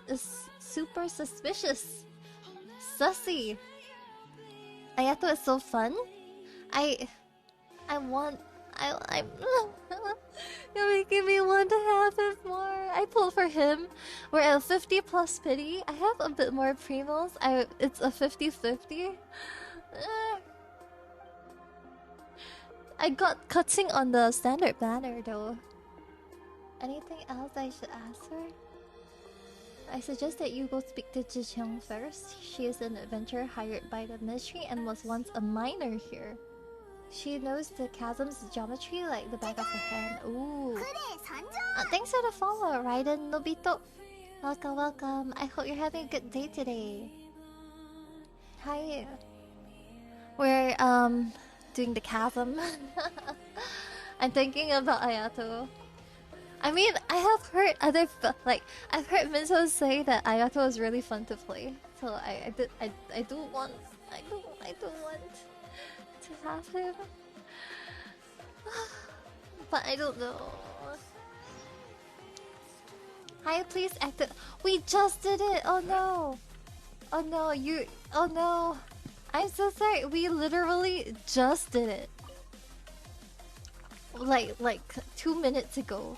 is super suspicious. Sussy. Ayato is so fun. I'm you're making me want to have him more. I pull for him. We're at 50 plus pity. I have a bit more primos. It's a 50-50. I got cutting on the standard banner though. Anything else I should ask her? I suggest that you go speak to Jicheong first. She is an adventurer hired by the ministry and was once a miner here. She knows the chasm's geometry like the back of her hand. Ooh. Thanks for the follow, Raiden Nobito. Welcome. I hope you're having a good day today. Hi. We're doing the chasm. I'm thinking about Ayato. I mean, I have heard I've heard Minso say that Ayato is really fun to play. So I do want to have him. But I don't know. Hi, please active. We just did it. Oh no. Oh no. I'm so sorry. We literally just did it. Like 2 minutes ago.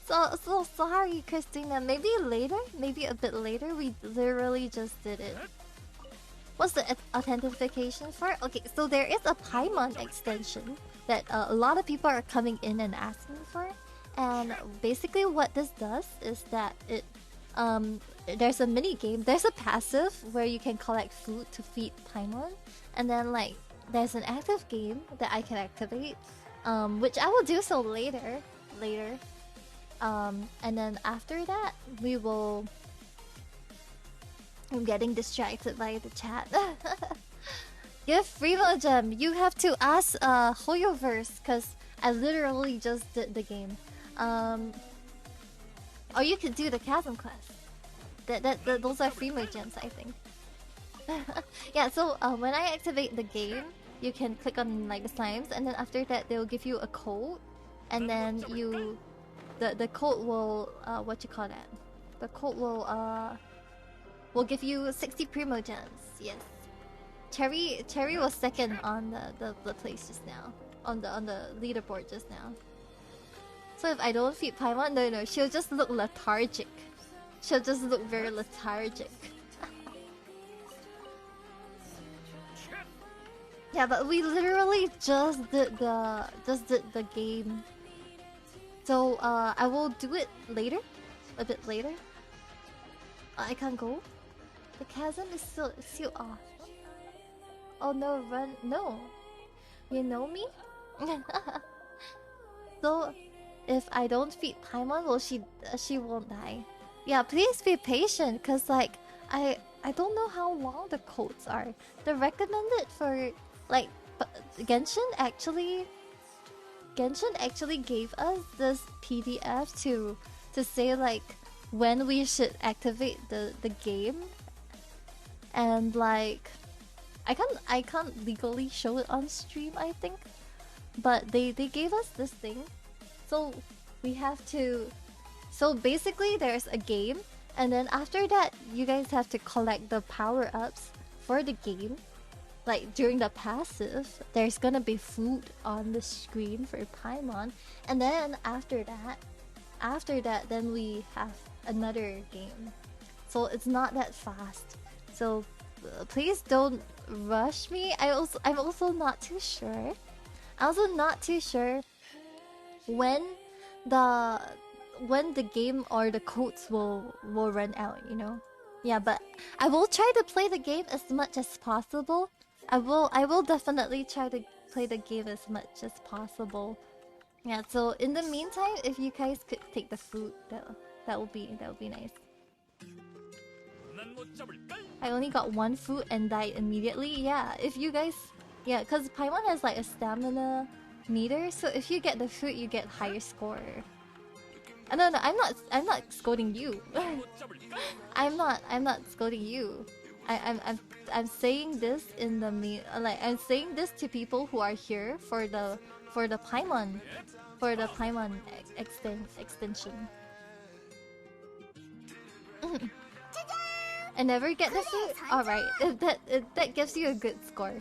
So sorry, Christina. Maybe later? Maybe a bit later? We literally just did it. What's the authentication for? Okay, so there is a Paimon extension that a lot of people are coming in and asking for. And basically what this does is that it there's a mini game. There's a passive where you can collect food to feed Paimon. And then like there's an active game that I can activate, which I will do so later. And then after that we will... I'm getting distracted by the chat. Give Freemo Gem. You have to ask Hoyoverse because I literally just did the game. Or you could do the Chasm quest. Those are Freemo Gems, I think. Yeah, so when I activate the game, you can click on like the slimes, and then after that they'll give you a code, and then you the code will what you call that? The code will give you 60 Primo Gems. Yes. Cherry was second on the place just now. On the leaderboard just now. So if I don't feed Paimon, no, she'll just look lethargic. She'll just look very lethargic. Yeah, but we literally just did the game. So I will do it later, a bit later. I can't go. The chasm is still sealed off. Oh no, run! No, you know me. So if I don't feed Paimon, well, she won't die. Yeah, please be patient, cause like I don't know how long the codes are. The recommended for like Genshin actually gave us this PDF to say like when we should activate the game. and like I can't legally show it on stream, I think, but they gave us this thing, so we have to. So basically, there's a game, and then after that, you guys have to collect the power ups for the game. Like during the passive, there's gonna be food on the screen for Paimon, and then after that, then we have another game. So it's not that fast. So please don't rush me. I'm also not too sure. I'm also not too sure when the game or the codes will run out. You know. Yeah, but I will try to play the game as much as possible. I will definitely try to play the game as much as possible. Yeah, so in the meantime, if you guys could take the food, that would be nice. I only got one food and died immediately. Yeah, if you guys, yeah, because Paimon has like a stamina meter, so if you get the food, you get higher score. No, I'm not scolding you. I'm not scolding you. I'm saying this in the I'm saying this to people who are here for the Paimon extension. I never get the food. All right, that gives you a good score.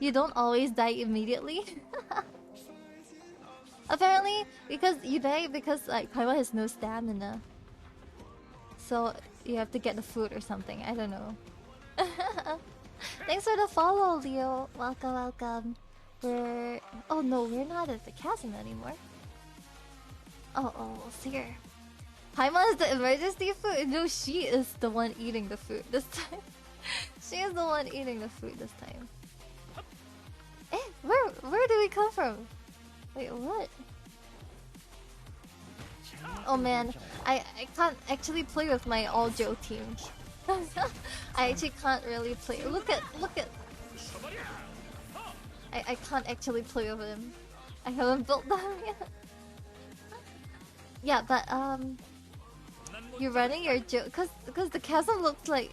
You don't always die immediately. Apparently, because you die because like Paimon has no stamina. So you have to get the food or something. I don't know. Thanks for the follow, Leo. Welcome. Oh no, we're not at the chasm anymore. Oh, here. Paimon is the emergency food. No, she is the one eating the food this time. She is the one eating the food this time. Eh, where do we come from? Wait, what? Oh man, I can't actually play with my all Joe team. I actually can't really play. Look at. I can't actually play with him. I haven't built them yet. Yeah, but you're running your Joe because the chasm looks like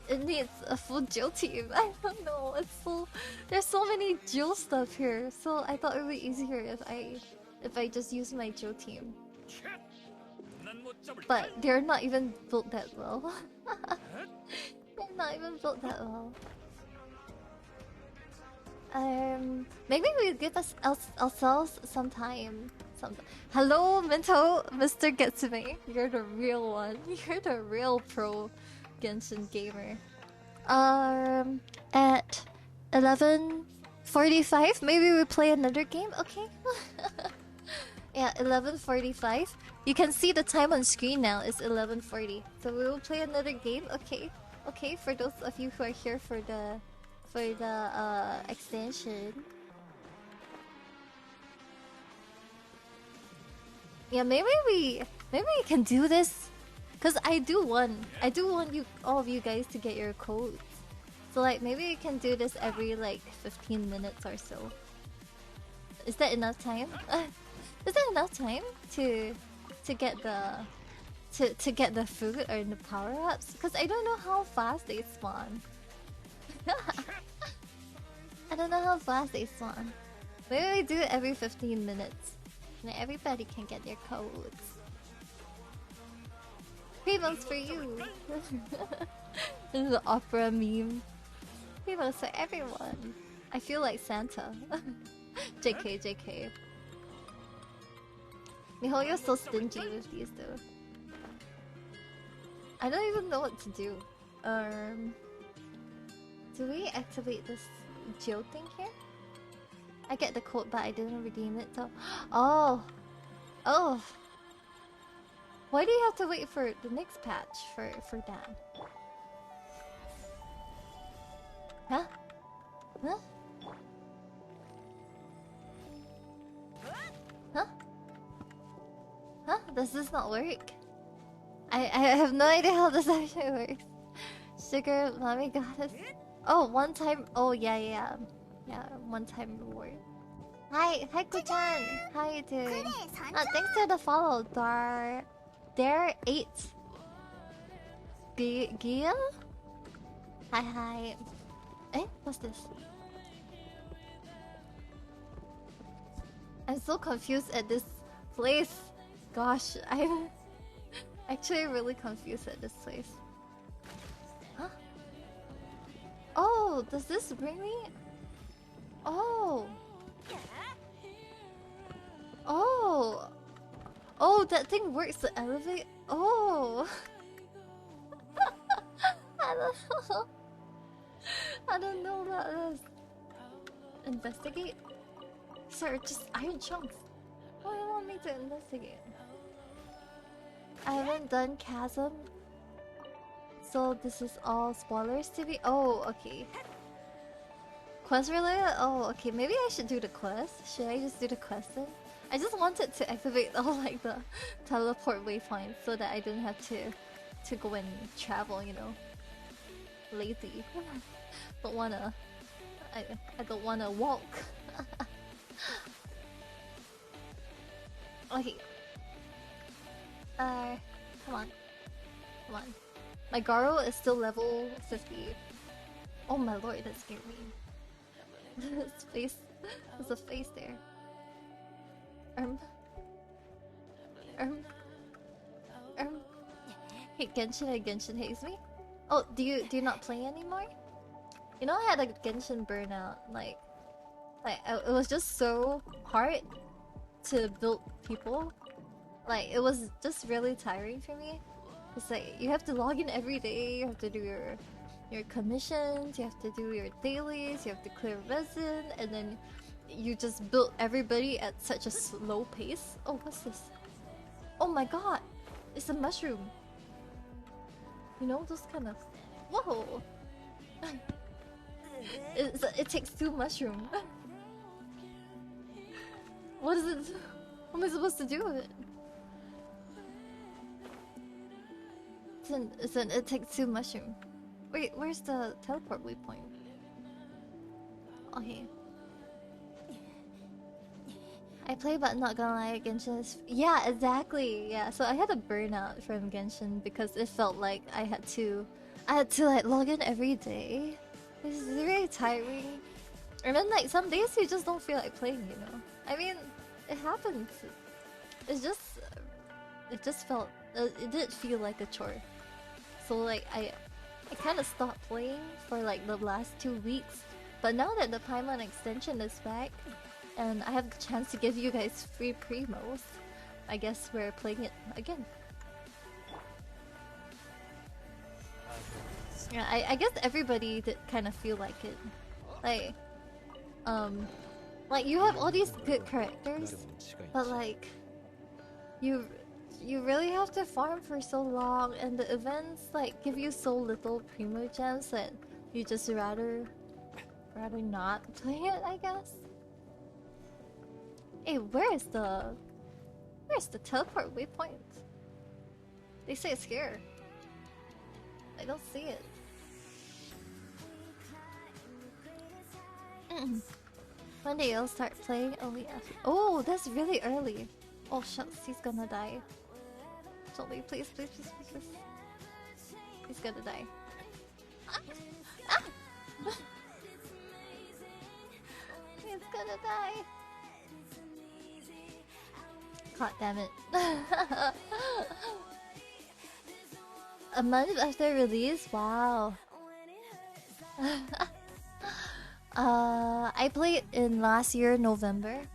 it needs a full Jill team. I don't know. It's full. There's so many Jill stuff here, so I thought it would be easier if I just use my Jill team. But they're not even built that well. They're not even built that well. Maybe we give ourselves some time. Hello, Minto, Mr. Getsume. You're the real one. You're the real pro Genshin gamer. At 11:45, maybe we play another game. Okay. Yeah, 11:45. You can see the time on screen now. It's 11:40. So we will play another game. Okay. Okay. For those of you who are here for the extension. Yeah, maybe we can do this, cause I do want you all of you guys to get your codes. So like maybe we can do this every like 15 minutes or so. Is that enough time? Is that enough time to get the food or the power ups? Cause I don't know how fast they spawn. I don't know how fast they spawn. Maybe we do it every 15 minutes. And everybody can get their codes. 3 months for you. This is the opera meme. 3 months for everyone. I feel like Santa. JK. Mihoyo's so stingy with these though. I don't even know what to do. Do we activate this Jill thing here? I get the code, but I didn't redeem it, so... Oh! Why do you have to wait for the next patch for that? Huh? Does this not work? I have no idea how this actually works. Sugar, mommy goddess. Oh, one time. Oh, yeah. Yeah, one-time reward. Hi, Kuchan. How you doing? Thanks for the follow, Dare 8. Gia? Hi, hi. Eh? What's this? I'm so confused at this place. Gosh, I'm actually really confused at this place. Huh? Oh, does this bring me? Oh. Oh. Oh, that thing works to elevate. Oh. I don't know. I don't know about this. Investigate? Sir, just iron chunks. What do you want me to investigate? I haven't done Chasm. So this is all spoilers to be. Oh, okay. Quest related? Oh, okay. Maybe I should do the quest. Should I just do the quest then? I just wanted to activate all like the teleport waypoints so that I didn't have to go and travel, you know. Lazy. Don't wanna. I don't wanna walk. Okay. Come on. Come on. My Garo is still level 50. Oh my lord, that scared me. His face. There's a face there. Um. Hey, Genshin hates me? Oh, do you not play anymore? You know, I had a Genshin burnout. Like it was just so hard to build people. Like, it was just really tiring for me. It's like, you have to log in every day, you have to do your commissions, you have to do your dailies, you have to clear resin, and then you just build everybody at such a slow pace. Oh, what's this? Oh my god! It's a mushroom! You know, those kind of... Whoa! It takes 2 mushrooms. What is it? What am I supposed to do with it? It takes 2 mushrooms. Wait, where's the teleport waypoint? Okay. I play, but not gonna lie, Genshin is... Yeah, exactly! Yeah, so I had a burnout from Genshin because it felt like I had to like log in every day. This is very tiring. And then like some days you just don't feel like playing, you know? I mean, it happens. It just felt... it did feel like a chore. So like I kind of stopped playing for like the last 2 weeks. But now that the Paimon extension is back, and I have the chance to give you guys free primos, I guess we're playing it again. Yeah, I guess everybody did kind of feel like it. Like you have all these good characters, but like you really have to farm for so long, and the events like give you so little primo gems that you just rather not play it, I guess. Hey, where's the teleport waypoint? They say it's here. I don't see it. When do you start playing? Oh yeah. Oh, that's really early. Oh shucks, he's gonna die. Jolie, please. He's gonna die. He's gonna die. God damn it. A month after release? Wow. I played in last year, November.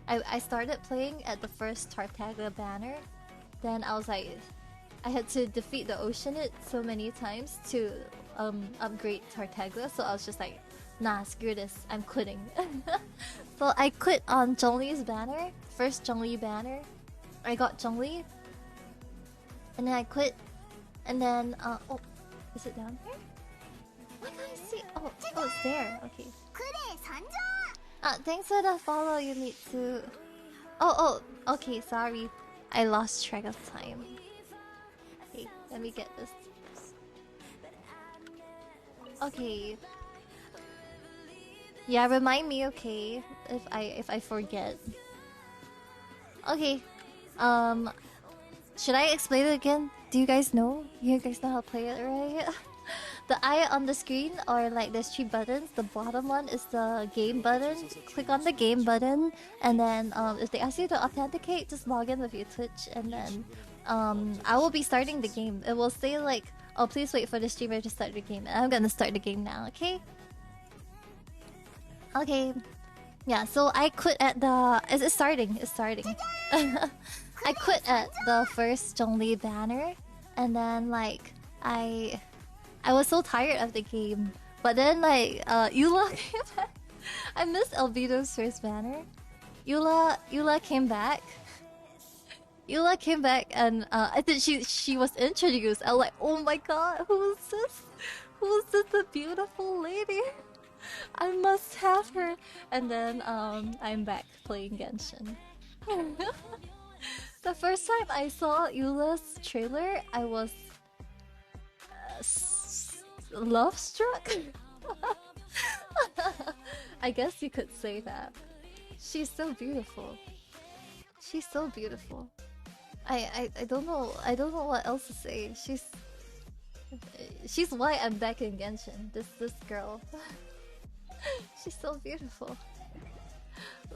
I started playing at the first Tartaglia banner. Then I was like, I had to defeat the Oceanid so many times to upgrade Tartaglia. So I was just like, nah, screw this, I'm quitting. So I quit on Zhongli's banner, first Zhongli banner. I got Zhongli, and then I quit, and then oh, is it down here? Why can't I see? Oh, it's there. Okay. Thanks for the follow, you need to. Oh, okay. Sorry, I lost track of time. Okay, let me get this. Okay. Yeah, remind me, okay, if I forget. Okay. Should I explain it again? Do you guys know? You guys know how to play it, right? The eye on the screen, or like there's 3 buttons. The bottom one is the game button. Click on the game button, and then if they ask you to authenticate, just log in with your Twitch, and then I will be starting the game. It will say like, oh, please wait for the streamer to start the game. And I'm gonna start the game now, okay? Okay. Yeah, so I quit at the... It's starting. It's starting. I quit at the first Zhongli banner, and then like I was so tired of the game. But then like Eula came back. I missed Albedo's first banner. Eula came back. Eula came back, and I think she was introduced. I was like, oh my god, who is this? Who is this, the beautiful lady? I must have her. And then I'm back playing Genshin. The first time I saw Eula's trailer, I was love struck. I guess you could say that. She's so beautiful. She's so beautiful. I don't know what else to say. She's why I'm back in Genshin. This girl. She's so beautiful.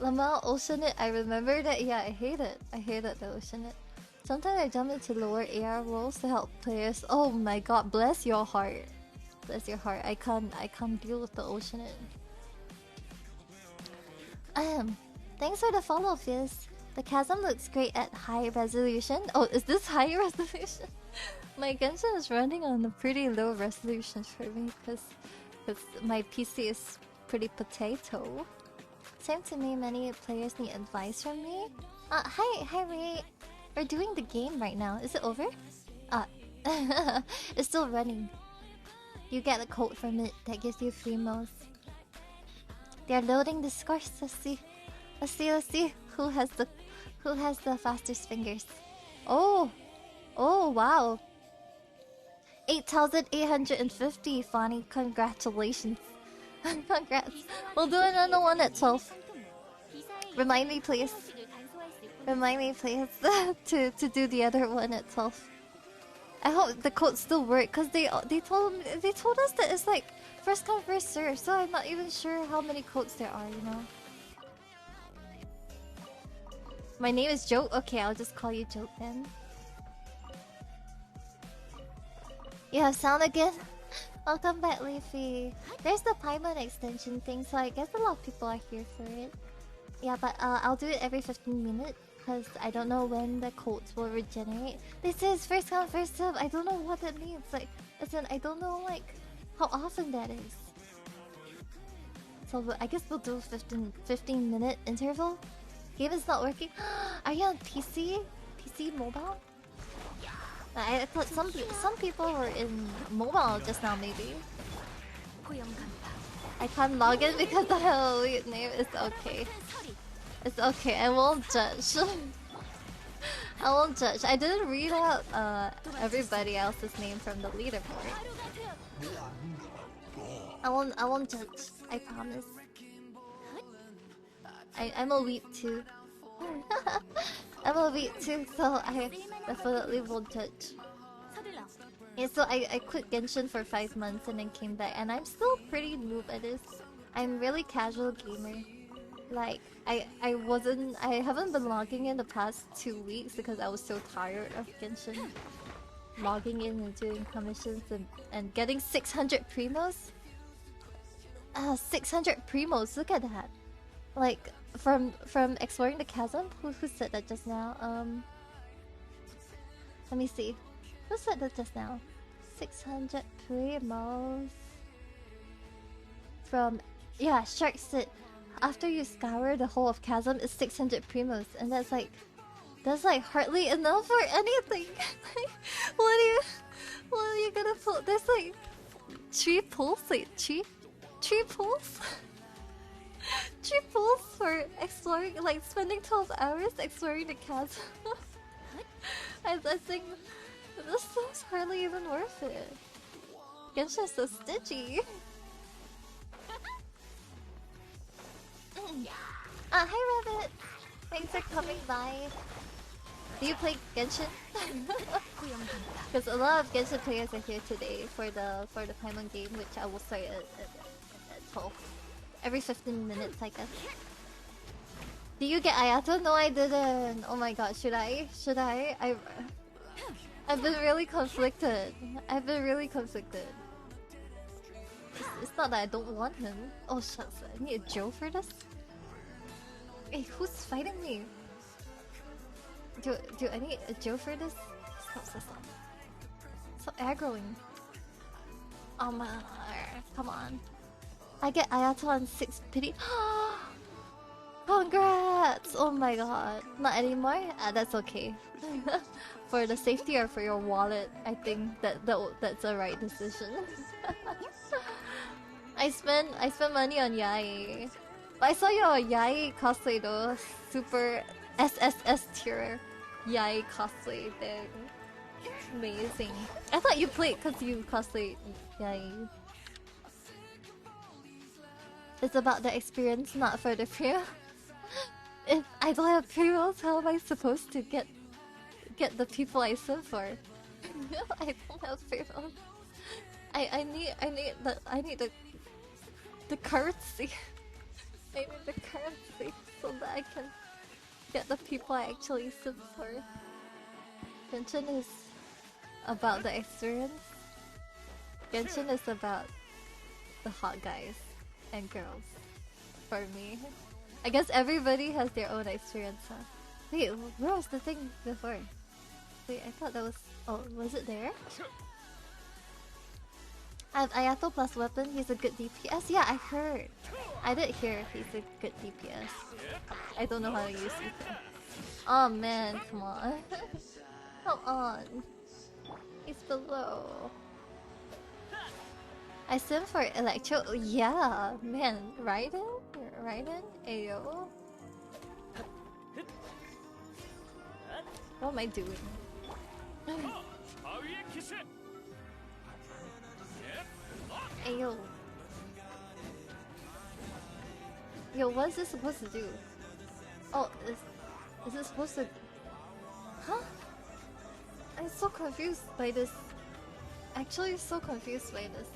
Lamal Oceanit, I remember that. Yeah, I hate it. I hated the Oceanit. Sometimes I jump into lower AR roles to help players. Oh my god, bless your heart. Bless your heart. I can't deal with the Oceanit. Thanks for the follow, Fizz. The chasm looks great at high resolution. Oh, is this high resolution? My Genshin is running on a pretty low resolution for me because my PC is pretty potato. Same to me, many players need advice from me. Hi Ray. We're doing the game right now. Is it over? It's still running. You get a code from it that gives you free modes. They're loading the scores. Let's see. Let's see who has the fastest fingers. Oh wow. 8,850, Fonny. Congratulations. Congrats. We'll do another one at 12. Remind me, please. Remind me, please, to do the other one at 12. I hope the codes still work, cause they told us that it's like first come first serve. So I'm not even sure how many codes there are. You know. My name is Joke. Okay, I'll just call you Joke then. You have sound again? Welcome back, Leafy. There's the Paimon extension thing, so I guess a lot of people are here for it. Yeah, but I'll do it every 15 minutes, because I don't know when the codes will regenerate. This is first come, first serve. I don't know what that means. Like, listen, I don't know, like, how often that is. So I guess we'll do 15-minute interval. Game is not working. Are you on PC? PC mobile? I thought some people were in mobile just now, maybe. I can't log in because the hell name is okay. It's okay. I won't judge. I won't judge. I didn't read out everybody else's name from the leaderboard. I won't judge. I promise. I'm a weep too. I'm a weep too, so I definitely won't judge. Yeah, so I quit Genshin for 5 months and then came back, and I'm still pretty noob at this. I'm really casual gamer. Like I haven't been logging in the past 2 weeks because I was so tired of Genshin. Logging in and doing commissions and getting 600 primos. 600 primos, look at that. Like from exploring the chasm. Who said that just now? Let me see. Who said that just now? 600 primos. From Shark said after you scour the whole of chasm is 600 primos, and that's like hardly enough for anything. what are you gonna pull? There's like 3 pulls, like 3 pulls. 3 pulls for exploring, like spending 12 hours exploring the chasm. I think this is hardly even worth it. Genshin's so stingy. Hi Rabbit! Thanks for coming by. Do you play Genshin? Because a lot of Genshin players are here today for the Paimon game, which I will start at 12. Every 15 minutes, I guess. Do you get Ayato? No, I didn't. Oh my god, should I? Should I? I've been really conflicted. I've been really conflicted. It's not that I don't want him. Oh shucks, I need a Joe for this? Hey, who's fighting me? Do I need a Joe for this? Stop. Stop aggroing. Oh my, come on. I get Ayato on 6 pity. Congrats! Oh my god. Not anymore? That's okay. For the safety or for your wallet, I think that's a right decision. I spend money on Yai. But I saw your Yai cosplay though. Super SSS tier Yai cosplay thing. Amazing. I thought you played because you cosplayed Yai. It's about the experience, not for the premium. If I don't have premiums, how am I supposed to get the people I send for? I don't have premiums. I need the currency. I need the currency so that I can get the people I actually send for. Genshin is about the experience. Genshin is about the hot guys and girls. For me, I guess everybody has their own experience. Huh? Wait, where was the thing before? Wait, I thought that was. Oh, was it there? I have Ayato plus weapon. He's a good DPS. Yeah, I heard. I did hear he's a good DPS. I don't know how to use it. Oh man, come on. Come on. He's below. I sim for Electro. Yeah, man. Raiden? Ayo. What am I doing? Ayo. Yo, what is this supposed to do? Oh, is it supposed to... Huh? I'm so confused by this. Actually, so confused by this.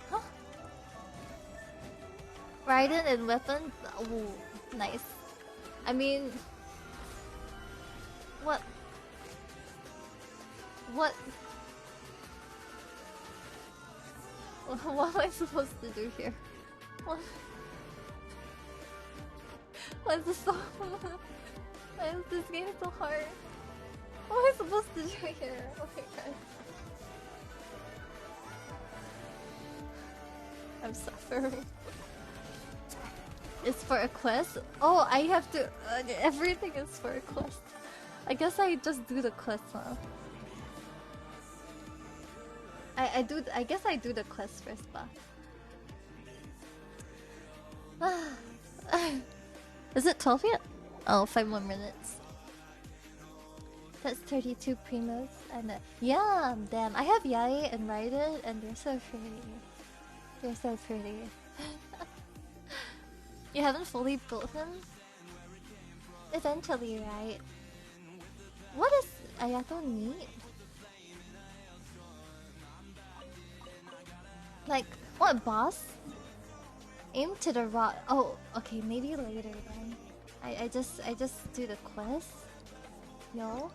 Huh? Raiden and weapon? Ooh, nice. I mean... What? What am I supposed to do here? Why is this so... Why is this game so hard? What am I supposed to do here? Oh my god. I'm suffering. It's for a quest? Oh, I have to... everything is for a quest. I guess I just do the quest, huh? I guess I do the quest first, but... Is it 12 yet? Oh, 5 more minutes. That's 32 primos and yeah, damn. I have Yai and Raiden and they're so pretty. They're so pretty. You haven't fully built him? Eventually, right? What does Ayato need? Like, what boss? Aim to the rock. Oh, okay, maybe later then. I just do the quest. Yo.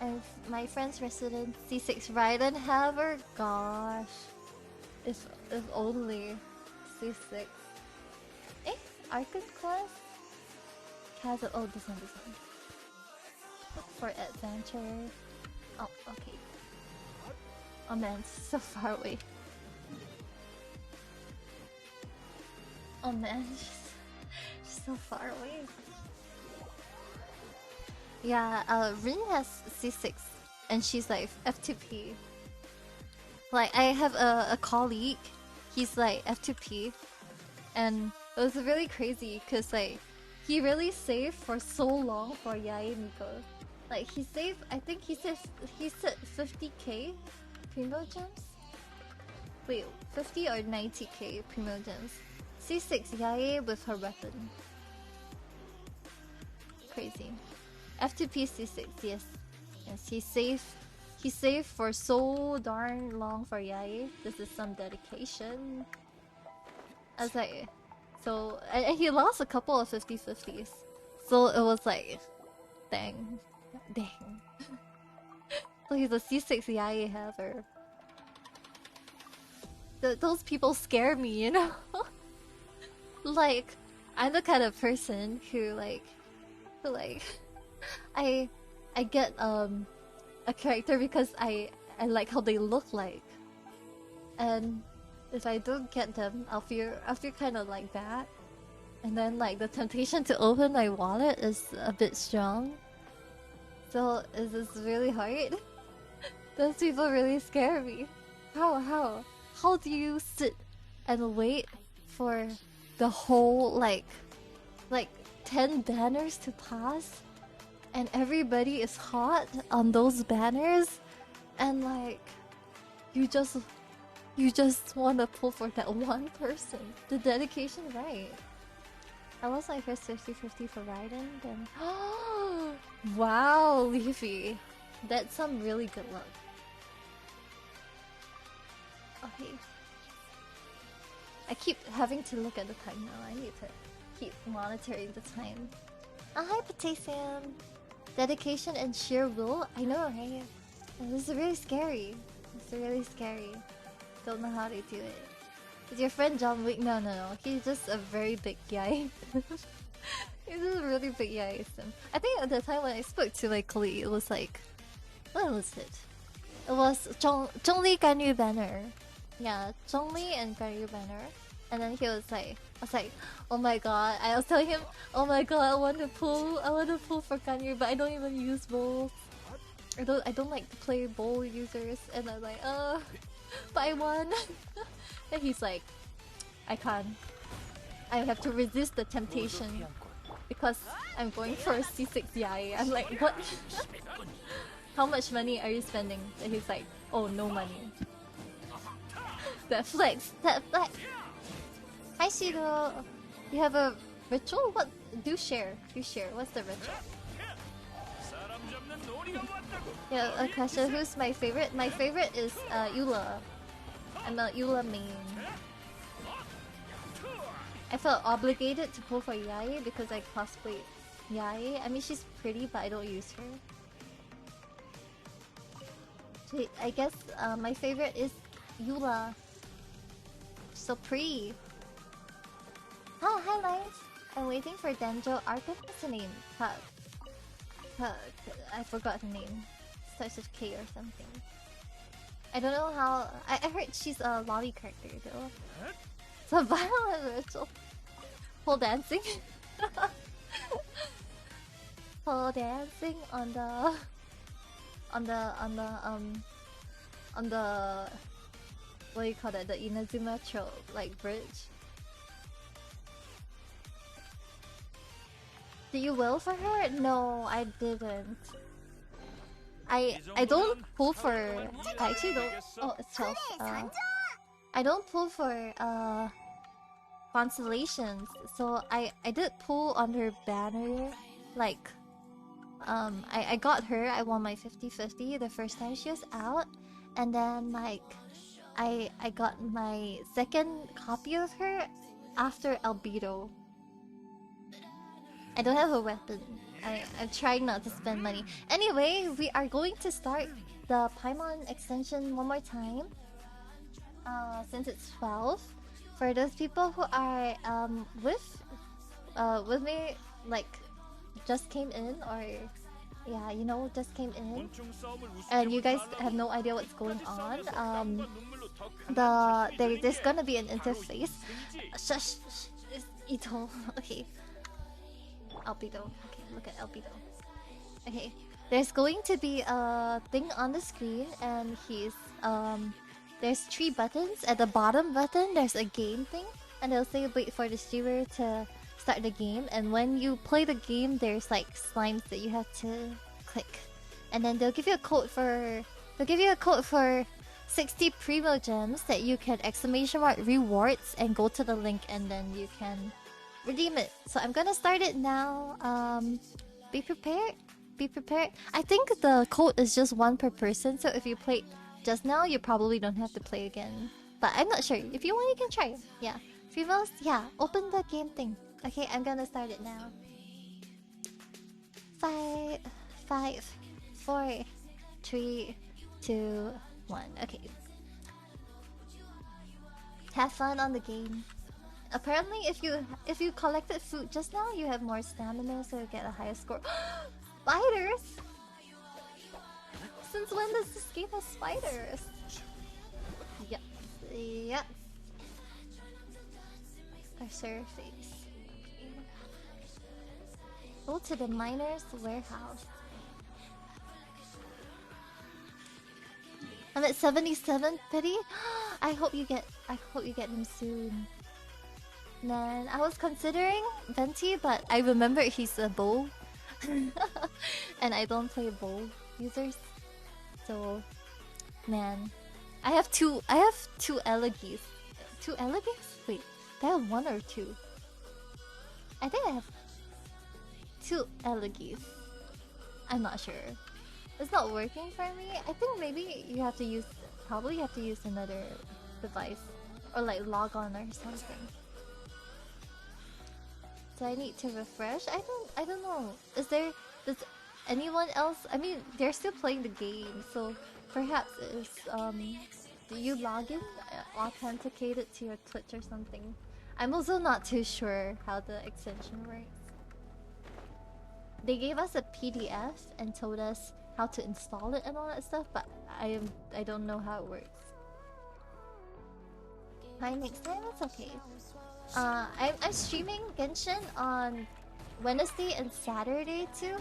And my friend's resident C6 Raiden Haver. Gosh. If only C6. Eh? Arcus class? Chasm. Oh, this one. Look for adventure. Oh, okay. Oh man, it's so far away. Oh man, she's so far away. Yeah, Rin has C6 and she's like F2P. Like, I have a colleague, he's like F2P, and it was really crazy because like he really saved for so long for Yae Miko. Like, he saved, I think he said 50k primo gems. Wait, 50 or 90k primo gems. C6 Yae with her weapon. crazy. F2P C6, yes. Yes, he saved for so darn long for Yai. This is some dedication. I was like, so, and he lost a couple of 50-50s. So it was like, dang. Dang. So he's a C6 Yai haver. Those people scare me, you know? Like, I'm the kind of person who I get a character because I like how they look like, and if I don't get them, I'll feel kind of like bad, and then like the temptation to open my wallet is a bit strong, so it's really hard. Those people really scare me. How do you sit and wait for the whole like 10 banners to pass, and everybody is hot on those banners, and like you just want to pull for that one person? The dedication, right? I lost my first 50-50 for Raiden, then wow, Leafy, that's some really good luck. Okay, I keep having to look at the time now. I need to keep monitoring the time. Hi, Potassium. Dedication and sheer will. I know, right? This is really scary. It's really scary. Don't know how to do it. Is your friend John Wick? No. He's just a very big guy. He's just a really big guy. I think at the time when I spoke to my colleague, it was like, what was it? It was Zhongli Ganyu Banner. Yeah, Zhongli and Ganyu Banner. And then he was like, I was like, oh my god. I was telling him, oh my god, I want to pull for Ganyu, but I don't even use bowls. I don't like to play bowl users. And I'm like, but I won. And he's like, I can't. I have to resist the temptation because I'm going for a C6 Yai. I'm like, what? How much money are you spending? And he's like, oh, no money. That flex. Hi, Shido. You have a ritual? What? Do share. What's the ritual? Yeah, a question. Who's my favorite? My favorite is Eula. I'm a Eula main. I felt obligated to pull for Yai because I cosplayed Yai. I mean, she's pretty, but I don't use her. I guess my favorite is Eula. So pretty. Oh, hi, Life. I'm waiting for Denjo Arca. What's her name? I forgot her name. Starts with K or something. I don't know how. I heard she's a lobby character though. It's a violent ritual. Pole dancing. Pole dancing on the what do you call that? The Inazuma Trail, like bridge. Did you will for her? No, I didn't. I don't pull for. I actually don't. Oh, it's 12. I don't pull for constellations. So I did pull on her banner. Like I got her. I won my 50-50 the first time she was out, and then like I got my second copy of her after Albedo. I don't have a weapon. I'm trying not to spend money. Anyway, we are going to start the Paimon extension one more time. Since it's 12. For those people who are with me, like just came in, or yeah, you know, just came in, and you guys have no idea what's going on. There's gonna be an interface. Shush, it's Ito. Okay. Albedo. Okay, look at Albedo. Okay, there's going to be a thing on the screen, and there's 3 buttons. At the bottom button, there's a game thing, and they'll say wait for the streamer to start the game. And when you play the game, there's like slimes that you have to click, and then they'll give you a code for 60 primo gems that you can ! rewards and go to the link, and then you can redeem it. So I'm gonna start it now. Be prepared. Be prepared. I think the code is just one per person, so if you played just now, you probably don't have to play again. But I'm not sure. If you want, you can try. Yeah. Females, yeah. Open the game thing. Okay, I'm gonna start it now. 5, 4, 3, 2, 1. Okay. Have fun on the game. Apparently, if you collected food just now, you have more stamina, so you get a higher score. Spiders! Since when does this game have spiders? Yep. Yep. A surface. Go to the miner's warehouse. I'm at 77 pity. I hope you get him soon. Man, I was considering Venti, but I remember he's a bow. And I don't play bow users. So man. I have two elegies. 2 elegies? Wait, do I have 1 or 2? I think I have 2 elegies. I'm not sure. It's not working for me. I think maybe you have to use another device or like log on or something. Do I need to refresh? I don't know. Does anyone else? I mean, they're still playing the game, so perhaps do you log in, authenticated to your Twitch or something? I'm also not too sure how the extension works. They gave us a PDF and told us how to install it and all that stuff, but I don't know how it works. Hi, next time it's okay. I'm streaming Genshin on Wednesday and Saturday too.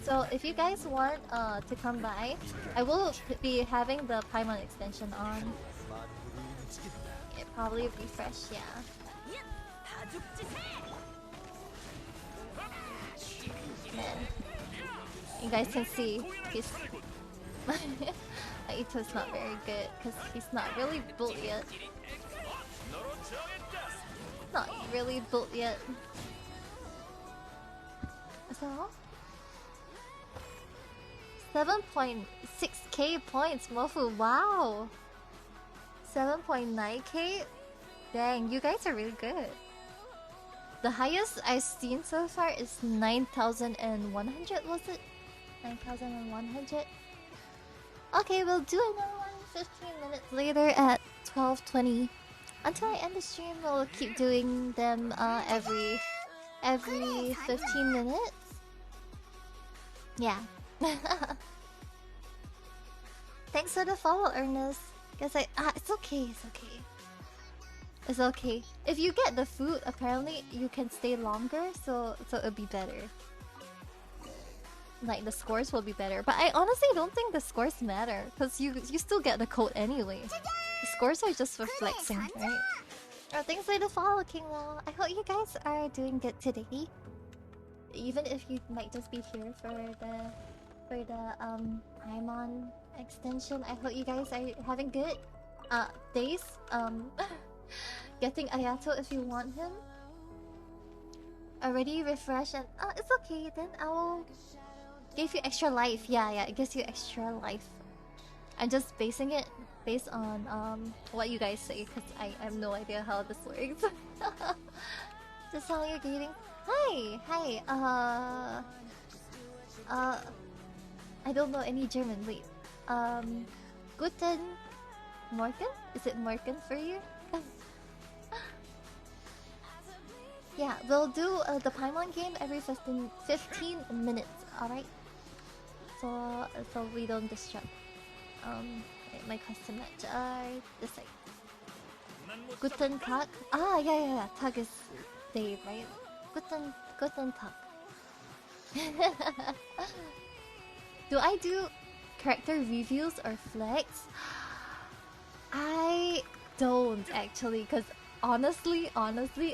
So if you guys want to come by, I will be having the Paimon extension on. It probably refresh, yeah. Man, you guys can see he's Ito's not very good because he's not really built yet. Not really built yet. So 7.6k points, Mofu. Wow. 7.9k. Dang, you guys are really good. The highest I've seen so far is 9,100, was it? 9,100? Okay, we'll do another one 15 minutes later at 12:20. Until I end the stream, we'll keep doing them every 15 minutes. Yeah. Thanks for the follow, Ernest. Guess it's okay, it's okay. It's okay. If you get the food, apparently you can stay longer, so it'll be better. Like the scores will be better. But I honestly don't think the scores matter, because you still get the code anyway. The scores are just for flexing, right? Oh, thanks for the follow, King Law. I hope you guys are doing good today. Even if you might just be here for the Paimon extension, I hope you guys are having good days. Getting Ayato if you want him. Already refresh and it's okay. Then I will give you extra life. Yeah, it gives you extra life. I'm just basing it based on what you guys say because I have no idea how this works. Just how you're greeting. Hi. I don't know any German. Wait. Guten Morgen? Is it Morgen for you? Yeah, we'll do the Paimon game every 15 minutes, alright? So we don't disrupt my custom match. This side. Guten Tag? Yeah. Tag is day, right? Guten Tag. Do I do character reviews or flex? I don't actually, because honestly,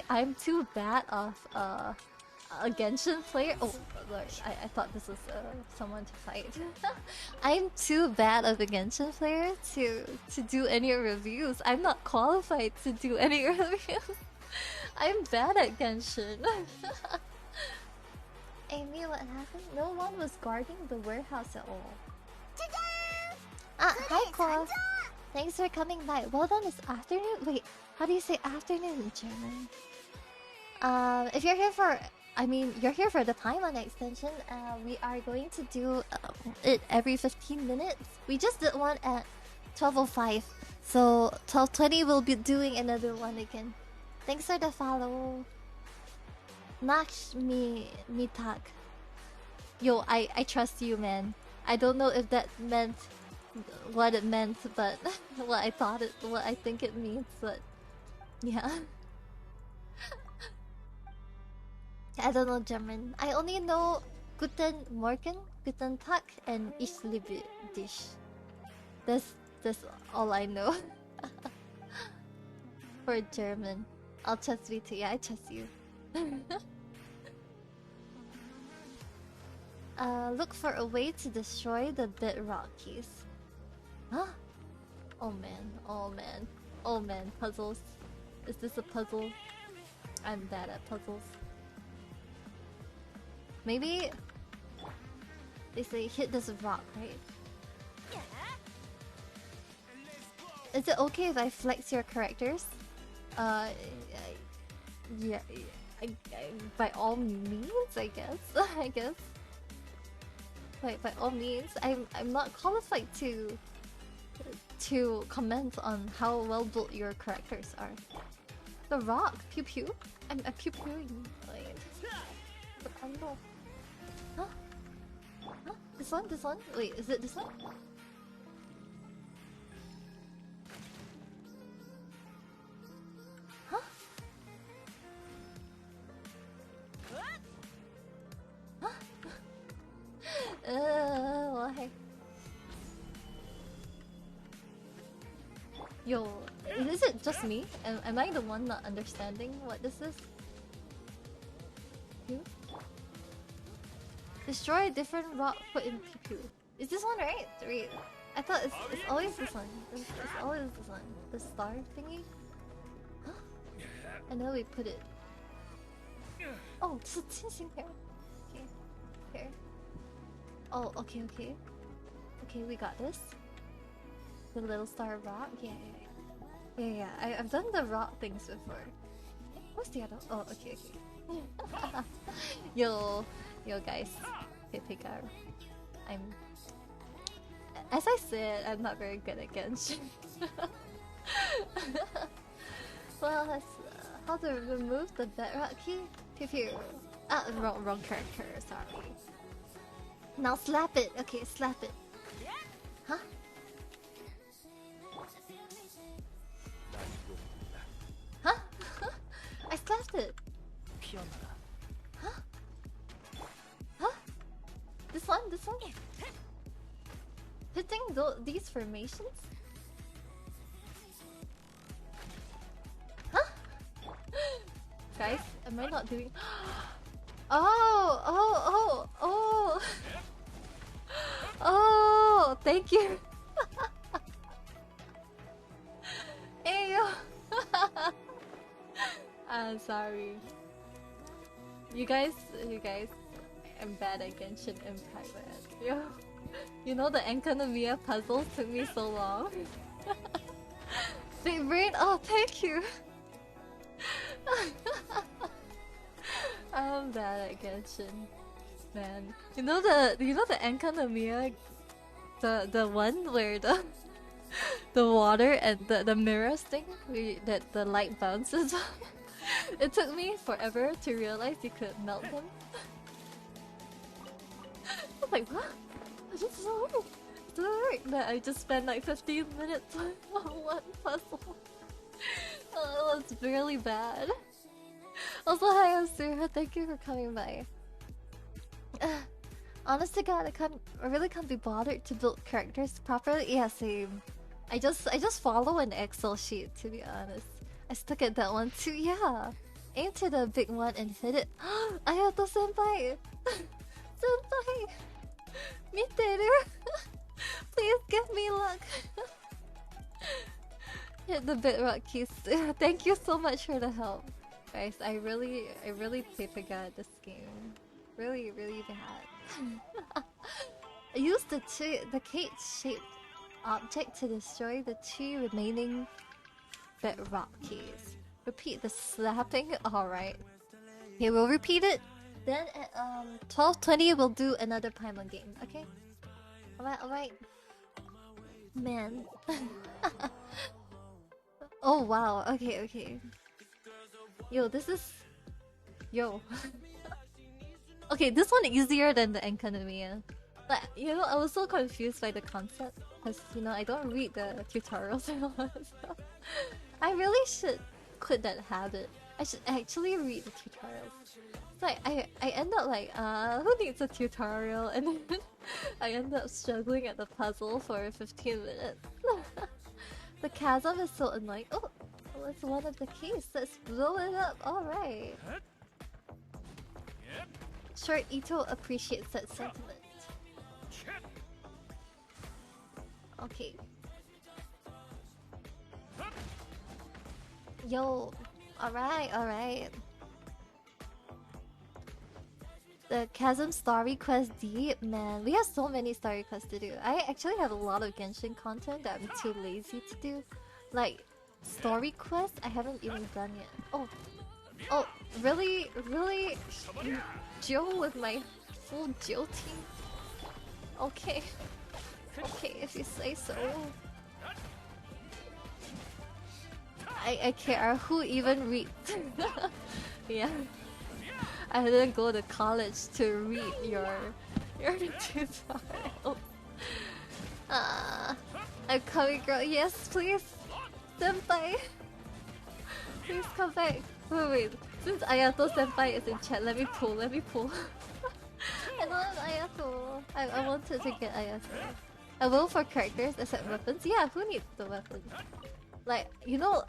I'm too bad of a Genshin player. Oh lord, I thought this was someone to fight. I'm too bad of a Genshin player to do any reviews. I'm not qualified to do any reviews. I'm bad at Genshin. Amy, what happened? No one was guarding the warehouse at all. Ah, hi Qua. Thanks for coming by. Well done this afternoon? Wait, how do you say afternoon in German? If you're here for... I mean, you're here for the Paimon extension. We are going to do it every 15 minutes. We just did one at 12:05. So 12:20 we'll be doing another one again. Thanks for the follow. Naksh mi tak. Yo, I trust you, man. I don't know if that meant what it meant, but what I think it means, but yeah. I don't know German. I only know Guten Morgen, Guten Tag, and Ich liebe dich. That's all I know. For German. I'll trust VT. Yeah, I trust you. Look for a way to destroy the bedrock keys. Huh? Oh man, oh man, oh man, puzzles. Is this a puzzle? I'm bad at puzzles. Maybe they say hit this rock, right? Is it okay if I flex your characters? Yeah, by all means, I guess. I guess. By all means, I'm not qualified to comment on how well built your characters are. The rock, pew pew. I'm pew pewing. Wait. Huh? Huh? This one? This one? Wait, is it this one? Huh? Huh? Why? Yo, is it just me? Am I the one not understanding what this is? You? Destroy a different rock put in Piku. Is this one right? Wait, I thought it's always this one. It's always this one. The star thingy? Huh? And then we put it. Oh, this is in here. Okay. Here. Oh, okay, okay. Okay, we got this. The little star rock? Yeah. I've done the rock things before. What's the other? Oh, okay. Yo, guys. As I said, I'm not very good at Genshin. Well, that's how to remove the bedrock key? Pew. Ah, wrong character, sorry. Now slap it. Okay, slap it. Huh? Huh? I slapped it. Huh? Huh? This one? Hitting these formations? Huh? Guys, am I not doing... Oh, thank you. Ayo. I'm sorry. You guys, I'm bad at Genshin Impact, man. Yo, you know the Enkanomiya puzzle took me so long. Big brain, oh thank you. I'm bad at Genshin, man. You know the Enkanomiya, the one where the water and the mirrors thing that the light bounces. It took me forever to realize you could melt them. I was like, what? This is so hard. But I just spent like 15 minutes on one puzzle. Oh, it was really bad. Also, hi, I'm Suha. Thank you for coming by. Honest to God, I really can't be bothered to build characters properly. Yeah, same. I just follow an Excel sheet, to be honest. I stuck at that one too, yeah. Aim to the big one and hit it. Ayato senpai! Senpai! Miteru! Please give me luck! Hit the bedrock keys. Thank you so much for the help. Guys, I really pray to God this game. Really, really bad. Use the cage-shaped object to destroy the 2 remaining bedrock keys. Repeat the slapping. Alright. Okay, we'll repeat it. Then at 12:20 we'll do another Paimon game, okay? Alright. Man. Oh wow, okay. Yo, this is... Yo. Okay, this one easier than the Enkanomiya. But, you know, I was so confused by the concept. Because, you know, I don't read the tutorials and all that stuff. I really should quit that habit. I should actually read the tutorials. So I end up like, who needs a tutorial? And then I end up struggling at the puzzle for 15 minutes. The chasm is so annoying. Oh, well, it's one of the keys. Let's blow it up. Alright. Sure, Ito appreciates that sentiment. Okay. Yo, alright. The Chasm Story Quest D, man, we have so many story quests to do. I actually have a lot of Genshin content that I'm too lazy to do. Like, story quests I haven't even done yet. Oh, really? Joe with my full Joe team? Okay, if you say so. I care who even reads. Yeah. I didn't go to college to read your tutorial. I'm coming, girl. Yes, please. Senpai. Please come back. Wait. Since Ayato Senpai is in chat, let me pull. I love Ayato. I wanted to get Ayato. I will for characters except weapons. Yeah, who needs the weapons? Like, you know,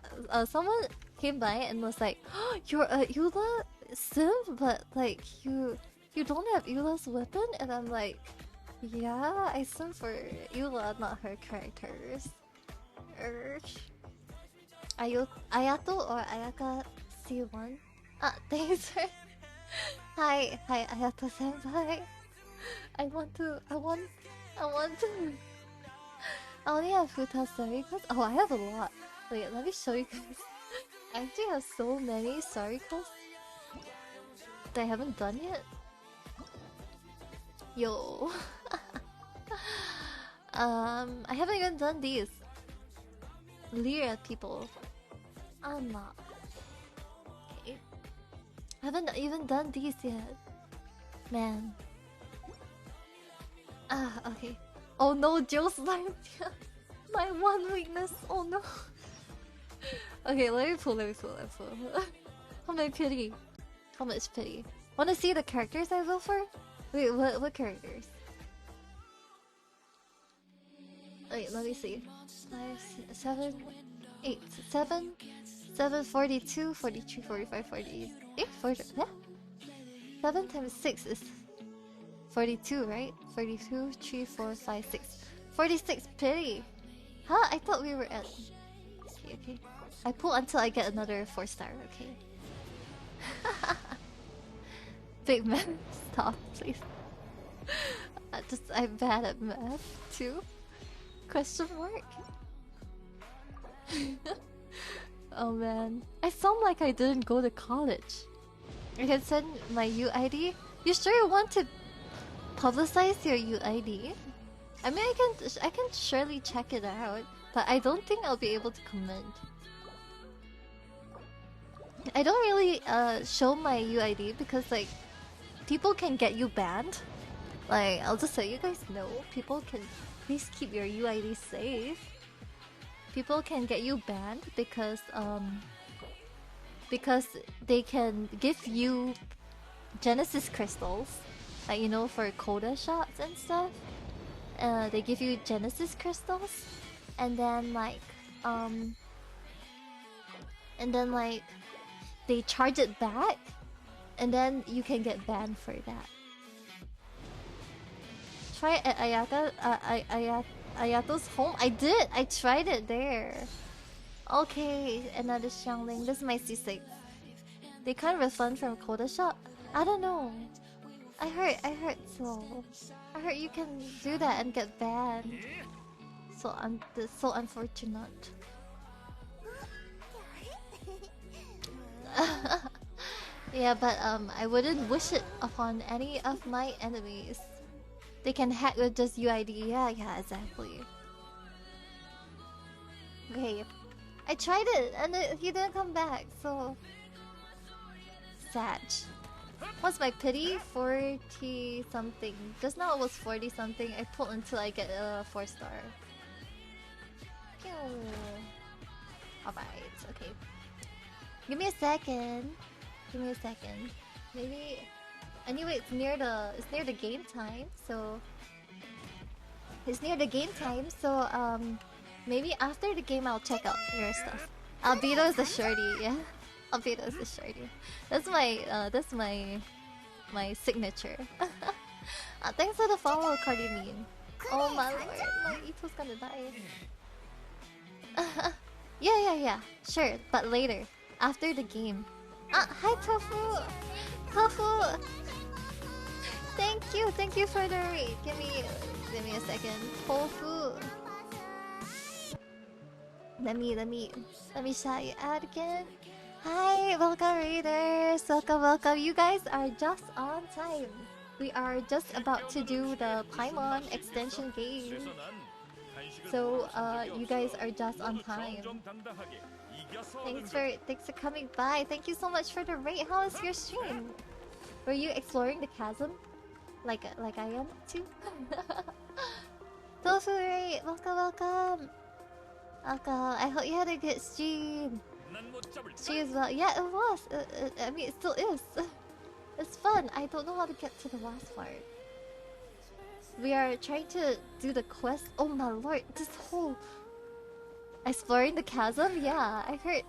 someone came by and was like, oh, "You're a Eula sim, but like you don't have Eula's weapon," and I'm like, "Yeah, I sim for Eula, not her characters." Ayato or Ayaka C1? Thanks for... Hi, Ayato senpai. I want to... I only have Futa story quests. Oh, I have a lot. Wait, let me show you guys. I actually have so many story quests that I haven't done yet. Yo. I haven't even done these. Leer at people. I'm not. Okay. I haven't even done these yet. Man. Okay. Oh no, Joe's life. My one weakness. Oh no. Okay, let me pull. How much pity? Wanna see the characters I vote for? Wait, what characters? Wait, let me see. 5, 7, 8, 7, 7, 42, 43, 45, 48, 40, yeah? 7 times 6 is 42, right? 42, 3, 4, 5, 6. 46, pity! Huh? I thought we were at... Okay. I pull until I get another 4-star, okay. Big man, stop, please. I'm bad at math, too. Question mark? Oh man. I sound like I didn't go to college. I can send my UID? You sure you want to publicize your UID? I mean, I can surely check it out, but I don't think I'll be able to comment. I don't really show my UID because like people can get you banned. Like, I'll just let you guys know, people can please keep your UID safe. People can get you banned because they can give you Genesis crystals, like, you know, for quota shots and stuff. They give you Genesis crystals, and then like they charge it back, and then you can get banned for that. Try it at Ayato's home. I did. I tried it there. Okay, another Xiangling. This is my C6. They can't refund from quota shop. I don't know. I heard so. I heard you can do that and get banned. So that's so unfortunate. Yeah, but I wouldn't wish it upon any of my enemies. They can hack with just UID. Yeah, exactly. Okay, I tried it and he didn't come back. So sad. What's my pity? 40 something. Just now it was 40 something. I pulled until I get a 4-star. Pew. Alright, okay. Give me a second. Give me a second. Maybe. Anyway, it's near the game time, so it's near the game time. So maybe after the game I'll check out your stuff. Albedo is a shorty, yeah. Albedo is a shorty. That's my signature. Thanks for the follow, Cardi Mean. Oh my lord, my Ito's gonna die. Yeah. Sure, but later. After the game. Hi Tofu! Tofu! Thank you for the raid. Give me a second. Tofu. Let me shout you out again. Hi, welcome raiders. Welcome. You guys are just on time. We are just about to do the Paimon extension game. So you guys are just on time. Thanks for coming by. Thank you so much for the raid. How was your stream? Were you exploring the chasm? Like I am too? Tofu raid, welcome. I hope you had a good stream. Stream as well. Yeah, it was. I mean, it still is. It's fun. I don't know how to get to the last part. We are trying to do the quest. Oh my lord, this whole exploring the chasm. Yeah, I heard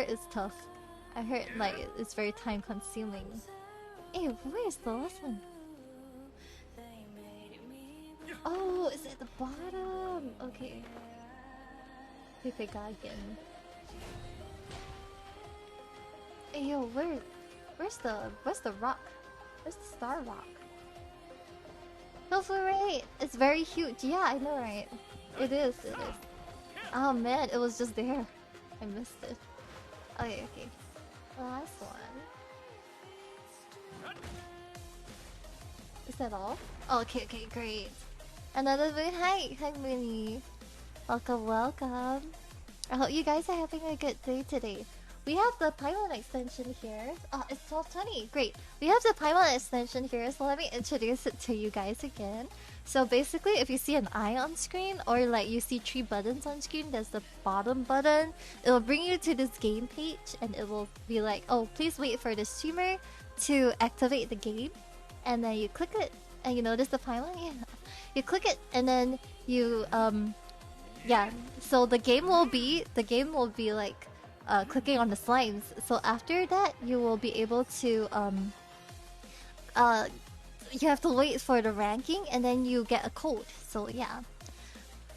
it's tough. I heard like it's very time consuming. Hey, where's the last one? Oh, it's at the bottom. Okay. Again. Hey, yo, where's the rock? Where's the star rock? Tofu raid! It's very huge. Yeah, I know, right? It is. Oh man, it was just there. I missed it. Okay. Last one. Is that all? Oh, okay, great. Another moon. Hi, Moony. Welcome. I hope you guys are having a good day today. We have the Paimon extension here. Oh, it's 12:20. Great. We have the Paimon extension here, so let me introduce it to you guys again. So basically, if you see an eye on screen, or like you see 3 buttons on screen, there's the bottom button. It'll bring you to this game page, and it will be like, oh, please wait for the streamer to activate the game. And then you click it, and you notice the Paimon? Yeah. You click it, and then you, yeah. So the game will be like, clicking on the slimes. So after that, you will be able to you have to wait for the ranking, and then you get a code. So yeah,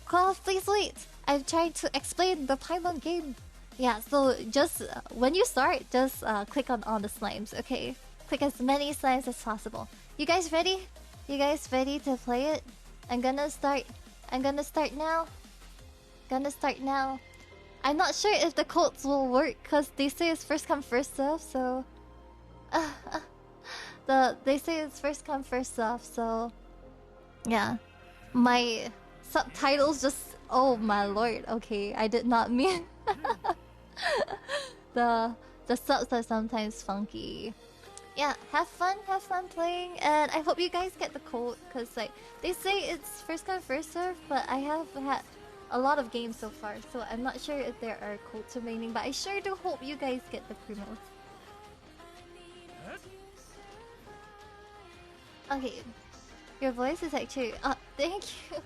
call, please wait. I'm trying to explain the Paimon game. Yeah, so just when you start, just click on the slimes. Okay, click as many slimes as possible. You guys ready? You guys ready to play it? I'm gonna start now. I'm not sure if the codes will work because they say it's first come first serve. So, they say it's first come first serve. So, yeah, my subtitles just. Oh my lord. Okay, I did not mean. the subs are sometimes funky. Yeah, have fun playing, and I hope you guys get the code because like they say it's first come first serve, but I have had a lot of games so far, so I'm not sure if there are codes remaining, but I sure do hope you guys get the promos. Okay, your voice is actually. Thank you.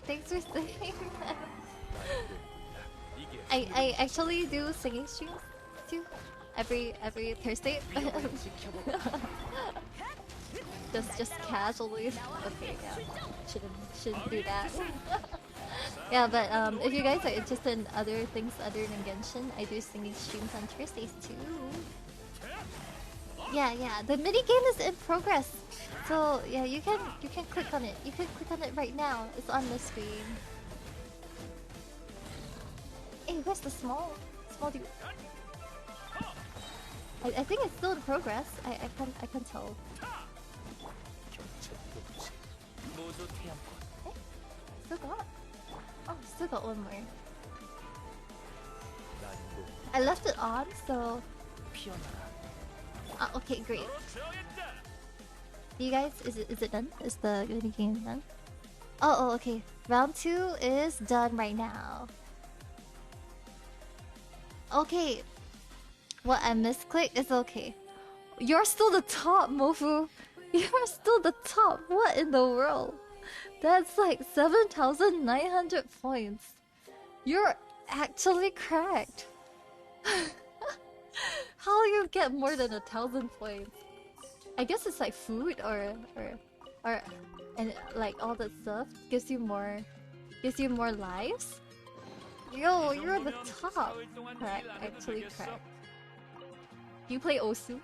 Thanks for saying that. I actually do singing streams too, every Thursday. just casually. Okay, yeah. Shouldn't do that. Yeah, but if you guys are interested in other things other than Genshin, I do singing streams on Thursdays too. Yeah. The mini game is in progress. So yeah, you can click on it. You can click on it right now. It's on the screen. Hey, where's the small dude? I think it's still in progress. I can tell. Hey, still got. Oh, still got one more. I left it on, so. Okay, great. You guys, is it done? Is the mini game done? Oh, okay. Round 2 is done right now. Okay. What I misclicked is okay. You're still the top, Mofu. You're still the top. What in the world? That's like 7,900 points. You're actually cracked. How you get more than 1,000 points? I guess it's like food or and like all that stuff gives you more lives. Yo, you're the top. Correct, actually correct. Do you play Osu?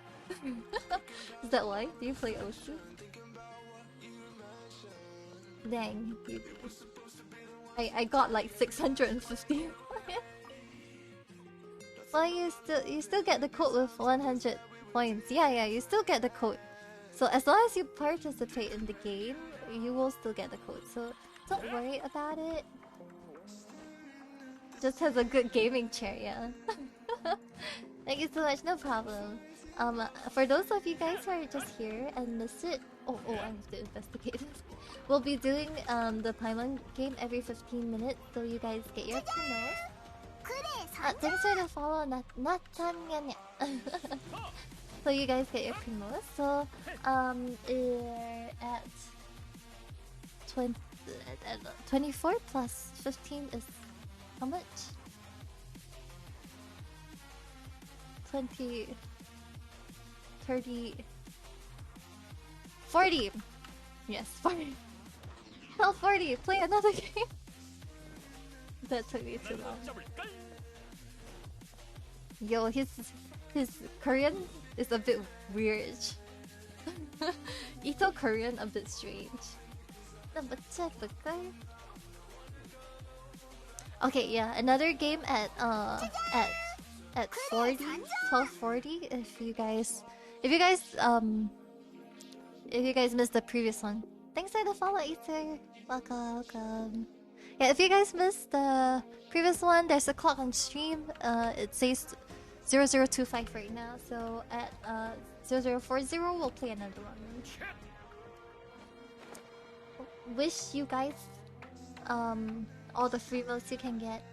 Is that why? Do you play Osu? Dang, I got like 650. Well, you still get the code with 100 points. Yeah, you still get the code. So as long as you participate in the game, you will still get the code. So don't worry about it. Just has a good gaming chair, yeah. Thank you so much, no problem. For those of you guys who are just here and missed it, oh, I have to investigate this. We'll be doing the Paimon game every 15 minutes, so you guys get your promos. Thanks for the follow, Natanya. So you guys get your promos. So at 24 plus 15 is how much? 20, 30, 40. Yes, 40. Tell 40, play another game. That took me too long. Yo, his Korean is a bit weird. Ito Korean a bit strange. Okay, yeah, another game at 40, 12:40. If you guys missed the previous one, thanks for the follow, Ether. Welcome. Yeah, if you guys missed the previous one, there's a clock on stream. It says 0025 right now. So at 0040, we'll play another one. Wish you guys all the free votes you can get.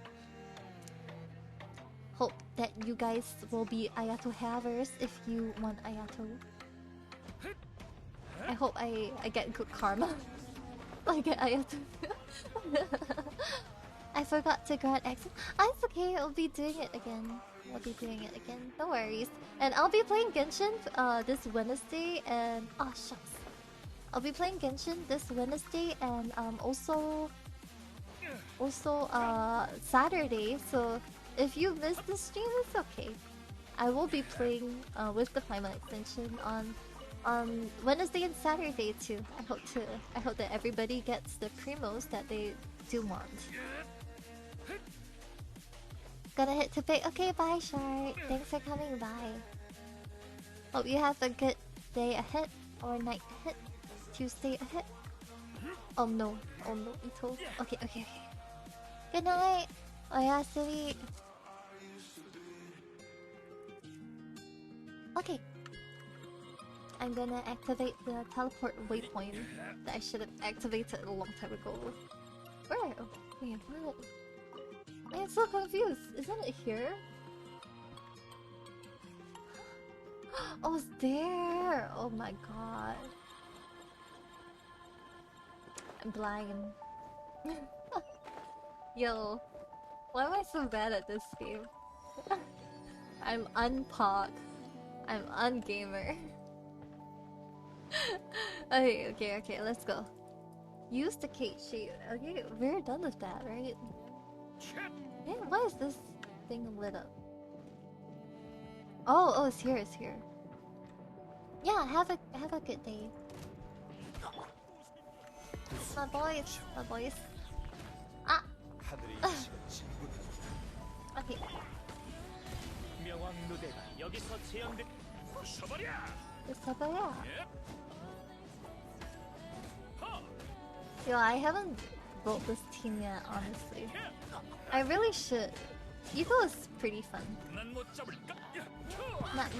Hope that you guys will be Ayato havers if you want Ayato. I hope I get good karma. I get Ayato. I forgot to grant exit. Oh, it's okay, I'll be doing it again. No worries. And I'll be playing Genshin this Wednesday and oh shucks. I'll be playing Genshin this Wednesday and also Saturday. So if you missed the stream, it's okay. I will be playing with the Paimon extension on Wednesday and Saturday too. I hope that everybody gets the primos that they do want. Gonna hit to pay. Okay, bye, Shark. Thanks for coming by. Hope you have a good day ahead or night ahead. Tuesday ahead. Oh no, Ito. Okay. Good night. Oyasumi. Okay. I'm gonna activate the teleport waypoint that I should have activated a long time ago. Where? Wait, what? I'm so confused. Isn't it here? Oh, it's there! Oh my god. I'm blind. Yo, why am I so bad at this game? I'm unpog. I'm ungamer. Okay, let's go. Use the Kate sheet. Okay, we're done with that, right? Hey, why is this thing lit up? Oh, it's here. Yeah, have a good day. My boys, my boys. Ah. Okay. 부숴버려. Yo, I haven't built this team yet, honestly. I really should. Evo is pretty fun. Not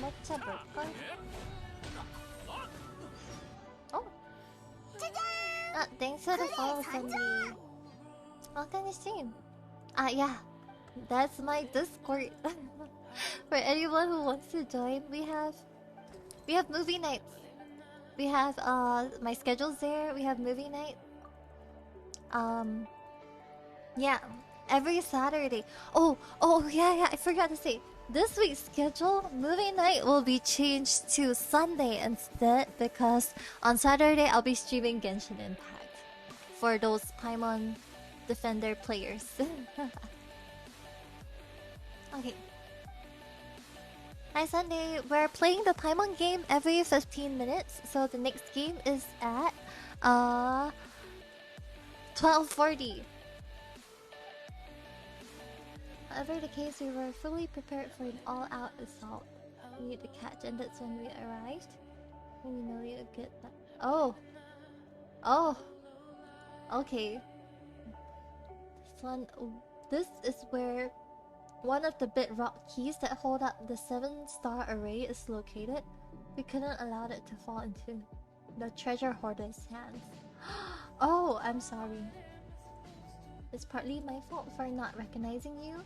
much about fun. Oh. Thanks for the follow, Sandy. Welcome to stream. Yeah. That's my Discord. For anyone who wants to join, we have movie nights. We have my schedule's there. We have movie night. Yeah, every Saturday. Oh yeah, I forgot to say. This week's schedule, movie night will be changed to Sunday instead because on Saturday I'll be streaming Genshin Impact for those Paimon Defender players. Okay. Hi Sunday, we're playing the Paimon game every 15 minutes, so the next game is at 12:40. Whatever the case, we were fully prepared for an all-out assault. We need to catch, and that's when we arrived. And we know you get that. Oh, okay. This is where one of the bedrock keys that hold up the 7-star array is located. We couldn't allow it to fall into the treasure hoarder's hands. Oh, I'm sorry. It's partly my fault for not recognizing you.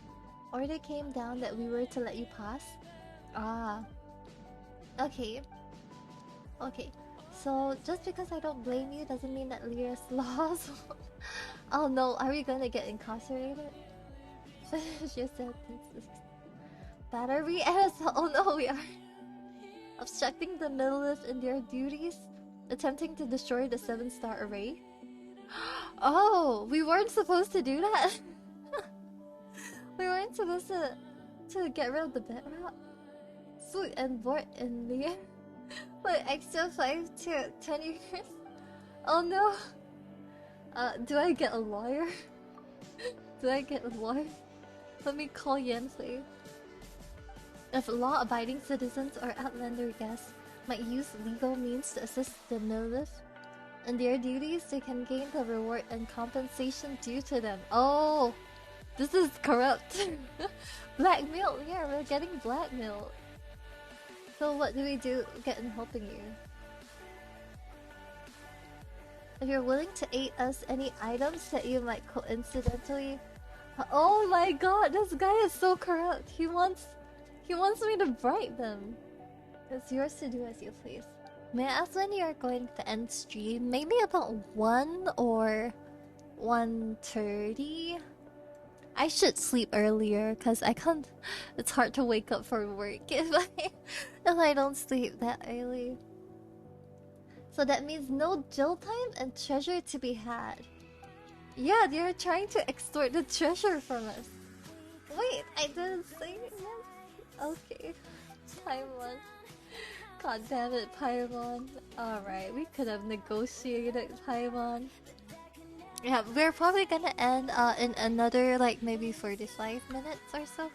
Order came down that we were to let you pass. Ah. Okay. Okay. So, just because I don't blame you doesn't mean that Lyra's lost. Oh no, are we gonna get incarcerated? Finish your sentence. Battery asshole. Oh no, we are. Obstructing the Millilith in their duties. Attempting to destroy the 7-star array. Oh, we weren't supposed to do that. We weren't supposed to get rid of the bedrock. Sweet and bored in the air. Like extra 5 to 10 years. Oh no. Do I get a lawyer? Do I get a lawyer? Let me call Yanfei. If law-abiding citizens or outlander guests might use legal means to assist the Millilith in their duties, they can gain the reward and compensation due to them. Oh, this is corrupt. Blackmail. Yeah, we're getting blackmailed. So what do we do getting helping you? If you're willing to aid us, any items that you might coincidentally... Oh my god, this guy is so corrupt. He wants me to bribe them. It's yours to do as you please. May I ask when you are going to end stream? Maybe about 1 or 1:30? I should sleep earlier because I can't... It's hard to wake up for work if I don't sleep that early. So that means no jail time and treasure to be had. Yeah, they're trying to extort the treasure from us. Wait, I didn't say it yet? Okay. Paimon. God damn it, Paimon. Alright, we could have negotiated, Paimon. Yeah, we're probably gonna end in another like maybe 45 minutes or so.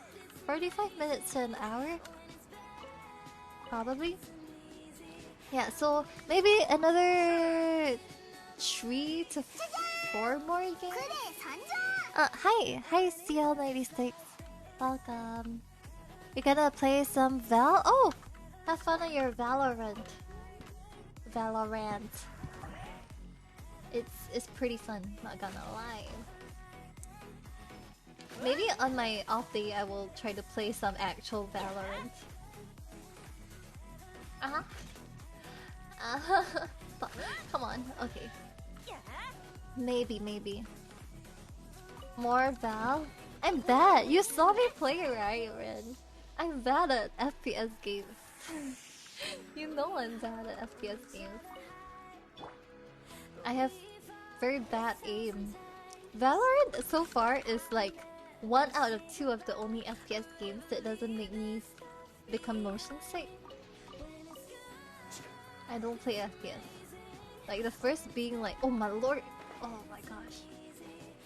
45 minutes to an hour. Probably. Yeah, so maybe another 3 to 4 more games. Hi CL96. Welcome. We're gonna play some Oh! Have fun on your Valorant. It's pretty fun, not gonna lie. Maybe on my off day I will try to play some actual Valorant. Come on, okay. Maybe. More Val? I'm bad! You saw me play, right, Ren? I'm bad at FPS games. You know I'm bad at FPS games. I have very bad aim. Valorant so far is like 1 out of 2 of the only FPS games that doesn't make me become motion sick. I don't play FPS. Like the first being like, oh my lord, oh my gosh.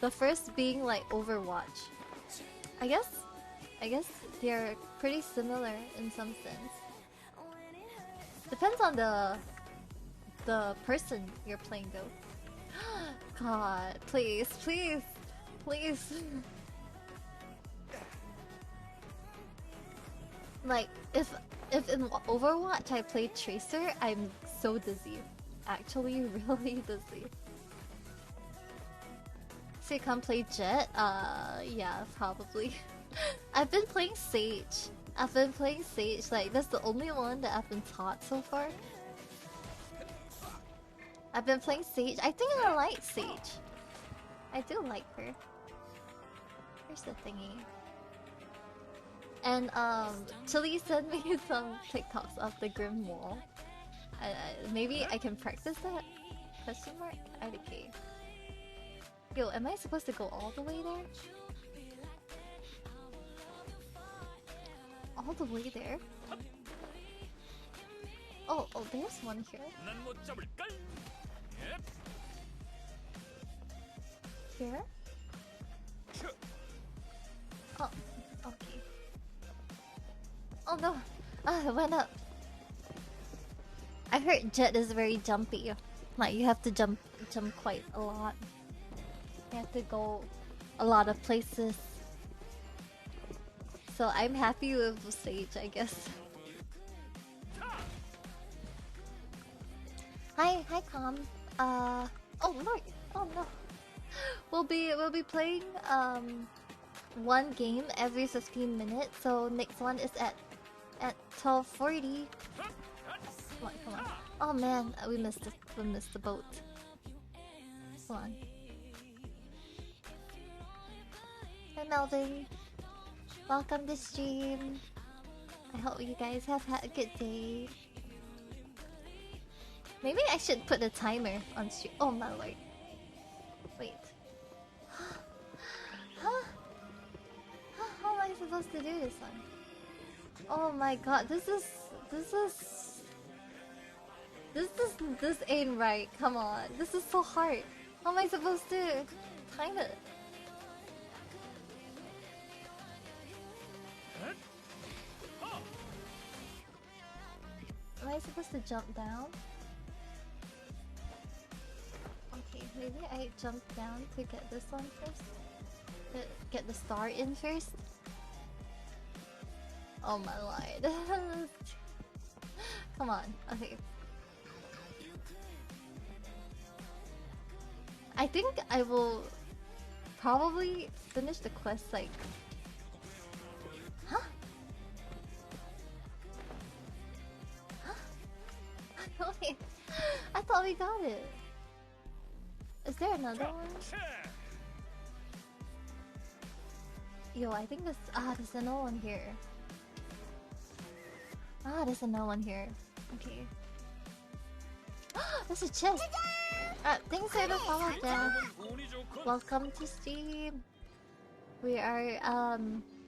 The first being like Overwatch. I guess they're pretty similar in some sense. Depends on the person you're playing though. God, please, please, please. Like if in Overwatch I play Tracer, I'm so dizzy. Actually, really dizzy. So you can't play Jet? Yeah, probably. I've been playing Sage. Like, that's the only one that I've been taught so far. I've been playing Sage. I think I like Sage. I do like her. Here's the thingy. And, Chili sent me some TikToks of the Grim Wall. Maybe I can practice that? Question mark? IDK. Yo, am I supposed to go all the way there? All the way there? Oh, there's one here. Here? Oh, okay. Oh no! Ah, it went up. I heard Jet is very jumpy. Like, you have to jump quite a lot. You have to go a lot of places. So I'm happy with Sage, I guess. Hi, Calm. Oh Lord, oh no. We'll be playing one game every 15 minutes. So next one is at 12:40. Come on. Oh man, we missed the boat. Come on. Hi Melvin. Welcome to stream. I hope you guys have had a good day. Maybe I should put a timer on stream. Oh my lord. Wait. How am I supposed to do this one? Oh my god, this ain't right. Come on. This is so hard. How am I supposed to time it? Am I supposed to jump down? Okay, maybe I jump down to get this one first. Get the star in first. Oh my lord. Come on, okay. I think I will probably finish the quest like... Huh? Wait, I thought we got it. Is there another one? Yo, I think this... there's another one here. There's another one here. Okay. There's a chest! Thanks for the follow, Dad. Welcome to stream. We are,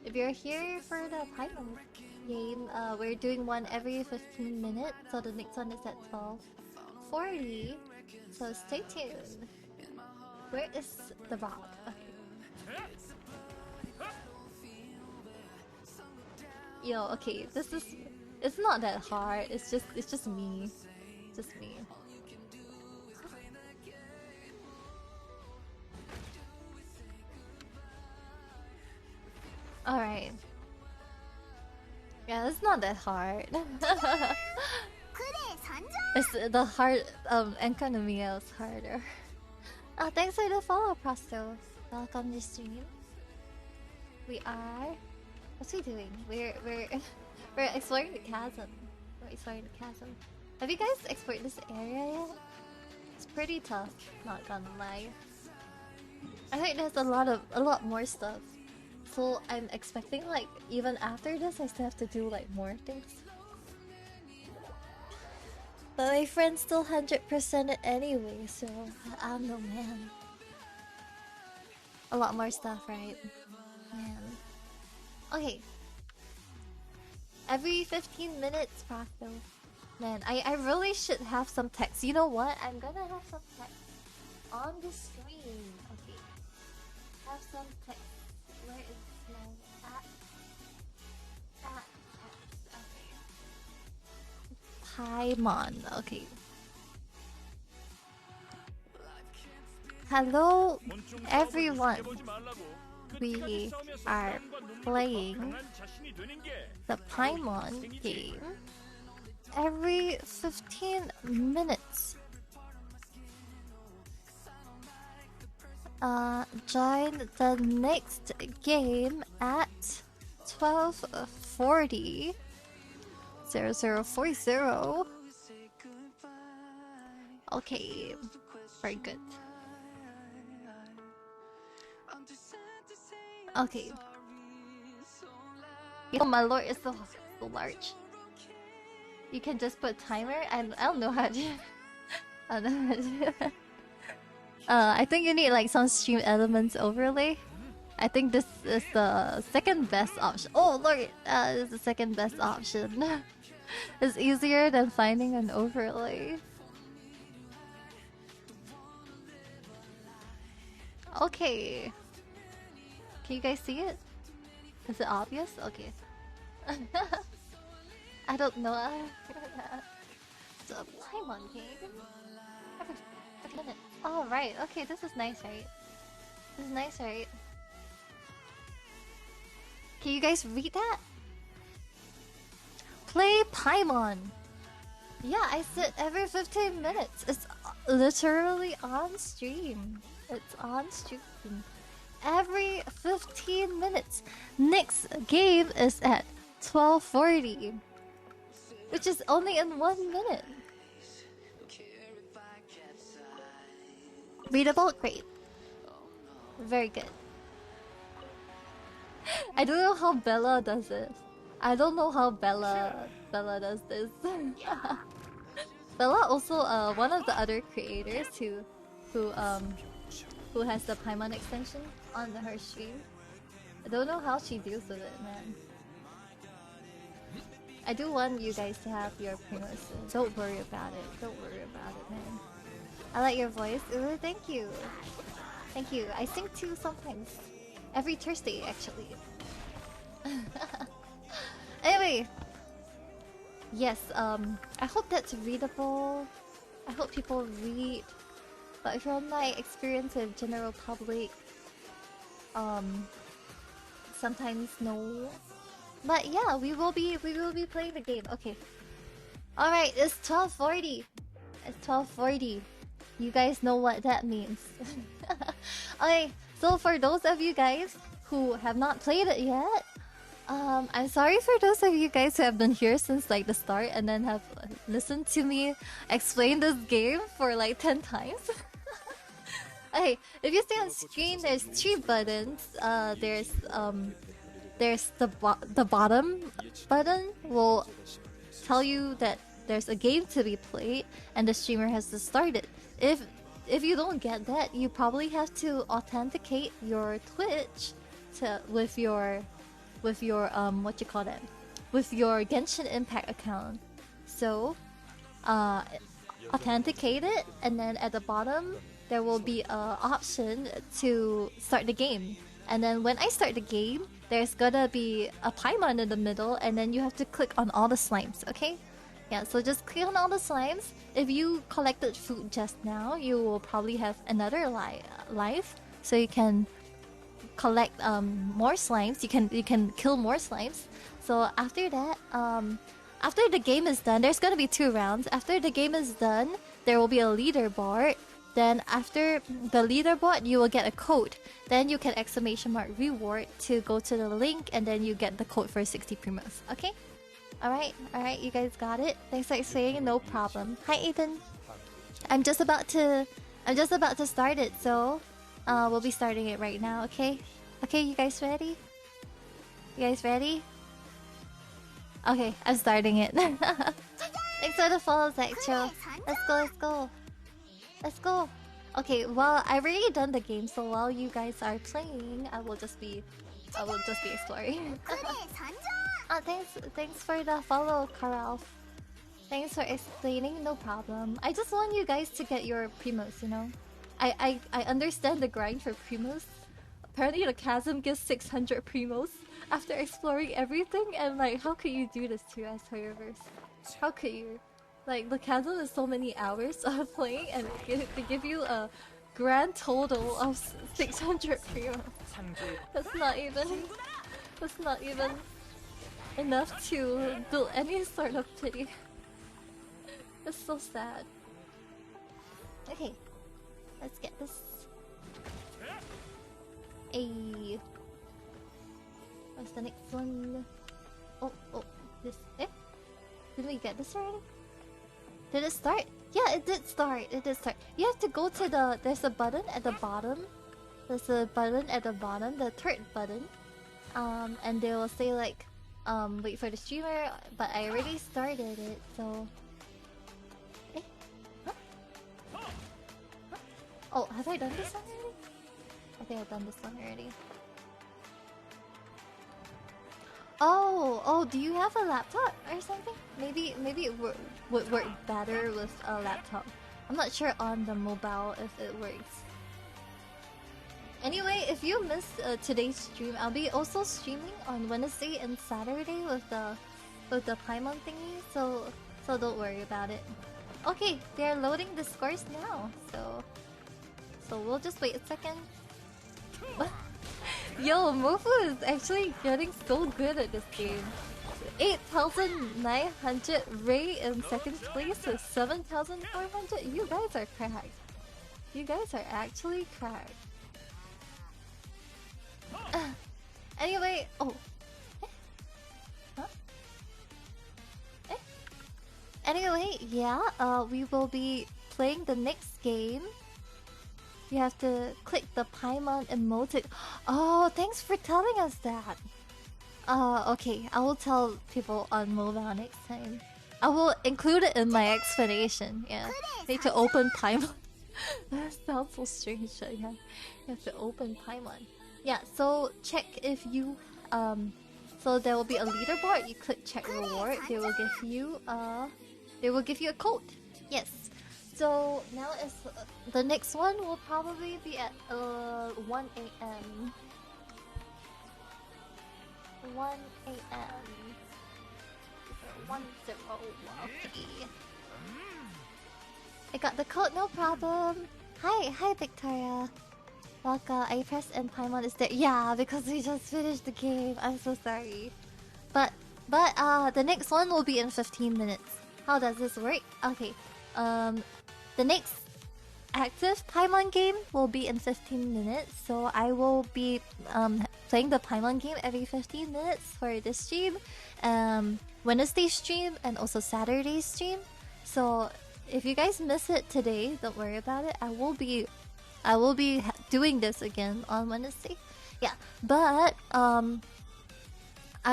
if you're here for the final game, we're doing one every 15 minutes, so the next one is at 12:40. So stay tuned. Where is the bot? Okay. Yo, okay, this is... It's not that hard, it's just me. Just me. Alright. Yeah, it's not that hard. It's the hard Enkanomiya is harder. Thanks for the follow, Prosto. Welcome to stream. We are... What's we doing? We're exploring the chasm. We're exploring the chasm. Have you guys explored this area yet? It's pretty tough, not gonna lie. I think there's a lot more stuff. So I'm expecting like even after this I still have to do like more things. But my friend's still 100% it anyway, so I don't know, man. A lot more stuff, right? Man. Okay. Every 15 minutes, Procto. Man, I really should have some text. You know what? I'm gonna have some text on the screen. Okay. Have some text. Where is my text? Okay. Paimon. Okay. Hello, everyone. We are playing the Paimon game every 15 minutes. Join the next game at 12:40. 0040. Okay, very good. Okay. Oh my lord, it's so large. You can just put timer. I don't know how to. I don't know how to do that. I think you need like some stream elements overlay. I think this is the second best option. Oh lord, this is the second best option. It's easier than finding an overlay. Okay. Can you guys see it? Is it obvious? Okay. I don't know. It's a Paimon game. Every 50 minutes. Oh, right. Okay, this is nice, right? This is nice, right? Can you guys read that? Play Paimon. Yeah, I said every 15 minutes. It's literally on stream. It's on stream. Every 15 minutes. Next game is at 12:40, which is only in 1 minute. Readable? Great. Very good. I don't know how Bella does it. I don't know how Bella does this. Bella also one of the other creators who has the Paimon extension on her stream. I don't know how she deals with it, man. I do want you guys to have your primos. Don't worry about it. Don't worry about it, man. I like your voice. Ooh, thank you. Thank you. I sing too sometimes. Every Thursday, actually. Anyway. Yes, I hope that's readable. I hope people read. But from my experience with general public, sometimes no. But yeah, we will be playing the game. Okay. All right, it's 12:40. It's 12:40. You guys know what that means. Okay, so for those of you guys who have not played it yet, I'm sorry for those of you guys who have been here since like the start and then have listened to me explain this game for like 10 times. Okay, if you stay on screen, there's 3 buttons. There's the bottom button will tell you that there's a game to be played and the streamer has to start it. If you don't get that, you probably have to authenticate your Twitch with your what you call that, with your Genshin Impact account. So authenticate it, and then at the bottom there will be an option to start the game. And then when I start the game, there's gonna be a Paimon in the middle, and then you have to click on all the slimes, okay? Yeah, so just click on all the slimes. If you collected food just now, you will probably have another life, so you can collect more slimes. You can kill more slimes. So after that, after the game is done, there's gonna be 2 rounds. After the game is done, there will be a leaderboard. Then after the leaderboard, you will get a code. Then you can ! reward to go to the link, and then you get the code for 60 primos. Okay? Alright, you guys got it? Thanks for saying, no problem. Hi Ethan. I'm just about to start it, so we'll be starting it right now, okay? Okay, you guys ready? You guys ready? Okay, I'm starting it. Thanks for the follow, Zachcho. Let's go. Okay, well, I've already done the game, so while you guys are playing, I will just be exploring. Oh, thanks for the follow, Karalf. Thanks for explaining, no problem. I just want you guys to get your primos, you know? I understand the grind for primos. Apparently the chasm gives 600 primos after exploring everything, and like, how could you do this to us, Hoyoverse? How could you? Like, the chasm is so many hours of playing, and they give you a grand total of 600 primos. That's not even enough to build any sort of pity. It's so sad. Okay, let's get this. A. What's the next one? Oh, this. Eh? Did we get this already? Did it start? Yeah, it did start. It did start. You have to go to the. There's a button at the bottom. There's a button at the bottom, the third button. And they will say like, wait for the streamer. But I already started it, so. Eh? Huh? Huh? Oh, have I done this already? I think I've done this one already. Oh, do you have a laptop or something? Maybe it would work better with a laptop. I'm not sure on the mobile if it works. Anyway, if you missed today's stream, I'll be also streaming on Wednesday and Saturday with the Paimon thingy, so don't worry about it. Okay, they're loading the scores now, so we'll just wait a second. Yo, Mofu is actually getting so good at this game. 8,900, Ray in second place with 7,400. You guys are cracked. You guys are actually cracked. Anyway, oh. Eh? Huh? Eh? Anyway, yeah, we will be playing the next game. You have to click the Paimon emote. Oh, thanks for telling us that. Okay, I will tell people on mobile next time. I will include it in my explanation. Yeah, need to open Paimon. That sounds so strange. Yeah, you have to open Paimon. Yeah, so check if you so there will be a leaderboard. You click check reward. They will give you a code. Yes. So now is the next one will probably be at 1 a.m. 1 a.m. 10. Okay. I got the code, no problem. Hi Victoria. Welcome. I pressed and Paimon is there. Yeah, because we just finished the game. I'm so sorry. But the next one will be in 15 minutes. How does this work? Okay. The next active Paimon game will be in 15 minutes, so I will be playing the Paimon game every 15 minutes for this stream, Wednesday stream, and also Saturday stream. So if you guys miss it today, don't worry about it. I will be doing this again on Wednesday. Yeah, but I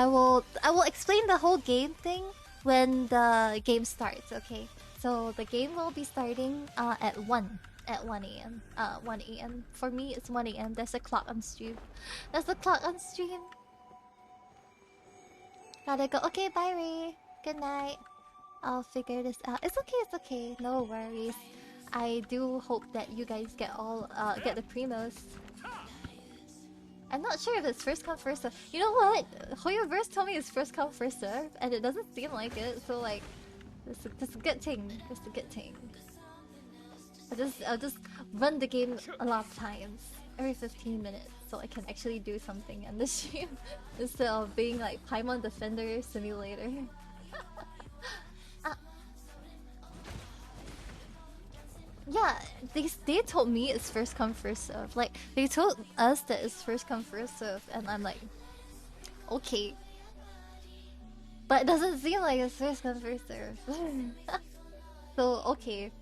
will explain the whole game thing when the game starts. Okay. So the game will be starting at 1 a.m. 1 a.m. For me, it's 1 a.m. There's a clock on stream. Gotta go. Okay, bye, Ray. Good night. I'll figure this out. It's okay. No worries. I do hope that you guys get the primos. I'm not sure if it's first come first serve. You know what? Hoyoverse told me it's first come first serve, and it doesn't seem like it. So like. That's a good thing. I'll just run the game a lot of times, every 15 minutes, so I can actually do something in the stream instead of being like Paimon Defender Simulator. Yeah, they told me it's first come first serve. Like they told us that it's first come first serve, and I'm like, okay. But it doesn't seem like it's first come first serve. So okay,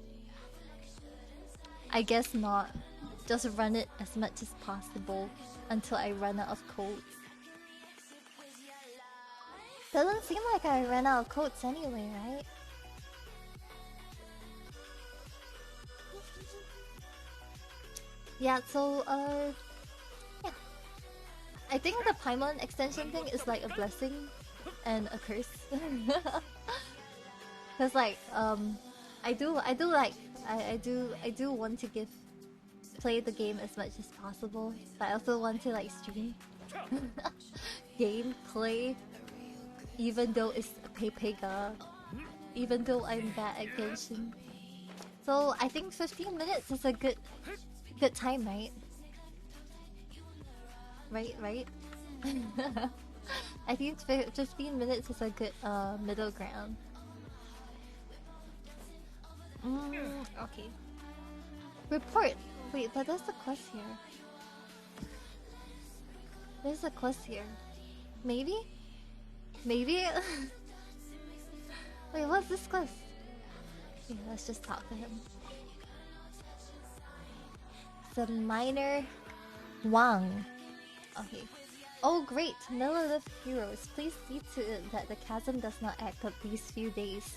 I guess not. Just run it as much as possible until I run out of codes. Doesn't seem like I ran out of codes anyway, right? Yeah, so yeah. I think the Paimon extension thing is like a blessing and a curse. Cause like I do want to play the game as much as possible, but I also want to like stream gameplay, even though it's Pepega, even though I'm bad at Genshin. So I think 15 minutes is a good time, right? Right. I think 15 minutes is a good middle ground. Okay. Report. Wait, but there's a quest here. There's a quest here. Maybe? Maybe? Wait, what's this quest? Yeah, let's just talk to him. The minor Wang. Okay. Oh great, Millilith heroes. Please see to it that the chasm does not act up these few days.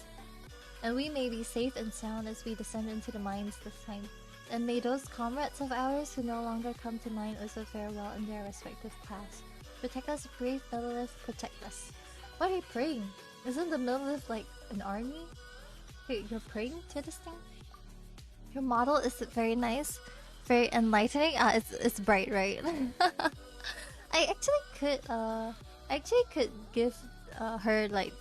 And we may be safe and sound as we descend into the mines this time. And may those comrades of ours who no longer come to mind also farewell in their respective paths. Protect us, brave Millilith, protect us. What are you praying? Isn't the Millilith like an army? Wait, you're praying to this thing? Your model is very nice, very enlightening. It's bright, right? I actually could give her like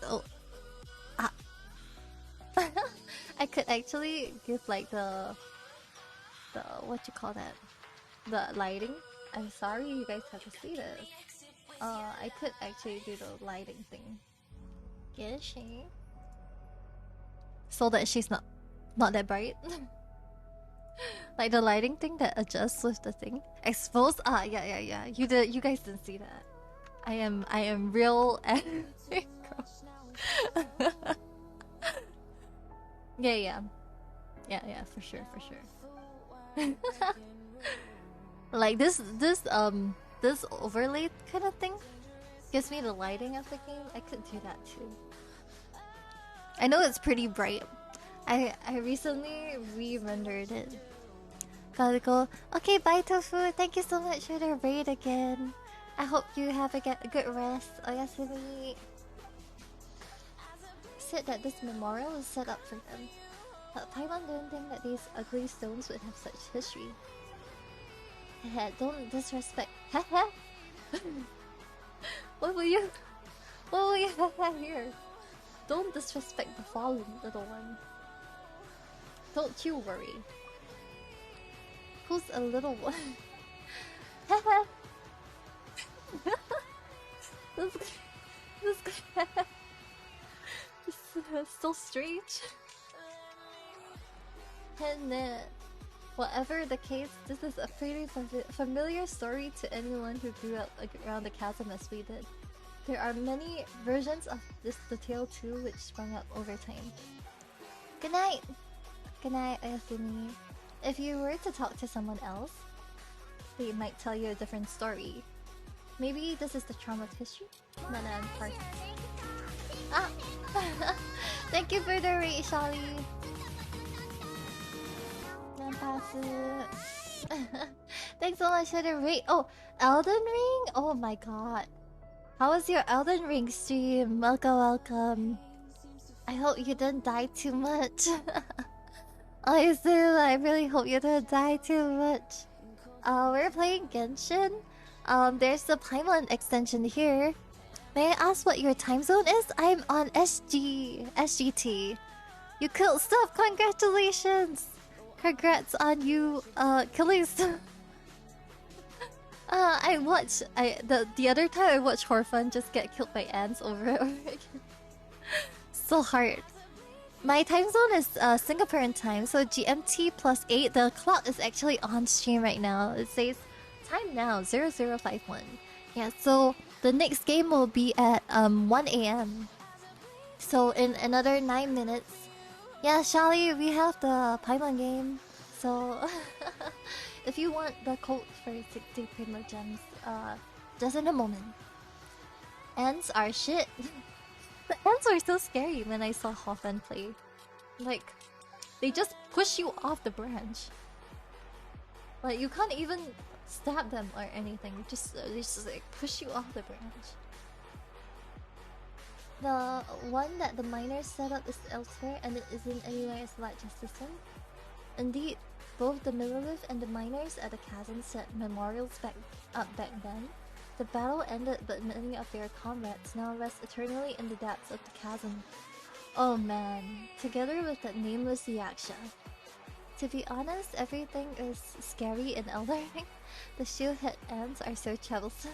I could actually give like the what you call that, the lighting. I'm sorry you guys have to see this. I could actually do the lighting thing. GENSHIN, so that she's not that bright. Like the lighting thing that adjusts with the thing. Expose. Yeah. You guys didn't see that. I am real anime girl. Yeah, for sure. Like this overlay kind of thing gives me the lighting of the game. I could do that too. I know it's pretty bright. I recently re-rendered it. Gotta go. Okay, bye Tofu. Thank you so much for the raid again. I hope you have a good rest. Oyasumi said that this memorial is set up for them. But Paimon didn't think that these ugly stones would have such history. Don't disrespect. What will you here? Don't disrespect the fallen, little one. Don't you worry. Who's a little one? This is so strange. And whatever the case, this is a pretty familiar story to anyone who grew up around the chasm as we did. There are many versions of this tale too, which sprung up over time. Good night! Good night, Oyasumi. If you were to talk to someone else, they might tell you a different story. Maybe this is the charm of history? Nana and Park. Ah! Thank you for the rate, Shali! Thanks so much for the rate. Oh, Elden Ring? Oh my god. How was your Elden Ring stream? Welcome. I hope you didn't die too much. Honestly, I really hope you didn't die too much. We're playing Genshin. There's the Paimon extension here. May I ask what your time zone is? I'm on SGT. You killed stuff. Congratulations. Congrats on you killing stuff. The other time I watched Horfun just get killed by ants over and over again. So hard. My time zone is Singaporean time, so GMT +8. The clock is actually on stream right now. It says time now 0051. Yeah, so the next game will be at 1 AM. So in another 9 minutes. Yeah, Shali, we have the Paimon game. So if you want the code for 60 Primo Gems, just in a moment. Ants are shit. The ants were so scary when I saw Hoffen play. Like, they just push you off the branch. Like, you can't even stab them or anything. They just like push you off the branch. The one that the miners set up is elsewhere and it isn't anywhere as large as this one. Indeed, both the Millilith and the miners at the chasm set memorials back then. The battle ended, but many of their comrades now rest eternally in the depths of the chasm. Oh man, together with that nameless Yaksha. To be honest, everything is scary in Elden Ring. The shield head ends are so troublesome.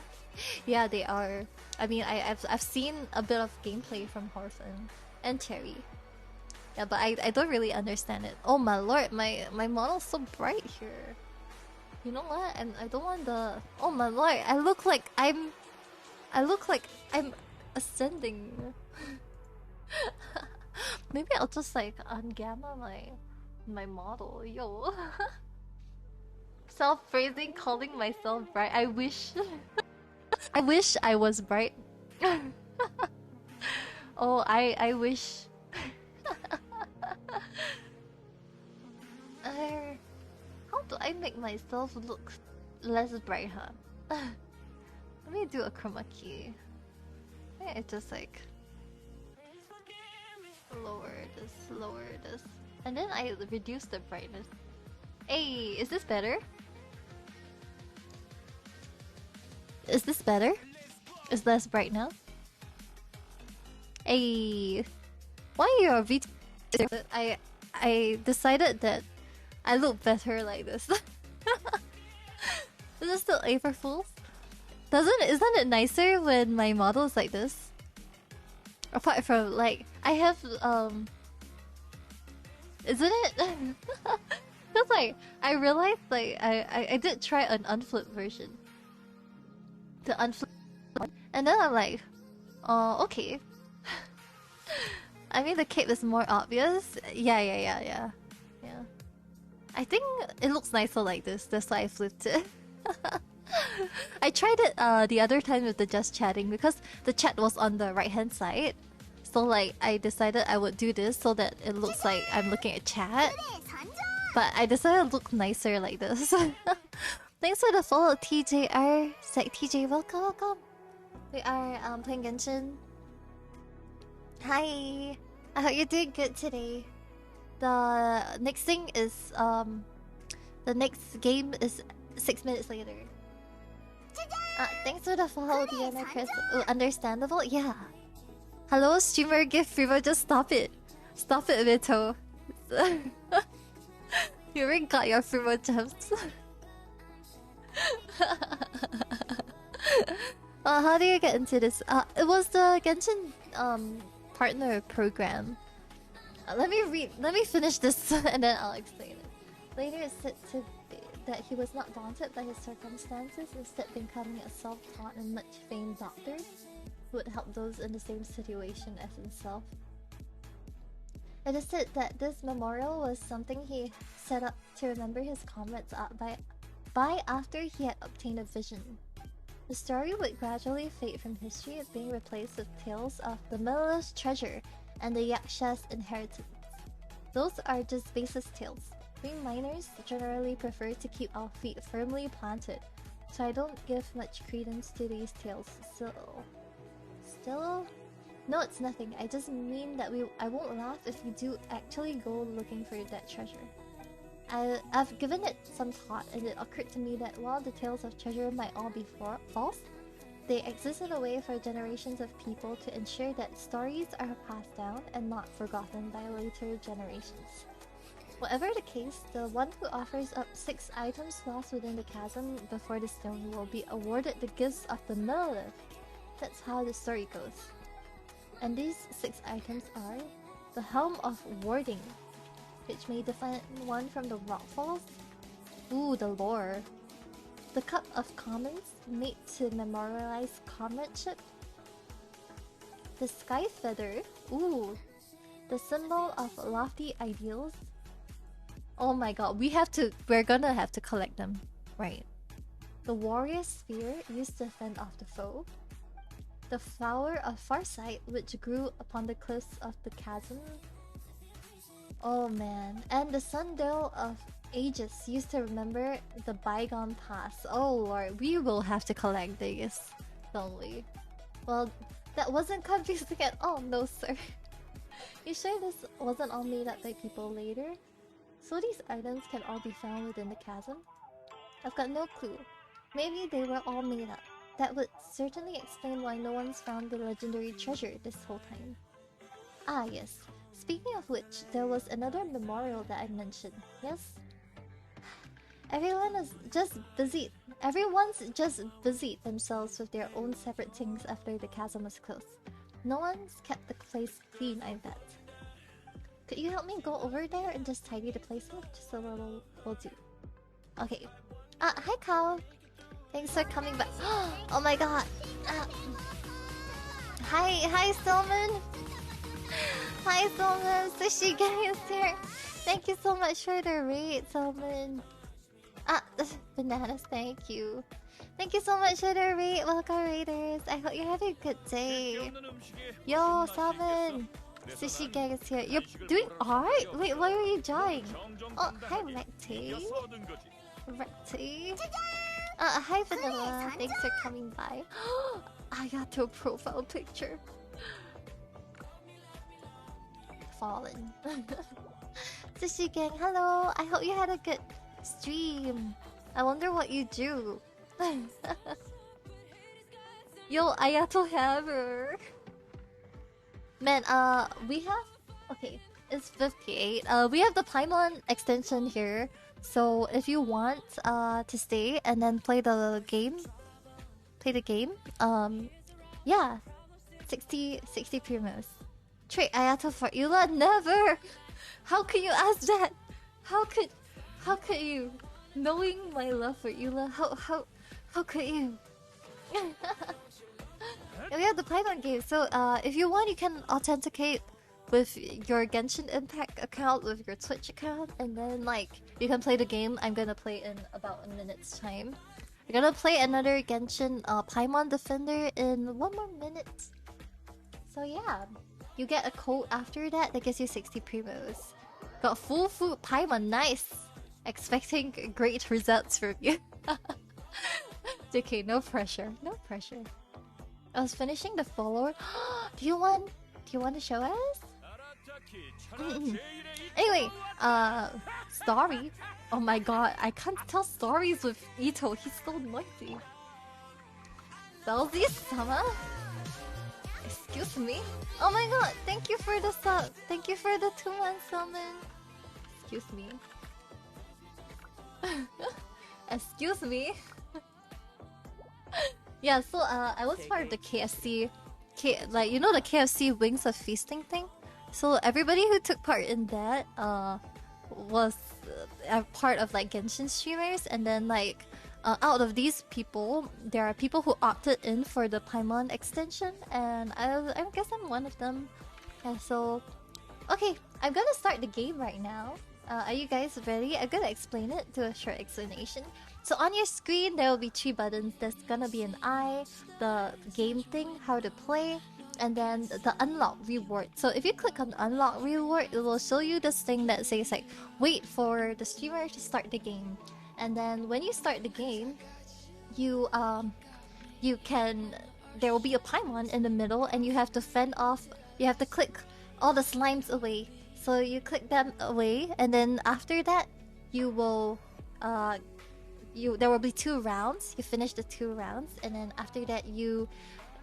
Yeah, they are. I mean, I've seen a bit of gameplay from Horfin and Cherry. Yeah, but I don't really understand it. Oh my lord, my model's so bright here. You know what? And I don't want the. Oh my lord, I look like I'm ascending. Maybe I'll just like ungamma my model. Yo. Self-praising, calling myself bright. I wish I wish I was bright. Oh, I wish. How do I make myself look less bright, huh? Let me do a chroma key. Yeah, it just like lower this, and then I reduce the brightness. Hey, is this better? Is this better? Is less bright now? Hey, why are your Vtuber? I decided that I look better like this. Is this still April Fools? Isn't it nicer when my model is like this? Apart from like I have isn't it? Cause like I realized like I did try an unflip version. The unflip one. And then I'm like, oh okay. I mean the cape is more obvious. Yeah. I think it looks nicer like this, that's why I flipped it. I tried it the other time with the just chatting because the chat was on the right hand side. So like I decided I would do this so that it looks like I'm looking at chat. But I decided to look nicer like this. Thanks for the follow, TJR. Sec TJ, welcome. We are playing Genshin. Hi. I hope you're doing good today. The next thing is the next game is 6 minutes later. Thanks for the follow, Diana Chris. Understandable? Yeah. Hello, streamer gift Freevo, just stop it. Stop it, Vito. You already got your Freevo gems. How do you get into this? It was the Genshin partner program. Let me finish this and then I'll explain it. Later it said to be that he was not daunted by his circumstances, instead becoming a self-taught and much famed doctor who would help those in the same situation as himself. It is said that this memorial was something he set up to remember his comrades by after he had obtained a vision. The story would gradually fade from history, being replaced with tales of the Miller's treasure and the Yaksha's inheritance. Those are just basis tales. We miners generally prefer to keep our feet firmly planted, so I don't give much credence to these tales. Still? No, it's nothing. I just mean that I won't laugh if we do actually go looking for that treasure. I've given it some thought, and it occurred to me that while the tales of treasure might all be false, they exist in a way for generations of people to ensure that stories are passed down and not forgotten by later generations. Whatever the case, the one who offers up 6 items lost within the chasm before the stone will be awarded the gifts of the Millilith. That's how the story goes. And these 6 items are the Helm of Warding, which may define one from the Rockfalls. Ooh, the lore. The Cup of Commons, made to memorialize comradeship. The Sky Feather. Ooh. The symbol of lofty ideals. Oh my god, we're gonna have to collect them. Right. The Warrior Sphere, used to fend off the foe. The Flower of Farsight, which grew upon the cliffs of the chasm. Oh man. And the Sundial of Aegis, used to remember the bygone past. Oh lord, we will have to collect these, don't we? Well, That wasn't confusing at all, no sir. You sure this wasn't all made up by people later? So these items can all be found within the chasm? I've got no clue. Maybe they were all made up. That would certainly explain why no one's found the legendary treasure this whole time. Ah yes. Speaking of which, there was another memorial that I mentioned, yes? Everyone's just busied themselves with their own separate things after the chasm was closed. No one's kept the place clean, I bet. Could you help me go over there and just tidy the place up? Just a little will do. Okay. Hi Kao. Thanks for coming back. Oh my god. Hi Stillman. Hi Stillman. Sushi Gang is here. Thank you so much for the raid, Stillman. Bananas, thank you. Thank you so much for the raid. Welcome, raiders. I hope you're having a good day. Yo, Salmon. Sushi Gang is here. You're doing art? Wait, why are you drawing? Oh, hi, Recti. Recti. Hi, Vanilla. Thanks for coming by. I got to a profile picture. Fallen. Sushi Gang, hello. I hope you had a good stream. I wonder what you do. Yo, Ayato Hammer. Man, we have... Okay, it's 58. We have the Paimon extension here. So if you want to stay and then play the game... yeah. 60 primos. Trade Ayato for Eula? Never! How could you ask that? How could you? Knowing my love for Eula, how could you? We have the Python game, so if you want, you can authenticate with your Genshin Impact account, with your Twitch account, and then like you can play the game. I'm gonna play in about a minute's time. I'm gonna play another Genshin Paimon Defender in 1 more minute. So yeah, you get a code after that gives you 60 primos. Got full food Paimon, nice! Expecting great results from you. Okay, no pressure. No pressure. I was finishing the follower. Do you want to show us? Anyway, story. Oh my god, I can't tell stories with Ito. He's so noisy. Belzy-sama? Excuse me? Oh my god, thank you for the sub. Thank you for the 2 months summon. Excuse me. Excuse me. Yeah, so I was part of the KFC, like you know the KFC Wings of Feasting thing. So everybody who took part in that was a part of like Genshin streamers, and then like out of these people, there are people who opted in for the Paimon extension, and I guess I'm one of them. Yeah, so okay, I'm gonna start the game right now. Are you guys ready? I'm gonna explain it, do a short explanation. So on your screen, there will be 3 buttons. There's gonna be an eye, the game thing, how to play, and then the unlock reward. So if you click on unlock reward, it will show you this thing that says like, wait for the streamer to start the game. And then when you start the game, you can, there will be a Paimon in the middle, and you have to fend off, you have to click all the slimes away. So you click them away, and then after that, you will, there will be 2 rounds. You finish the 2 rounds, and then after that, you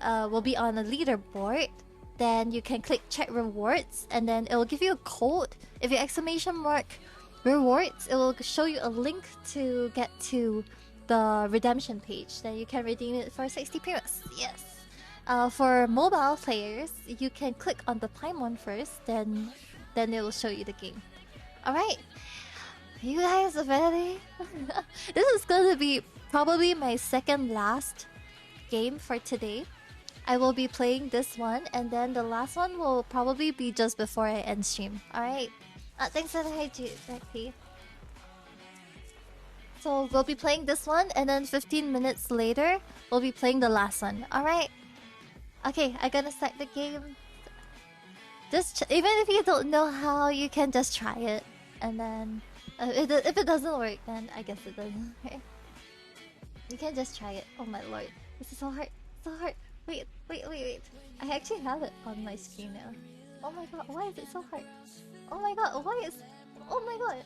will be on a leaderboard. Then you can click check rewards, and then it will give you a code. If you exclamation mark rewards, it will show you a link to get to the redemption page. Then you can redeem it for 60 primos. Yes. For mobile players, you can click on the Paimon first, then it will show you the game. Alright, you guys ready? This is going to be probably my second last game for today. I will be playing this one, and then the last one will probably be just before I end stream. Alright, thanks for the hydrate, Becky. So we'll be playing this one, and then 15 minutes later, we'll be playing the last one. Alright. Okay, I'm gonna start the game. Just even if you don't know how, you can just try it, and then if it doesn't work, then I guess it doesn't. Okay. You can just try it. Oh my lord, this is so hard, so hard. Wait. I actually have it on my screen now. Oh my god, why is it so hard? Oh my god, why is... Oh my god!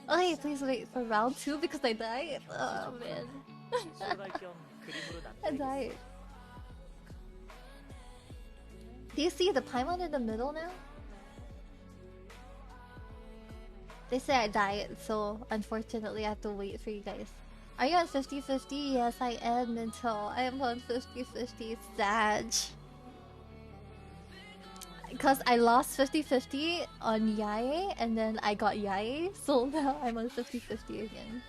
Okay, please wait for round 2 because I died. Oh man. I died. Do you see the Paimon in the middle now? They say I died, so unfortunately I have to wait for you guys. Are you on 50-50? Yes, I am until I am on 50-50. Sag. Because I lost 50-50 on Yae, and then I got Yae, so now I'm on 50-50 again.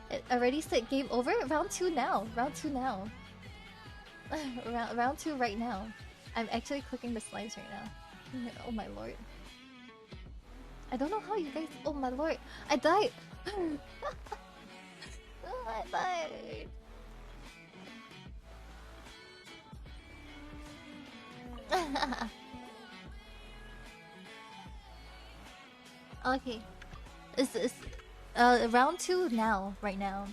It already said game over? Round 2 now. Round 2 now. round 2 right now. I'm actually clicking the slides right now. Oh my lord. I don't know how you guys... Oh my lord. I died. Oh, I died. Okay. Is round 2 now, right now.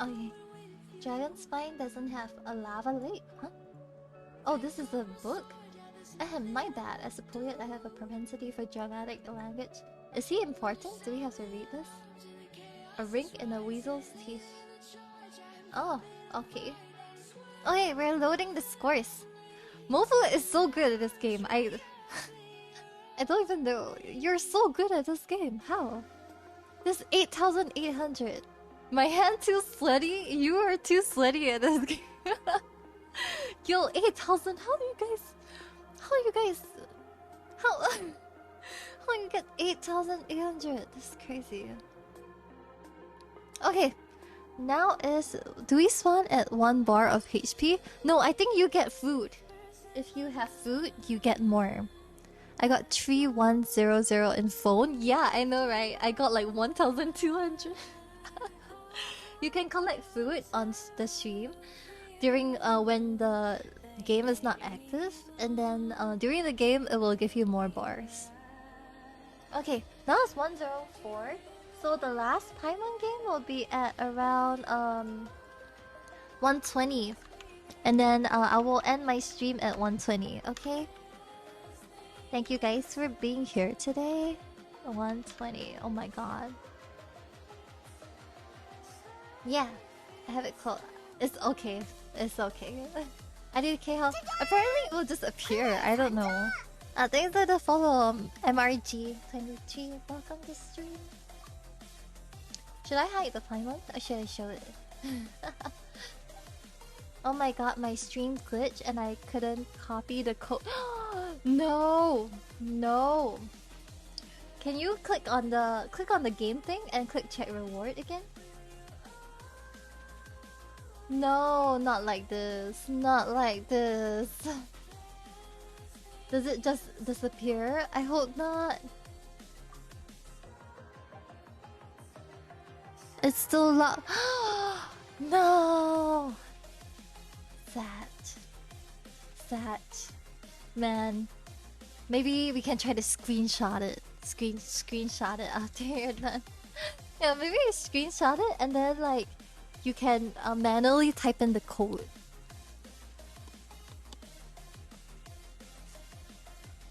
Okay. Dragon Spine doesn't have a lava lake, huh? Oh, this is a book? My bad. As a poet, I have a propensity for dramatic language. Is he important? Do we have to read this? A rink in a weasel's teeth. Oh, okay. Okay, we're loading the scores. Mofu is so good at this game. I don't even know. You're so good at this game. How? This 8,800. My hand too sweaty? You are too sweaty at this game. Yo, 8,000. How do you guys... How you get 8,800? This is crazy. Okay. Now is... Do we spawn at 1 bar of HP? No, I think you get food. If you have food, you get more. I got 3100 in phone. Yeah, I know, right? I got like 1,200. You can collect food on the stream during when the game is not active, and then during the game it will give you more bars. Okay, now it's 104. So the last Paimon game will be at around 120, and then I will end my stream at 120. Okay. Thank you guys for being here today. 120. Oh my god. Yeah, I have it close. It's okay. It's okay. I did K-Hall. Apparently it will just appear. I don't know. Thanks for the follow, MRG23. Welcome to stream. Should I hide the Paimon or should I show it? Oh my god, my stream glitched and I couldn't copy the code. No! No! Can you click on the game thing and click check reward again? No, not like this. Not like this. Does it just disappear? I hope not. It's still locked. No! Sad. Man. Maybe we can try to screenshot it. Screenshot it after you're done. Yeah, maybe you screenshot it and then like you can manually type in the code.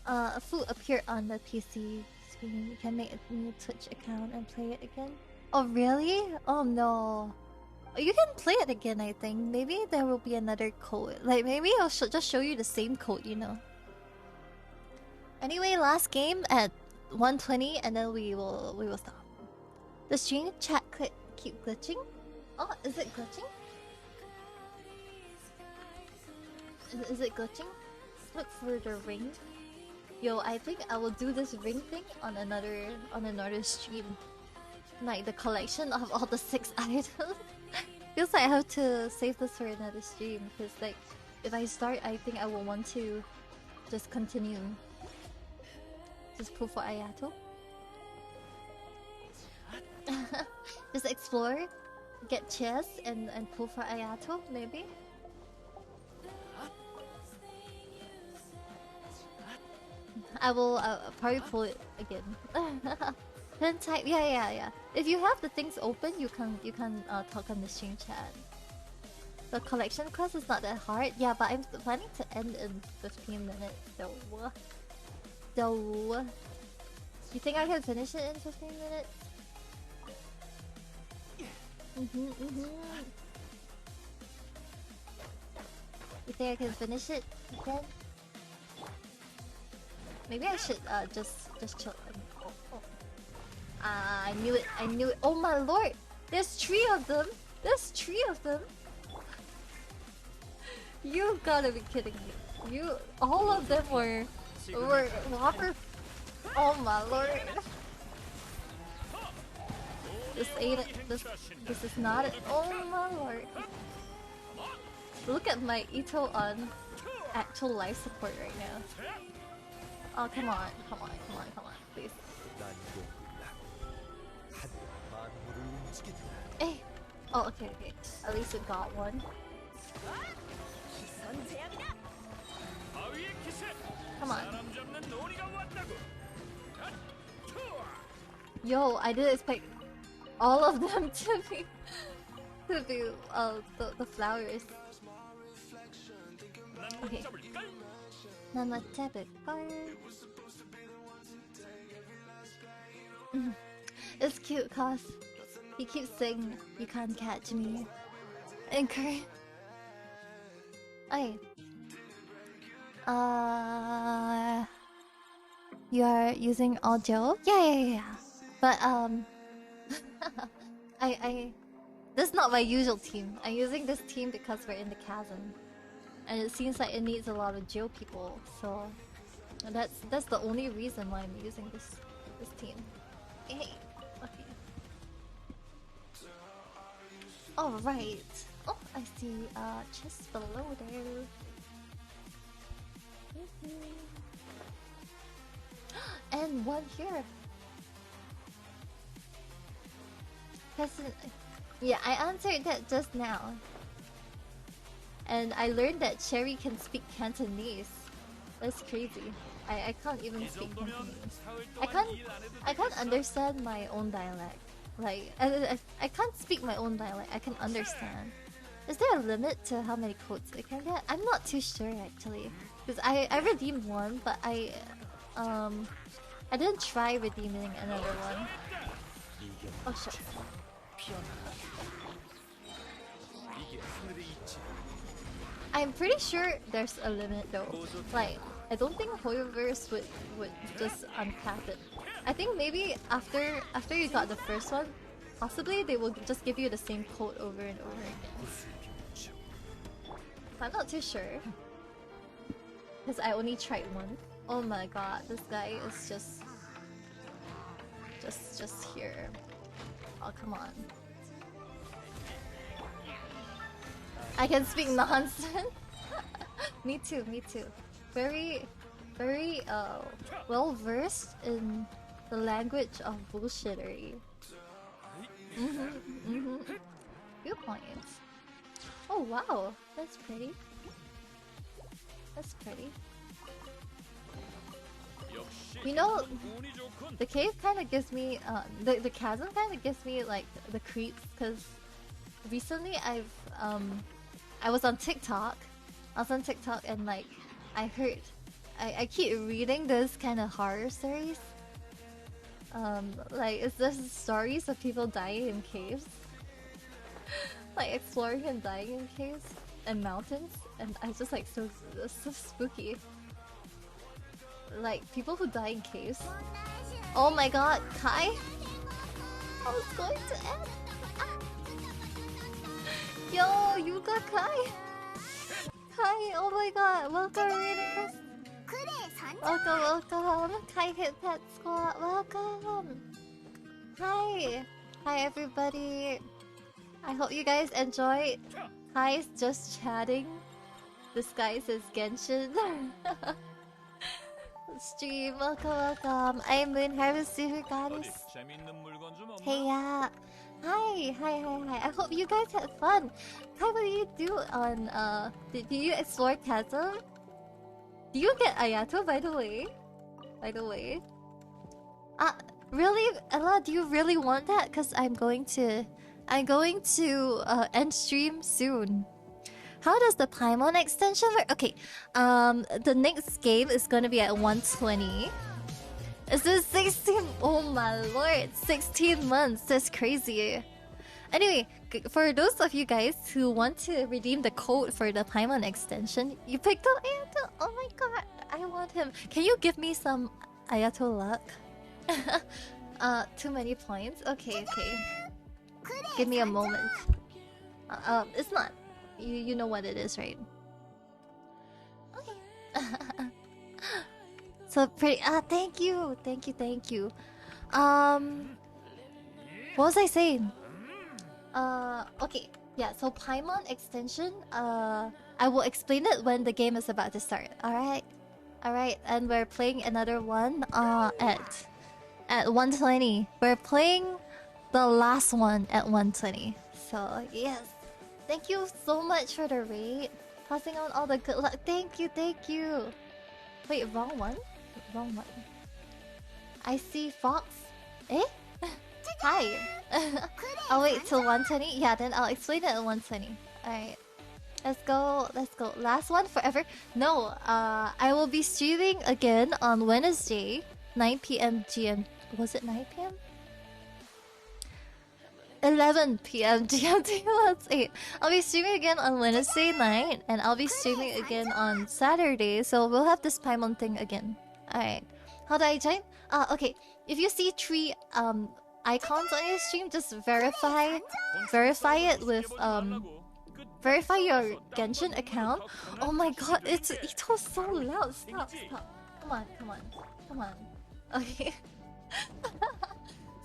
A food appeared on the PC screen. You can make a new Twitch account and play it again. Oh really? Oh no. You can play it again, I think. Maybe there will be another code. Like maybe I'll just show you the same code, you know. Anyway, last game at 120 and then we will stop. The stream chat keep glitching? Oh, is it glitching? Is it glitching? Look for the ring. Yo, I think I will do this ring thing on another stream. Like the collection of all the 6 items. Feels like I have to save this for another stream because like if I start, I think I will want to just continue. Just pull for Ayato. Just explore, get chests and pull for Ayato maybe. I will probably pull it again. Can type, yeah. If you have the things open, you can talk on the stream chat. The collection quest is not that hard. Yeah, but I'm planning to end in 15 minutes. So, you think I can finish it in 15 minutes? You think I can finish it? You can? Maybe I should just chill. I knew it. Oh my lord! There's 3 of them. You gotta be kidding me. All of them were Whopper. Oh my lord! This ain't it. This is not it. Oh my lord! Look at my Ito on actual life support right now. Oh come on, please. Hey! Oh okay. At least we got one. Come on. Yo, I didn't expect all of them to be the flowers. Okay. It's cute cause he keeps saying you can't catch me. Anchor. Okay. You are using audio? Yeah. But this is not my usual team. I'm using this team because we're in the chasm. And it seems like it needs a lot of Joe people, so that's the only reason why I'm using this team. Hey, okay. All right. Oh, I see. Just below there. And one here. Yeah, I answered that just now. And I learned that Cherry can speak Cantonese. That's crazy. I can't even speak Cantonese. I can't understand my own dialect. Like I can't speak my own dialect. I can understand. Is there a limit to how many codes I can get? I'm not too sure actually. Because I redeemed one, but I didn't try redeeming another one. Oh shit. I'm pretty sure there's a limit though. Like, I don't think Hoyoverse would just uncap it. I think maybe after you got the first one, possibly they will just give you the same code over and over again. I'm not too sure. Because I only tried one. Oh my god, this guy is just here. Oh, come on. I can speak nonsense. Me too. Very well versed in the language of bullshittery. Good points. Oh wow, that's pretty. You know, the cave kind of gives me the chasm kind of gives me like the creeps because recently I was on TikTok. And like I heard I keep reading this kind of horror stories. Like it's just stories of people dying in caves. Like exploring and dying in caves and mountains, and I just like so spooky. Like people who die in caves. Oh my god, Kai! I was going to end. Yo, you got Kai! Kai, oh my god, welcome reading. Welcome. Kai hit Pet Squad, welcome. Hi everybody. I hope you guys enjoyed. Kai's just chatting. This guy says Genshin. Stream, welcome. I'm Moon Harvest Super Goddess. Hey, yeah. Hi. I hope you guys had fun. Kai, what do you do on, did you explore Chasm? Do you get Ayato, by the way? Really, Ella? Do you really want that? Cause I'm going to end stream soon. How does the Paimon extension work? Okay, the next game is gonna be at 120. Is this 16? Oh my lord, 16 months. That's crazy. Anyway, for those of you guys who want to redeem the code for the Paimon extension, you picked up Ayato. Oh my god, I want him. Can you give me some Ayato luck? Too many points. Okay. Give me a moment. It's not. You know what it is, right? Okay. So pretty. Thank you. What was I saying? Okay. Yeah. So Paimon extension. I will explain it when the game is about to start. All right. And we're playing another one. At 120. We're playing the last one at 120. So yes. Thank you so much for the raid. Passing on all the good luck. Thank you. Wait, wrong one? I see Fox. Eh? Hi. I'll wait till 120. Yeah, then I'll explain it at 120. Alright. Let's go. Last one forever. No, I will be streaming again on Wednesday, 9 p.m. GM. Was it 9 p.m.? 11 p.m. GMT. Let's 8. I'll be streaming again on Wednesday night, and I'll be streaming again on Saturday. So we'll have this Paimon thing again. All right. How do I join? Okay. If you see 3 icons on your stream, just verify it with verify your Genshin account. Oh my god, Ito's so loud. Stop. Come on. Okay.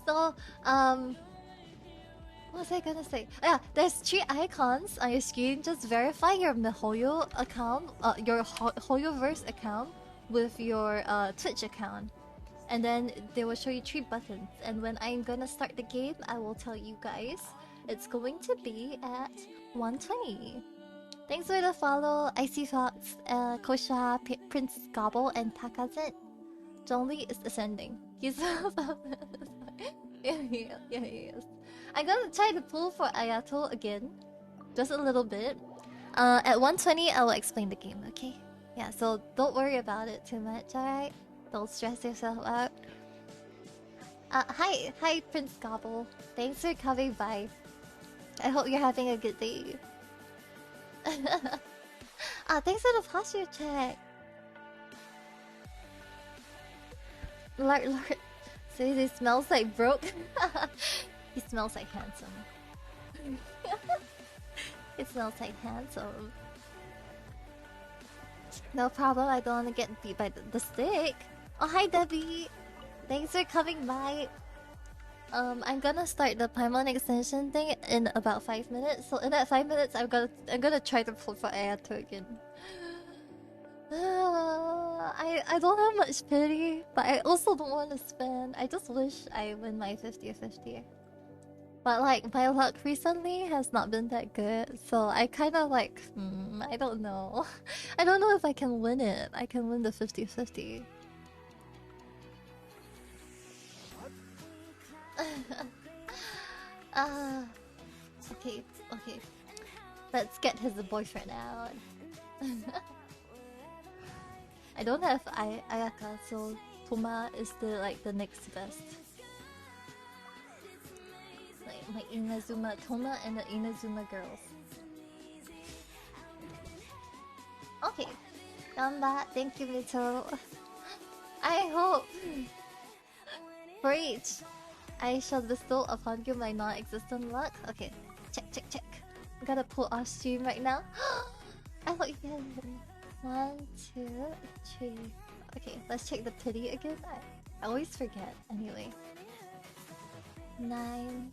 So what was I gonna say? Yeah, there's 3 icons on your screen. Just verify your MiHoYo account, your HoYoverse account with your Twitch account. And then they will show you 3 buttons. And when I'm gonna start the game, I will tell you guys. It's going to be at 120. Thanks for the follow, Icy Fox, Kosha, Prince Gobble, and Takazet. Zhongli is ascending. He's yeah, he is. I'm gonna try to pull for Ayato again. Just a little bit. At 120, I will explain the game, okay? Yeah, so don't worry about it too much, alright? Don't stress yourself out. Hi, Prince Gobble. Thanks for coming by. I hope you're having a good day. Thanks for the posture check. Lord. So he smells like broke. He smells like handsome. It smells like handsome. No problem, I don't want to get beat by the stick. Oh, hi Debbie. Thanks for coming by. I'm gonna start the Paimon extension thing in about 5 minutes. So in that 5 minutes, I'm gonna try to pull for Ayato again. I don't have much pity, but I also don't want to spend. I just wish I win my 50-50. But like, my luck recently has not been that good, so I kind of like, I don't know. I don't know if I can win it. I can win the 50-50. Okay. Let's get his boyfriend out. I don't have Ayaka, so Toma is the next best. Like my Inazuma Toma and the Inazuma girls. Okay, done that. Thank you, Mito. I hope for each I shall bestow upon you my non-existent luck. Okay, check. I'm gonna pull off stream right now. I thought you had 1, 2, 3. Okay, let's check the pity again. I always forget. Anyway, 9,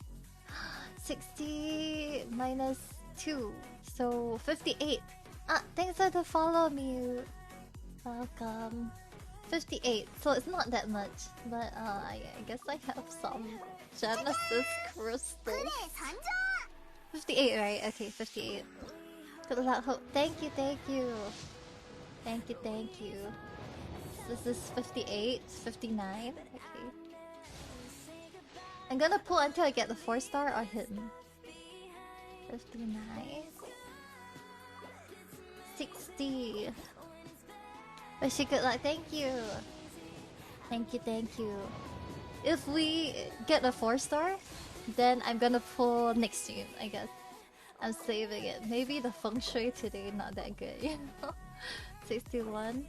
60 minus 2, so 58. Thanks for the follow, Mew. Welcome. 58, so it's not that much, but I guess I have some Genesis crystals. 58, right? Okay, 58. Good luck, hope. Thank you. This is 58, 59. Okay. I'm gonna pull until I get the 4-star or hidden. 59. 60. Wish you good luck. Thank you. Thank you, thank you. If we get a 4-star, then I'm gonna pull next stream, I guess. I'm saving it. Maybe the feng shui today not that good, you know? 61.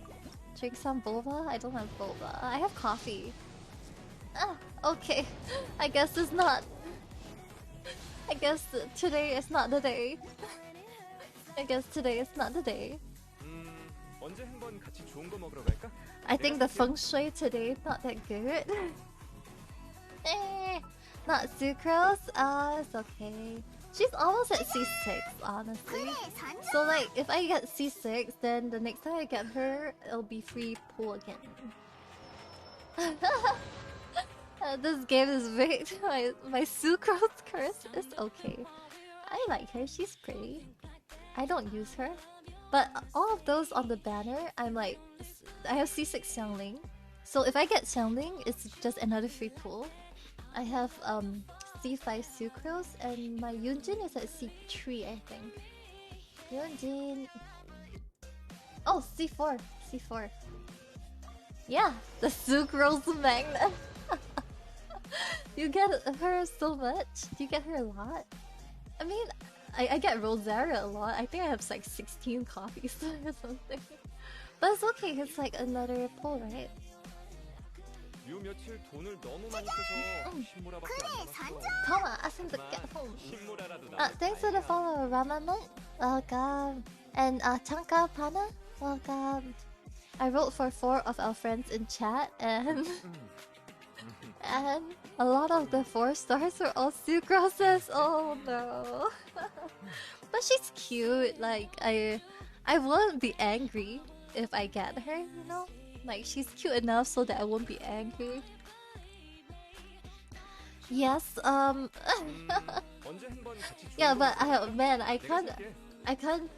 Drink some boba? I don't have boba. I have coffee. Ah, okay. I guess it's not. I guess today is not the day. I guess today is not the day. 언제 한번 같이 좋은 거 먹으러 갈까? I think the feng shui today not that good. Not sucrose. It's okay. She's almost at C6, honestly. So like, if I get C6, then the next time I get her, it'll be free pull again. This game is rigged. My sucrose curse is okay. I like her. She's pretty. I don't use her. But all of those on the banner, I'm like, I have C6 Xiangling. So if I get Xiangling, it's just another free pull. I have C5 Sucrose and my Yunjin is at C3, I think. Yunjin. Oh, C4. C4. Yeah, the Sucrose magnet. You get her so much? Do you get her a lot? I mean, I get Rosaria a lot. I think I have like 16 copies or something. But it's okay, it's like another pull, right? 요 며칠 돈을 너무 많이 써서 신무라밖에 안 남았어. Come on, ask him to get home. 신무라라도 나. Thanks for the follow, Ramaman. Welcome. And Chanka Pana, welcome. I wrote for 4 of our friends in chat and and a lot of the 4 stars were all sucroses. Oh no. But she's cute. Like I won't be angry if I get her, you know? Like she's cute enough so that I won't be angry. Yes, yeah, but man, I can't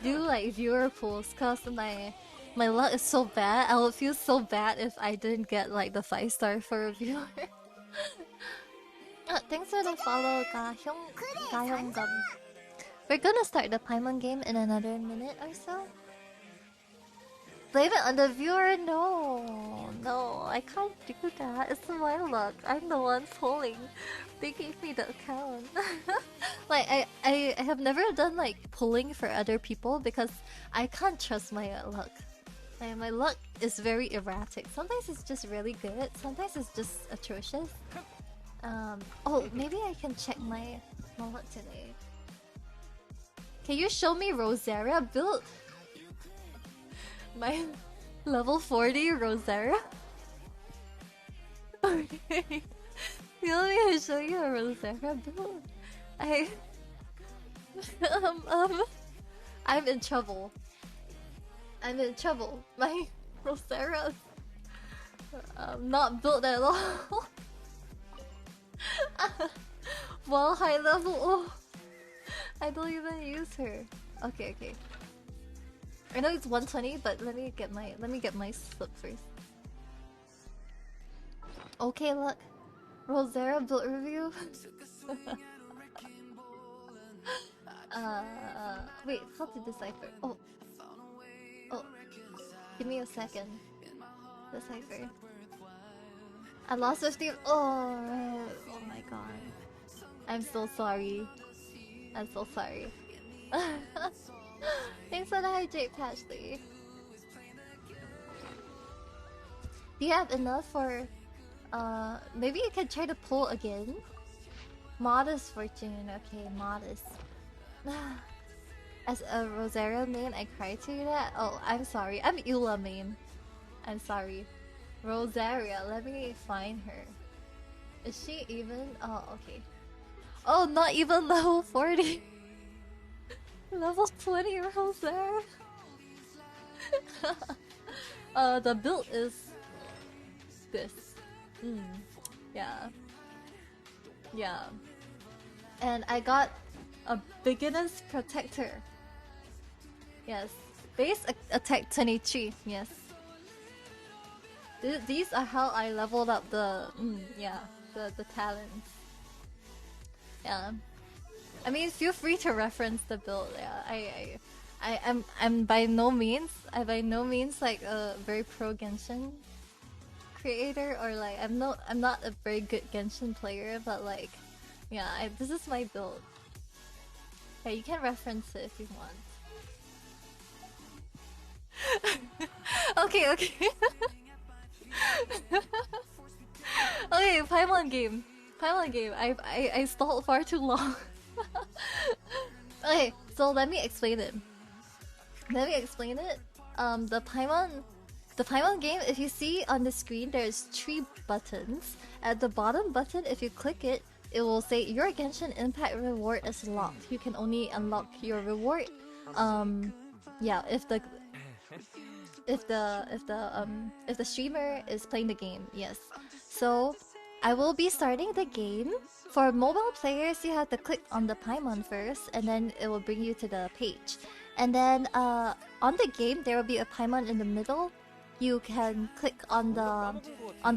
do like viewer pools cause my luck is so bad. I would feel so bad if I didn't get like the 5-star for a viewer. Thanks for the follow, Gahyong-gum. We're gonna start the Paimon game in another minute or so. Blame it on the viewer? No, I can't do that. It's my luck. I'm the one pulling. They gave me the account. Like I have never done like pulling for other people because I can't trust my luck. My luck is very erratic. Sometimes it's just really good. Sometimes it's just atrocious. Oh, maybe I can check my luck today. Can you show me Rosaria build? My level 40 Rosaria? Okay. You want me to show you a Rosaria build? I'm in trouble. I'm in trouble. My Rosaria not built at all. Well, high level. Oh, I don't even use her. Okay. I know it's 120, but let me get my slip first. Okay, look. Rosaria build review. Wait, how to decipher? Oh, give me a second. Decipher. I lost 50. Oh, right. Oh my god. I'm so sorry. I'm so sorry. Thanks for the hydrate, Pashley. Do you have enough for... maybe you can try to pull again? Modest fortune. Okay, modest. As a Rosaria main, I cry to you that? Oh, I'm sorry. I'm Eula main. I'm sorry. Rosaria, let me find her. Is she even? Oh, okay. Oh, not even level 40. Level 20 Rosaria. The build is this. Yeah. And I got a beginner's protector. Yes. Base attack 23. Yes. These are how I leveled up the the talents. Yeah. I mean, feel free to reference the build. Yeah, I'm by no means like a very pro Genshin creator, or like I'm not a very good Genshin player, but like, yeah, this is my build. Yeah, you can reference it if you want. Okay. Okay, Paimon game. I stalled far too long. Okay, so let me explain it. The Paimon game, if you see on the screen, there's 3 buttons. At the bottom button, if you click it, it will say your Genshin Impact reward is locked. You can only unlock your reward. Yeah, if the streamer is playing the game, yes. So I will be starting the game. For mobile players, you have to click on the Paimon first, and then it will bring you to the page. And then on the game, there will be a Paimon in the middle. You can click on the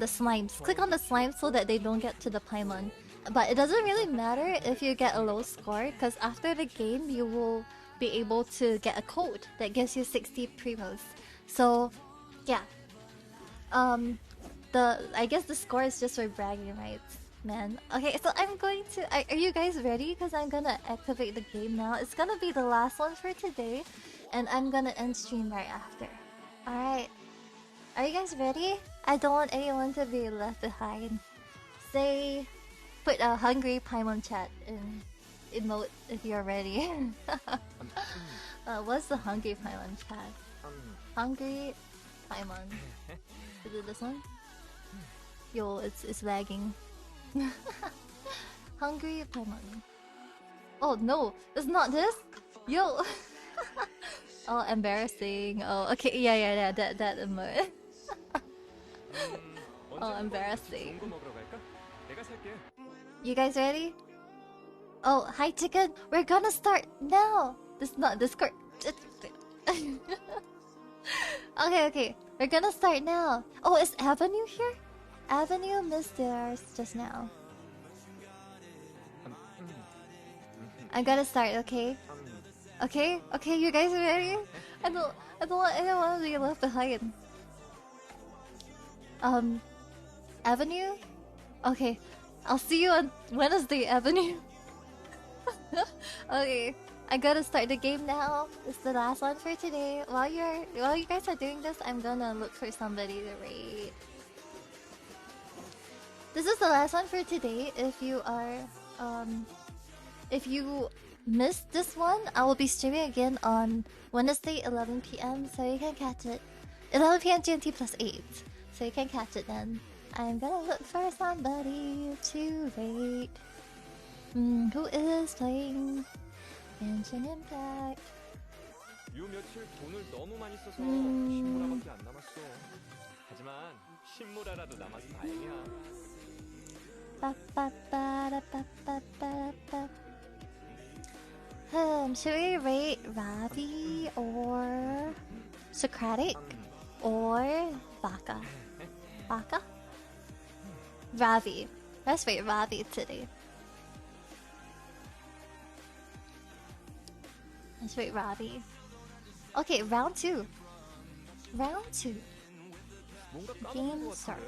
slimes. Click on the slimes so that they don't get to the Paimon. But it doesn't really matter if you get a low score, because after the game, you will be able to get a code that gives you 60 primos. So, yeah. I guess the score is just for bragging rights, man. Okay, so I'm going to. Are you guys ready? Because I'm gonna activate the game now. It's gonna be the last one for today, and I'm gonna end stream right after. Alright. Are you guys ready? I don't want anyone to be left behind. Put a hungry Paimon chat in emote if you're ready. What's the hungry Paimon chat? Hungry Paimon. Is it this one? Yo, it's lagging. Hungry Paimon. Oh no, it's not this. Yo. Oh, embarrassing. Oh, okay, yeah. That emote. Oh, embarrassing. You guys ready? Oh, hi chicken. We're gonna start now. This is not Discord. Okay. We're gonna start now. Oh, is Avenue here? Avenue missed theirs just now. I gotta start, okay? Okay, you guys ready? I don't want anyone to be left behind. Avenue? Okay. I'll see you on Wednesday, Avenue. Okay. I gotta start the game now. It's the last one for today. While you guys are doing this, I'm gonna look for somebody to raid. This is the last one for today. If you missed this one, I will be streaming again on Wednesday 11 PM, so you can catch it. 11 PM GMT plus 8, so you can catch it then. I'm gonna look for somebody to raid. Who is playing Genshin Impact? 요 며칠 돈을 너무 많이 써서 신무라밖에 안 남았어. 하지만 신무라라도 남아서 다행이야. Should we rate Ravi or Socratic or Baka? Baka? Ravi. Let's rate Ravi today. Let's rate Ravi. Okay, round 2. Game start.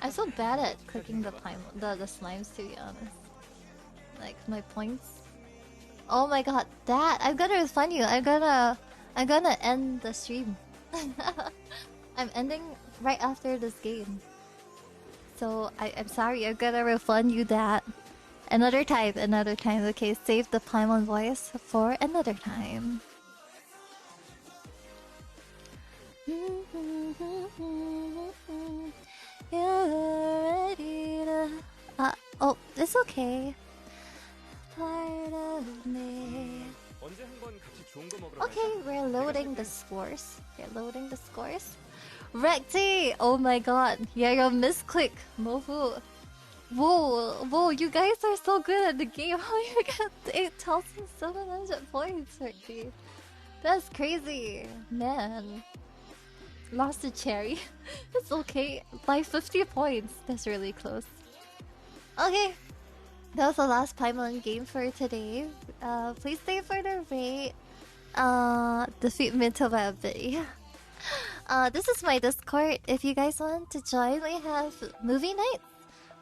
I'm so bad at clicking the slimes, to be honest. Like my points. Oh my god, that I'm gonna refund you. I'm gonna end the stream. I'm ending right after this game. So I'm sorry. I'm gonna refund you that. Another time. Okay, save the Paimon voice for another time. You're ready to... oh, it's okay. Part of me. Okay, we're loading the scores. Recti! Oh my god. Yeah, your misclick. Mofu. Whoa, you guys are so good at the game. How you get 8,700 points, Recti? That's crazy, man. Lost to Cherry. It's okay. By 50 points. That's really close. Okay. That was the last Paimon game for today. Please stay for the raid. Defeat Minto by a bit. Yeah. This is my Discord. If you guys want to join, we have movie nights.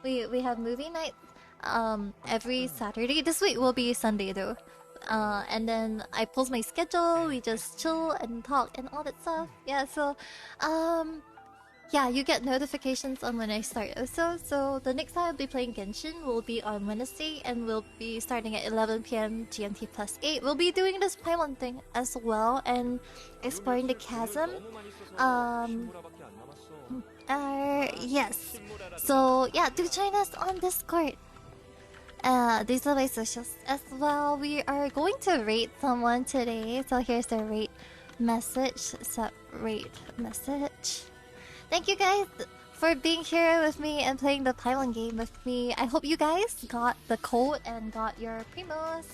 We have movie nights every Saturday. This week will be Sunday though. And then I post my schedule. We just chill and talk and all that stuff. Yeah. So, yeah, you get notifications on when I start. So the next time I'll be playing Genshin will be on Wednesday, and we'll be starting at 11 p.m. GMT +8. We'll be doing this Paimon thing as well and exploring the chasm. Yes. So yeah, do join us on Discord. These are my socials as well. We are going to rate someone today. So here's the rate message. Rate message. Thank you guys for being here with me and playing the Paimon game with me. I hope you guys got the code and got your primos.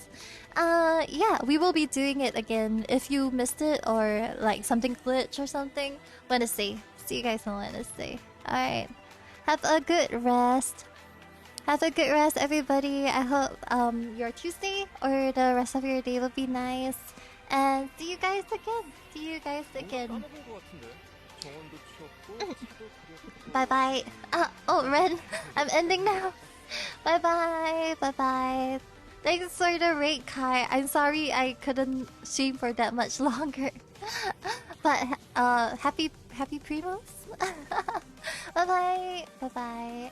Yeah, we will be doing it again. If you missed it or like something glitch or something, Wednesday. See you guys on Wednesday. Alright. Have a good rest. Have a good rest, everybody. I hope your Tuesday or the rest of your day will be nice. And see you guys again. See you guys again. Bye bye. Oh, Ren, I'm ending now. Bye bye. Bye bye. Thanks for the rate, Kai. I'm sorry I couldn't stream for that much longer. But happy primos. Bye bye. Bye bye.